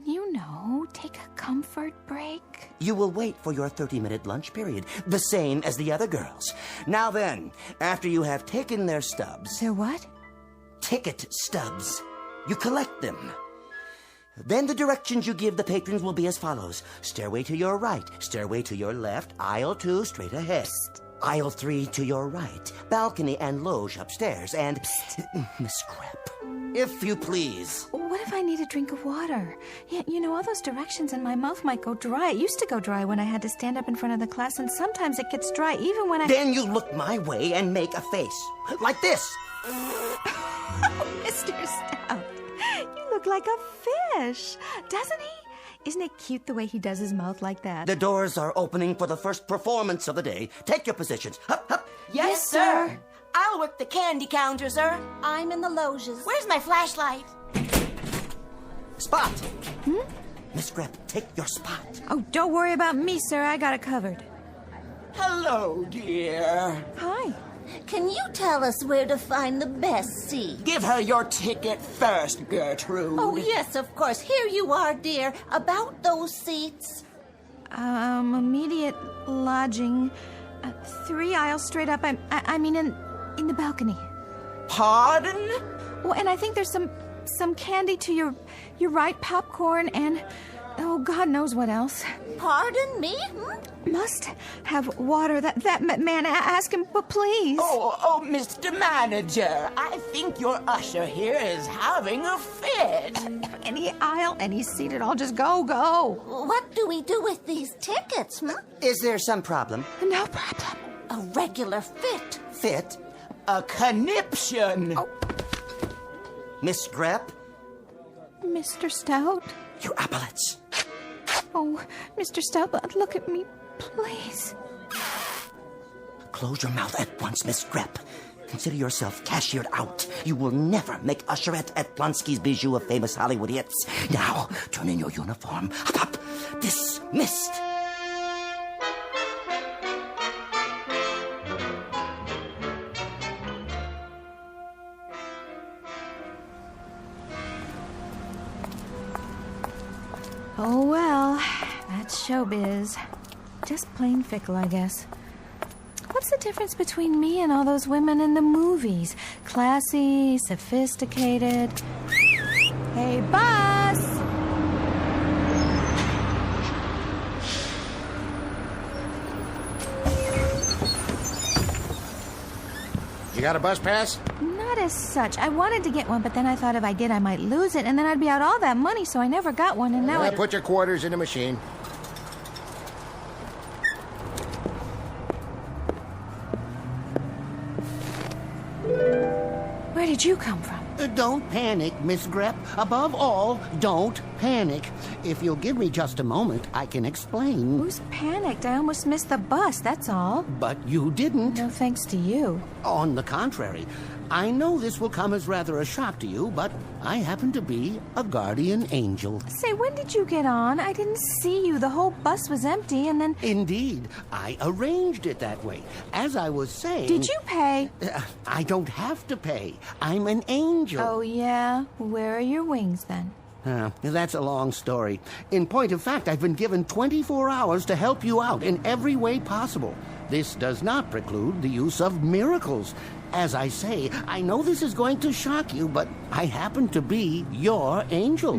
You know, take a comfort break. You will wait for your 30-minute lunch period, the same as the other girls. Now then, after you have taken their stubs... Their what? Ticket stubs. You collect them. Then the directions you give the patrons will be as follows. Stairway to your right, stairway to your left, aisle 2 straight ahead. Psst. Aisle 3 to your right, balcony and loge upstairs, and... Miss Grepp, if you please. What if I need a drink of water? Yeah, you know, all those directions and my mouth might go dry. It used to go dry when I had to stand up in front of the class, and sometimes it gets dry even when I... Then you look my way and make a face. Like this. Mr. Stout, you look like a fish, doesn't he? Isn't it cute the way he does his mouth like that? The doors are opening for the first performance of the day. Take your positions. Hup, hup. Yes, sir. I'll work the candy counter, sir. I'm in the loges. Where's my flashlight? Spot. Miss Grepp, take your spot. Oh, don't worry about me, sir. I got it covered. Hello, dear. Hi. Can you tell us where to find the best seat? Give her your ticket first, Gertrude. Oh, yes, of course. Here you are, dear. About those seats. Immediate lodging. 3 aisles straight up. I mean, in the balcony. Pardon? Well, and I think there's some candy to your right, popcorn, and oh, God knows what else. Pardon me? Must have water. That man, ask him, please. Oh, Mr. Manager, I think your usher here is having a fit. Any aisle, any seat at all, just go. What do we do with these tickets, Is there some problem? No problem. A regular fit. Fit? A conniption. Oh. Miss Grepp? Mr. Stout? Your epaulets. Oh, Mr. Stout, look at me, please. Close your mouth at once, Miss Grepp. Consider yourself cashiered out. You will never make usherette at Blonsky's Bijou of famous Hollywood hits. Now, turn in your uniform. Up. Dismissed. Oh, well, that's showbiz. Just plain fickle, I guess. What's the difference between me and all those women in the movies? Classy, sophisticated. Hey, bus! You got a bus pass? Not as such. I wanted to get one, but then I thought if I did, I might lose it, and then I'd be out all that money, so I never got one, and now Put your quarters in the machine. Where did you come from? Don't panic, Miss Grepp. Above all, don't panic. If you'll give me just a moment, I can explain. Who's panicked? I almost missed the bus, that's all. But you didn't. No thanks to you. On the contrary, I know this will come as rather a shock to you, but I happen to be a guardian angel. Say, when did you get on? I didn't see you. The whole bus was empty, and then... Indeed. I arranged it that way. As I was saying... Did you pay? I don't have to pay. I'm an angel. Oh, yeah? Where are your wings, then? That's a long story. In point of fact, I've been given 24 hours to help you out in every way possible. This does not preclude the use of miracles. As I say, I know this is going to shock you, but I happen to be your angel.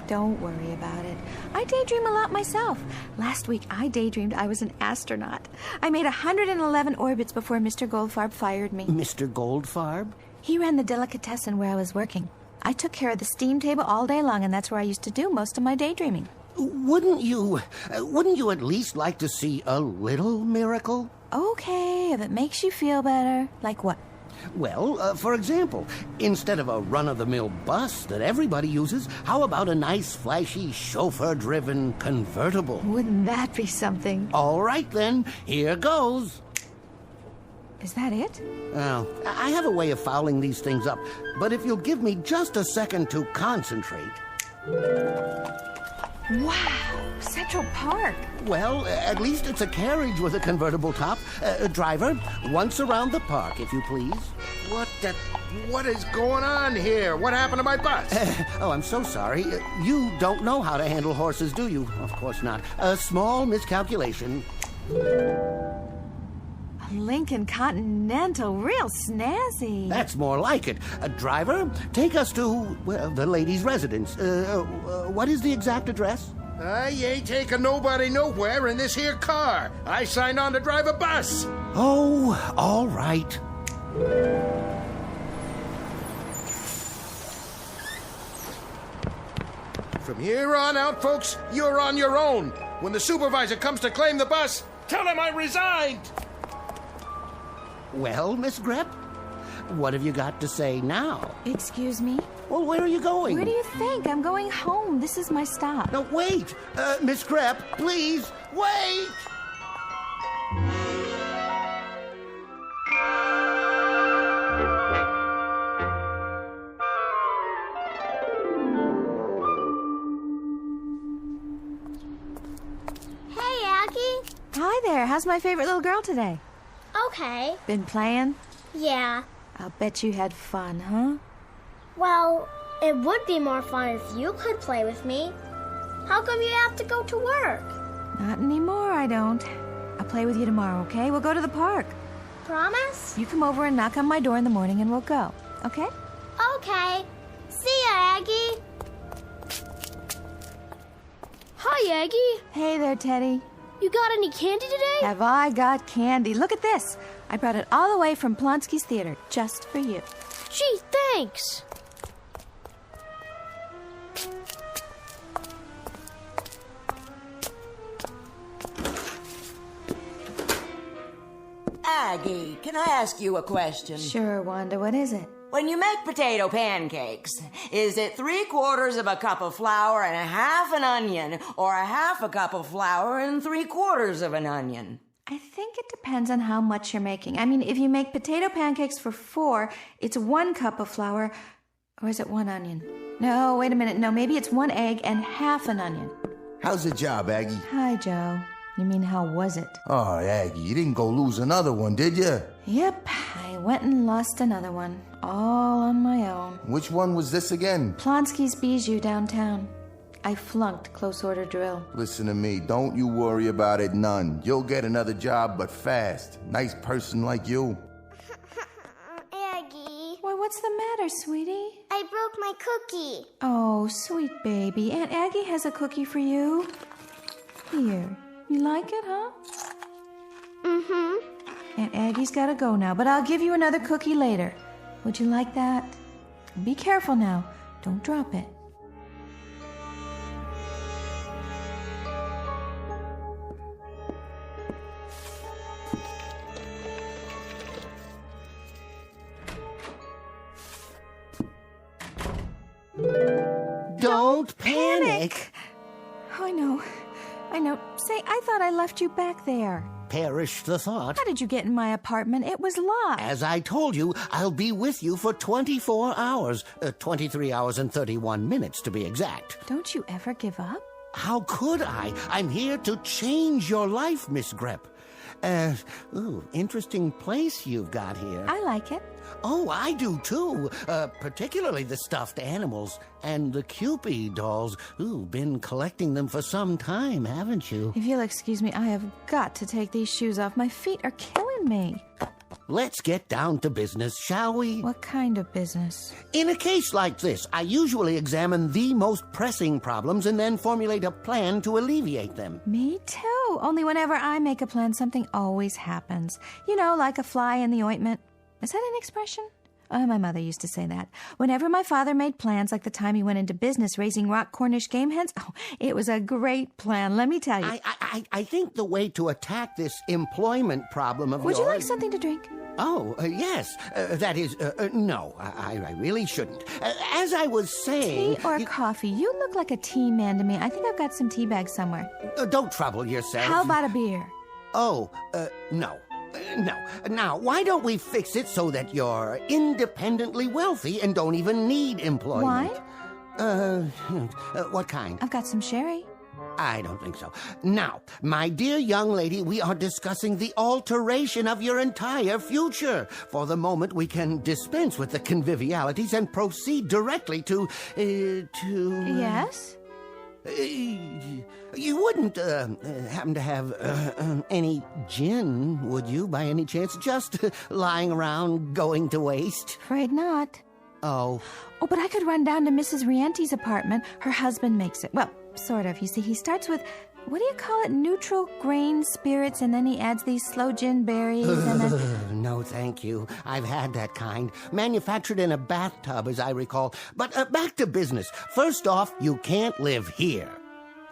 Don't worry about it. I daydream a lot myself. Last week, I daydreamed I was an astronaut. I made 111 orbits before Mr. Goldfarb fired me. Mr. Goldfarb? He ran the delicatessen where I was working. I took care of the steam table all day long, and that's where I used to do most of my daydreaming. Wouldn't you at least like to see a little miracle? Okay, if it makes you feel better. Like what? Well, for example, instead of a run-of-the-mill bus that everybody uses, how about a nice, flashy, chauffeur-driven convertible? Wouldn't that be something? All right, then. Here goes. Is that it? Well, I have a way of fouling these things up, but if you'll give me just a second to concentrate... Wow, Central Park. Well, at least it's a carriage with a convertible top. Driver, once around the park, if you please. What is going on here? What happened to my bus? Oh, I'm so sorry. You don't know how to handle horses, do you? Of course not. A small miscalculation. A Lincoln Continental, real snazzy. That's more like it. Driver, take us to, well, the lady's residence. What is the exact address? I ain't taking nobody nowhere in this here car. I signed on to drive a bus. Oh, all right. From here on out, folks, you're on your own. When the supervisor comes to claim the bus, tell him I resigned. Well, Miss Grep, what have you got to say now? Excuse me? Well, where are you going? Where do you think? I'm going home. This is my stop. No, wait! Miss Grep, please, wait! Hey, Aggie. Hi there. How's my favorite little girl today? Okay. Been playing? Yeah. I'll bet you had fun, huh? Well, it would be more fun if you could play with me. How come you have to go to work? Not anymore, I don't. I'll play with you tomorrow, okay? We'll go to the park. Promise? You come over and knock on my door in the morning and we'll go, okay? Okay. See ya, Aggie. Hi, Aggie. Hey there, Teddy. You got any candy today? Have I got candy? Look at this. I brought it all the way from Plonsky's Theater, just for you. Gee, thanks. Aggie, can I ask you a question? Sure, Wanda, what is it? When you make potato pancakes, is it 3/4 of a cup of flour and a half an onion, or a half a cup of flour and 3/4 of an onion? I think it depends on how much you're making. I mean, if you make potato pancakes for 4, it's 1 cup of flour, or is it 1 onion? No, wait a minute. No, maybe it's 1 egg and half an onion. How's the job, Aggie? Hi, Joe. You mean, how was it? Oh, Aggie, you didn't go lose another one, did you? Yep, I went and lost another one, all on my own. Which one was this again? Plonsky's Bijou downtown. I flunked close order drill. Listen to me, don't you worry about it none. You'll get another job, but fast. Nice person like you. Aggie. Why, what's the matter, sweetie? I broke my cookie. Oh, sweet baby. Aunt Aggie has a cookie for you. Here. You like it, huh? Mm-hmm. Aunt Aggie's gotta go now, but I'll give you another cookie later. Would you like that? Be careful now. Don't drop it. Don't panic. I know. Say, I thought I left you back there. Perish the thought. How did you get in my apartment? It was locked. As I told you, I'll be with you for 24 hours. 23 hours and 31 minutes, to be exact. Don't you ever give up? How could I? I'm here to change your life, Miss Grep. Interesting place you've got here. I like it. Oh, I do too. Particularly the stuffed animals and the Cupid dolls. Been collecting them for some time, haven't you? If you'll excuse me, I have got to take these shoes off. My feet are killing me. Let's get down to business, shall we? What kind of business? In a case like this, I usually examine the most pressing problems and then formulate a plan to alleviate them. Me too. Only whenever I make a plan, something always happens. You know, like a fly in the ointment. Is that an expression? Oh, my mother used to say that. Whenever my father made plans, like the time he went into business raising rock Cornish game hens, it was a great plan, let me tell you. I think the way to attack this employment problem of Would yours... you like something to drink? Oh, yes. That is, no, I really shouldn't. As I was saying... Tea or coffee? You look like a tea man to me. I think I've got some tea bags somewhere. Don't trouble yourself. How about a beer? Oh, no. No. Now, why don't we fix it so that you're independently wealthy and don't even need employment? Wine? What kind? I've got some sherry. I don't think so. Now, my dear young lady, we are discussing the alteration of your entire future. For the moment, we can dispense with the convivialities and proceed directly to... Yes? You wouldn't happen to have any gin, would you, by any chance? Just lying around, going to waste? Afraid not. Oh. Oh, but I could run down to Mrs. Riente's apartment. Her husband makes it. Well, sort of. You see, he starts with, what do you call it, neutral grain spirits, and then he adds these sloe gin berries, and then... No, thank you. I've had that kind. Manufactured in a bathtub, as I recall. But back to business. First off, you can't live here.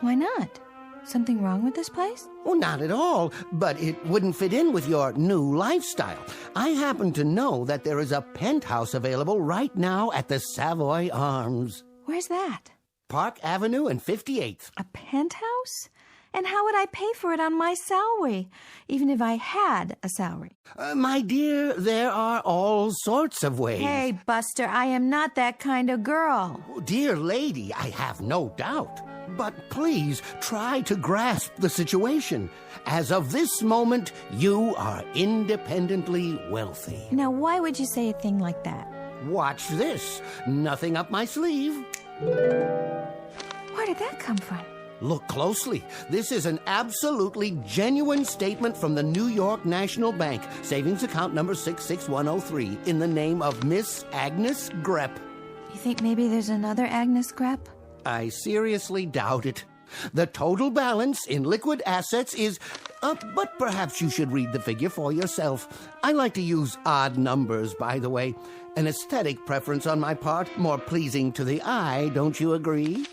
Why not? Something wrong with this place? Well, not at all, but it wouldn't fit in with your new lifestyle. I happen to know that there is a penthouse available right now at the Savoy Arms. Where's that? Park Avenue and 58th. A penthouse? And how would I pay for it on my salary, even if I had a salary? My dear, there are all sorts of ways. Hey, Buster, I am not that kind of girl. Dear lady, I have no doubt. But please try to grasp the situation. As of this moment, you are independently wealthy. Now, why would you say a thing like that? Watch this. Nothing up my sleeve. Where did that come from? Look closely. This is an absolutely genuine statement from the New York National Bank, savings account number 66103, in the name of Miss Agnes Grepp. You think maybe there's another Agnes Grepp? I seriously doubt it. The total balance in liquid assets is... but perhaps you should read the figure for yourself. I like to use odd numbers, by the way. An aesthetic preference on my part, more pleasing to the eye, don't you agree?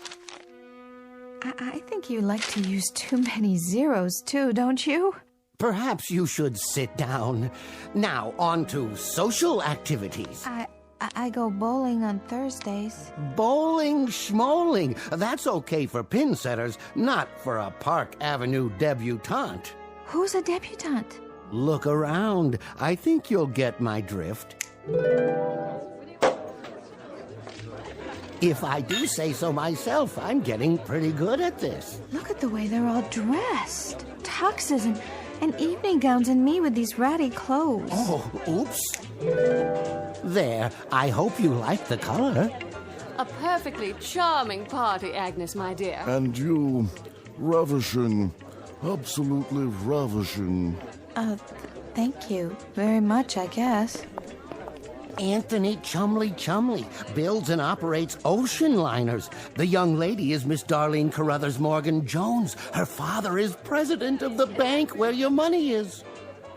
I think you like to use too many zeros, too, don't you? Perhaps you should sit down. Now, on to social activities. I go bowling on Thursdays. Bowling schmoling. That's okay for pin setters, not for a Park Avenue debutante. Who's a debutante? Look around. I think you'll get my drift. If I do say so myself, I'm getting pretty good at this. Look at the way they're all dressed. Tuxes and evening gowns, and me with these ratty clothes. Oh, oops. There, I hope you like the color. A perfectly charming party, Agnes, my dear. And you, ravishing, absolutely ravishing. Thank you very much, I guess. Anthony Chumley builds and operates ocean liners. The young lady is Miss Darlene Carruthers Morgan Jones. Her father is president of the bank where your money is.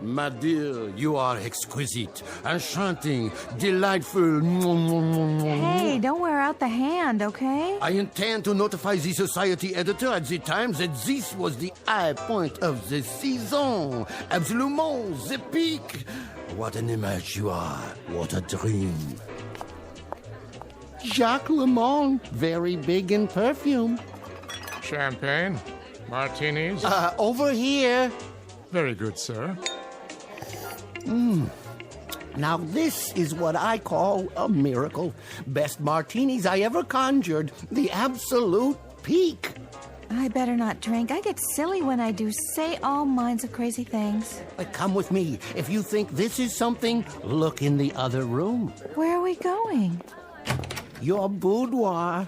My dear, you are exquisite, enchanting, delightful. Hey, don't wear out the hand, okay? I intend to notify the society editor at the Times that this was the high point of the season. Absolument, the peak. What an image you are. What a dream. Jacques Lemond, very big in perfume. Champagne? Martinis? Over here. Very good, sir. Now this is what I call a miracle. Best martinis I ever conjured. The absolute peak. I better not drink. I get silly when I do say all kinds of crazy things. Come with me. If you think this is something, look in the other room. Where are we going? Your boudoir.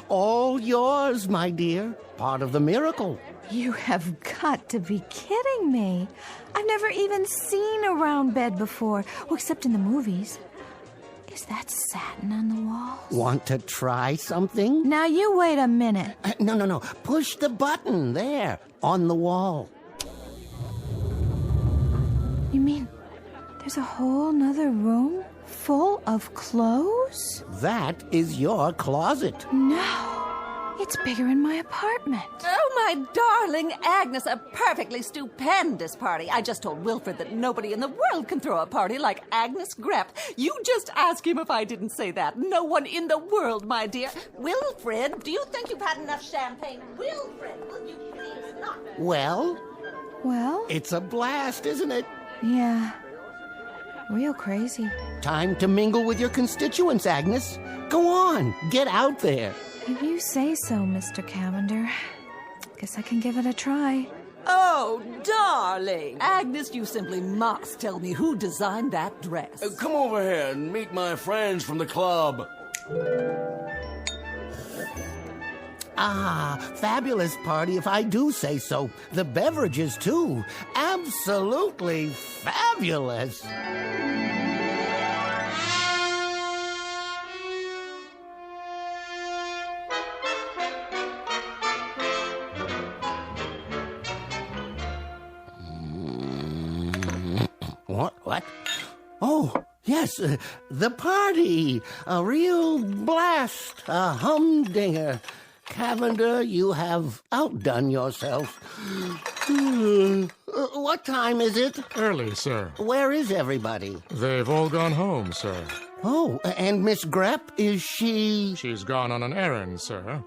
All yours, my dear. Part of the miracle. You have got to be kidding me. I've never even seen a round bed before, well, except in the movies. Is that satin on the walls? Want to try something? Now you wait a minute. No. Push the button there, on the wall. You mean there's a whole nother room full of clothes? That is your closet. No. It's bigger in my apartment. Oh, my darling Agnes, a perfectly stupendous party. I just told Wilfred that nobody in the world can throw a party like Agnes Grepp. You just ask him if I didn't say that. No one in the world, my dear. Wilfred, do you think you've had enough champagne? Wilfred, will you please not? Well? Well? It's a blast, isn't it? Yeah. Real crazy. Time to mingle with your constituents, Agnes. Go on, get out there. If you say so, Mr. Cavender. Guess I can give it a try. Oh, darling. Agnes, you simply must tell me who designed that dress. Come over here and meet my friends from the club. Ah, fabulous party if I do say so. The beverages, too. Absolutely fabulous. What? Oh, yes, the party. A real blast. A humdinger. Cavender, you have outdone yourself. What time is it? Early, sir. Where is everybody? They've all gone home, sir. Oh, and Miss Grepp, is she... She's gone on an errand, sir.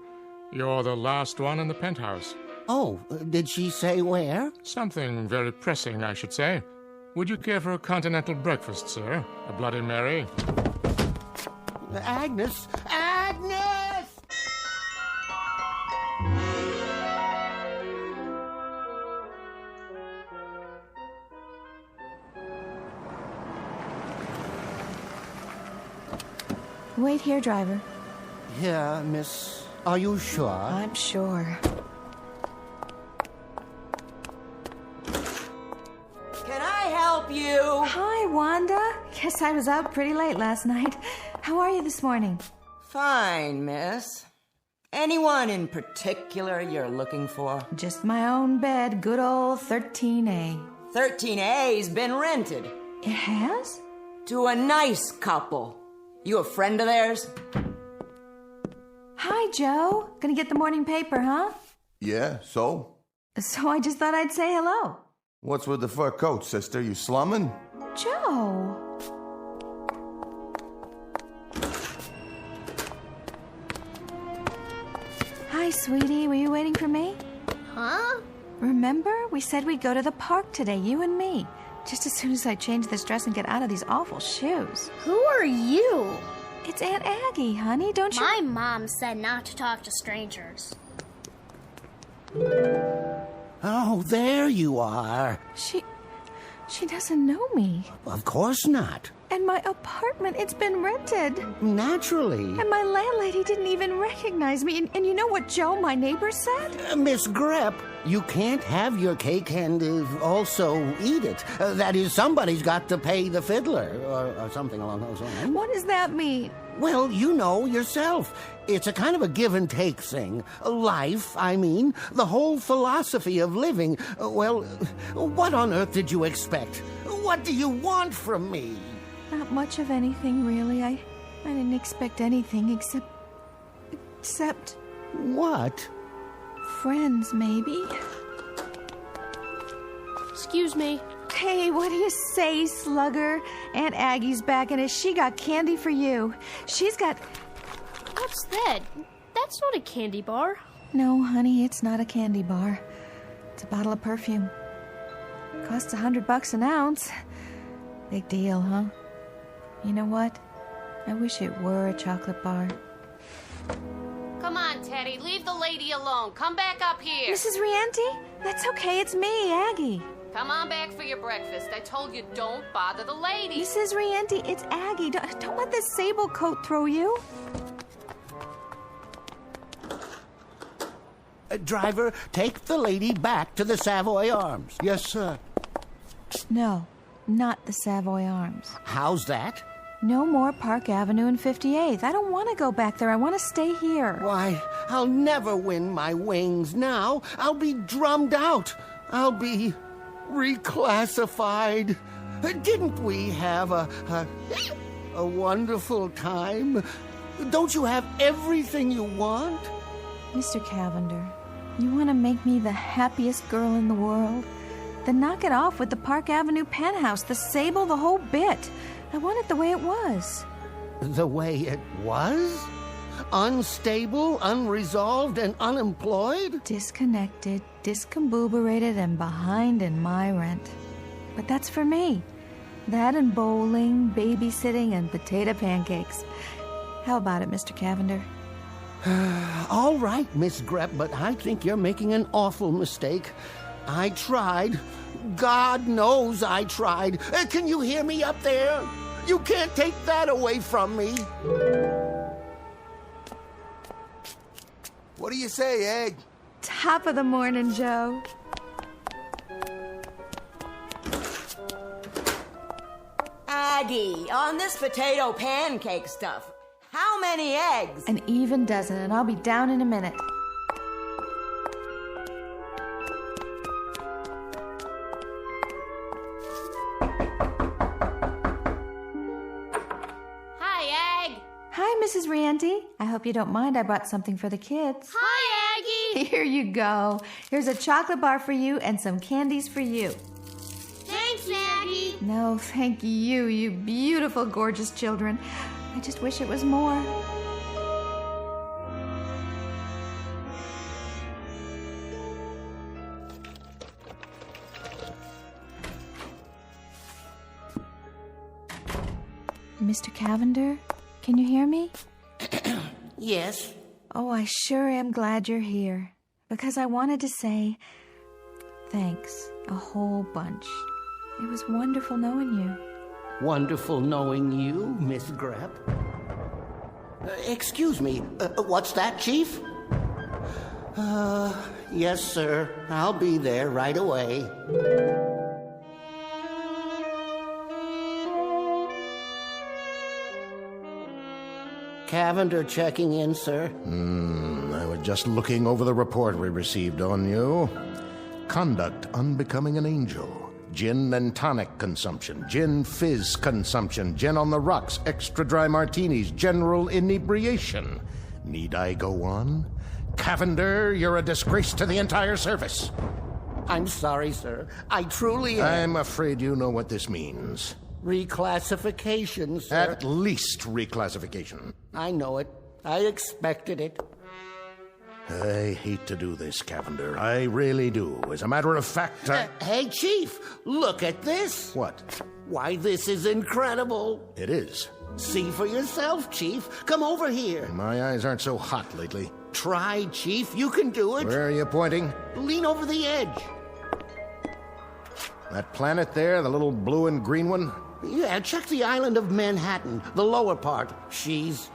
You're the last one in the penthouse. Oh, did she say where? Something very pressing, I should say. Would you care for a continental breakfast, sir? A Bloody Mary? Agnes! Agnes! Wait here, driver. Yeah, miss. Are you sure? I'm sure. Can I help you? Hi, Wanda. Guess I was out pretty late last night. How are you this morning? Fine, miss. Anyone in particular you're looking for? Just my own bed, good old 13A. 13A's been rented. It has? To a nice couple. You a friend of theirs? Hi, Joe. Gonna get the morning paper, huh? Yeah, so? So I just thought I'd say hello. What's with the fur coat, sister? You slumming? Joe. Hi, sweetie. Were you waiting for me? Huh? Remember? We said we'd go to the park today, you and me. Just as soon as I change this dress and get out of these awful shoes. Who are you? It's Aunt Aggie, honey. Don't you... My mom said not to talk to strangers. Oh, there you are. She doesn't know me. Of course not. And my apartment, it's been rented. Naturally. And my landlady didn't even recognize me. And you know what Joe, my neighbor, said? Miss Grepp, you can't have your cake and also eat it. That is, somebody's got to pay the fiddler, or something along those lines. What does that mean? Well, you know yourself. It's a kind of a give and take thing. Life, I mean. The whole philosophy of living. Well, what on earth did you expect? What do you want from me? Not much of anything, really. I didn't expect anything except... What? Friends, maybe. Excuse me. Hey, what do you say, slugger? Aunt Aggie's back, and she got candy for you. She's got... What's that? That's not a candy bar. No, honey, it's not a candy bar. It's a bottle of perfume. Costs $100 an ounce. Big deal, huh? You know what? I wish it were a chocolate bar. Come on, Teddy. Leave the lady alone. Come back up here. Mrs. Rienti? That's okay. It's me, Aggie. Come on back for your breakfast. I told you don't bother the lady. Mrs. Rienti, it's Aggie. Don't let this sable coat throw you. Driver, take the lady back to the Savoy Arms. Yes, sir. No, not the Savoy Arms. How's that? No more Park Avenue and 58th. I don't want to go back there. I want to stay here. Why, I'll never win my wings now. I'll be drummed out. I'll be reclassified. Didn't we have a wonderful time? Don't you have everything you want? Mr. Cavender, you want to make me the happiest girl in the world? Then knock it off with the Park Avenue penthouse, the sable, the whole bit. I want it the way it was. The way it was? Unstable, unresolved, and unemployed? Disconnected, discombobulated, and behind in my rent. But that's for me. That and bowling, babysitting, and potato pancakes. How about it, Mr. Cavender? All right, Miss Grep, but I think you're making an awful mistake. I tried. God knows I tried. Can you hear me up there? You can't take that away from me. What do you say, Egg? Top of the morning, Joe. Aggie, on this potato pancake stuff, how many eggs? An even dozen, and I'll be down in a minute. Hi, Egg. Hi, Mrs. Rienty. I hope you don't mind I brought something for the kids. Hi, Aggie. Here you go. Here's a chocolate bar for you and some candies for you. Thanks, Aggie. No, thank you, you beautiful, gorgeous children. I just wish it was more. Mr. Cavender, can you hear me? Yes? Oh, I sure am glad you're here. Because I wanted to say thanks a whole bunch. It was wonderful knowing you. Wonderful knowing you, Miss Grep. Excuse me, what's that, Chief? Yes, sir. I'll be there right away. Cavender checking in, sir. I was just looking over the report we received on you. Conduct unbecoming an angel. Gin and tonic consumption. Gin fizz consumption. Gin on the rocks. Extra dry martinis. General inebriation. Need I go on? Cavender, you're a disgrace to the entire service. I'm sorry, sir. I truly am. I'm afraid you know what this means. Reclassification, sir. At least reclassification. I know it. I expected it. I hate to do this, Cavender. I really do. As a matter of fact, Hey, Chief, look at this. What? Why, this is incredible. It is. See for yourself, Chief. Come over here. My eyes aren't so hot lately. Try, Chief. You can do it. Where are you pointing? Lean over the edge. That planet there, the little blue and green one? Yeah, check the island of Manhattan, the lower part. She's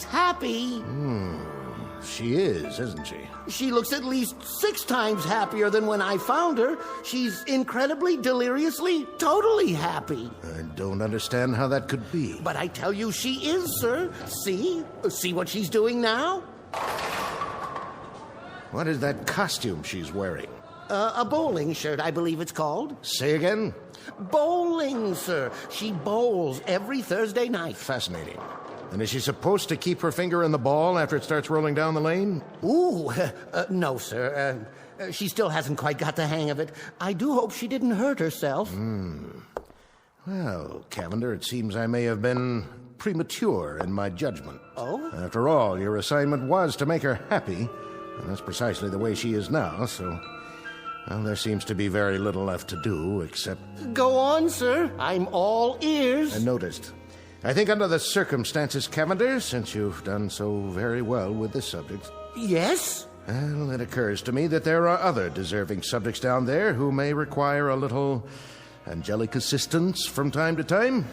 happy. She is, isn't she? She looks at least 6 times happier than when I found her. She's incredibly, deliriously, totally happy. I don't understand how that could be. But I tell you she is, sir. See? See what she's doing now? What is that costume she's wearing? A bowling shirt, I believe it's called. Say again? Bowling, sir. She bowls every Thursday night. Fascinating. And is she supposed to keep her finger in the ball after it starts rolling down the lane? Ooh, no, sir. She still hasn't quite got the hang of it. I do hope she didn't hurt herself. Well, Cavender, it seems I may have been premature in my judgment. Oh? After all, your assignment was to make her happy, and that's precisely the way she is now, so... Well, there seems to be very little left to do, except... Go on, sir. I'm all ears. I noticed. I think under the circumstances, Cavender, since you've done so very well with this subject... Yes? Well, it occurs to me that there are other deserving subjects down there who may require a little angelic assistance from time to time.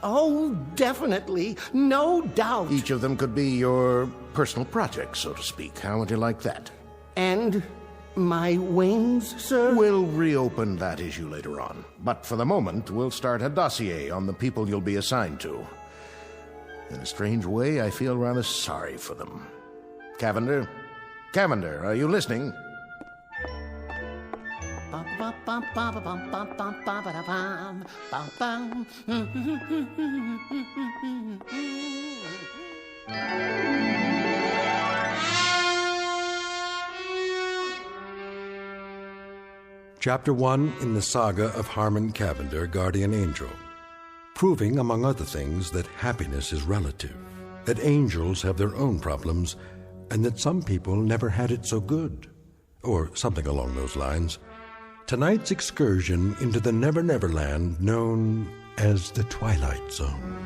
Oh, definitely. No doubt. Each of them could be your personal project, so to speak. How would you like that? And... my wings, sir? We'll reopen that issue later on. But for the moment, we'll start a dossier on the people you'll be assigned to. In a strange way, I feel rather sorry for them. Cavender? Cavender, are you listening? Chapter 1 in the saga of Harmon Cavender, Guardian Angel, proving, among other things, that happiness is relative, that angels have their own problems, and that some people never had it so good, or something along those lines. Tonight's excursion into the Never Never Land known as the Twilight Zone.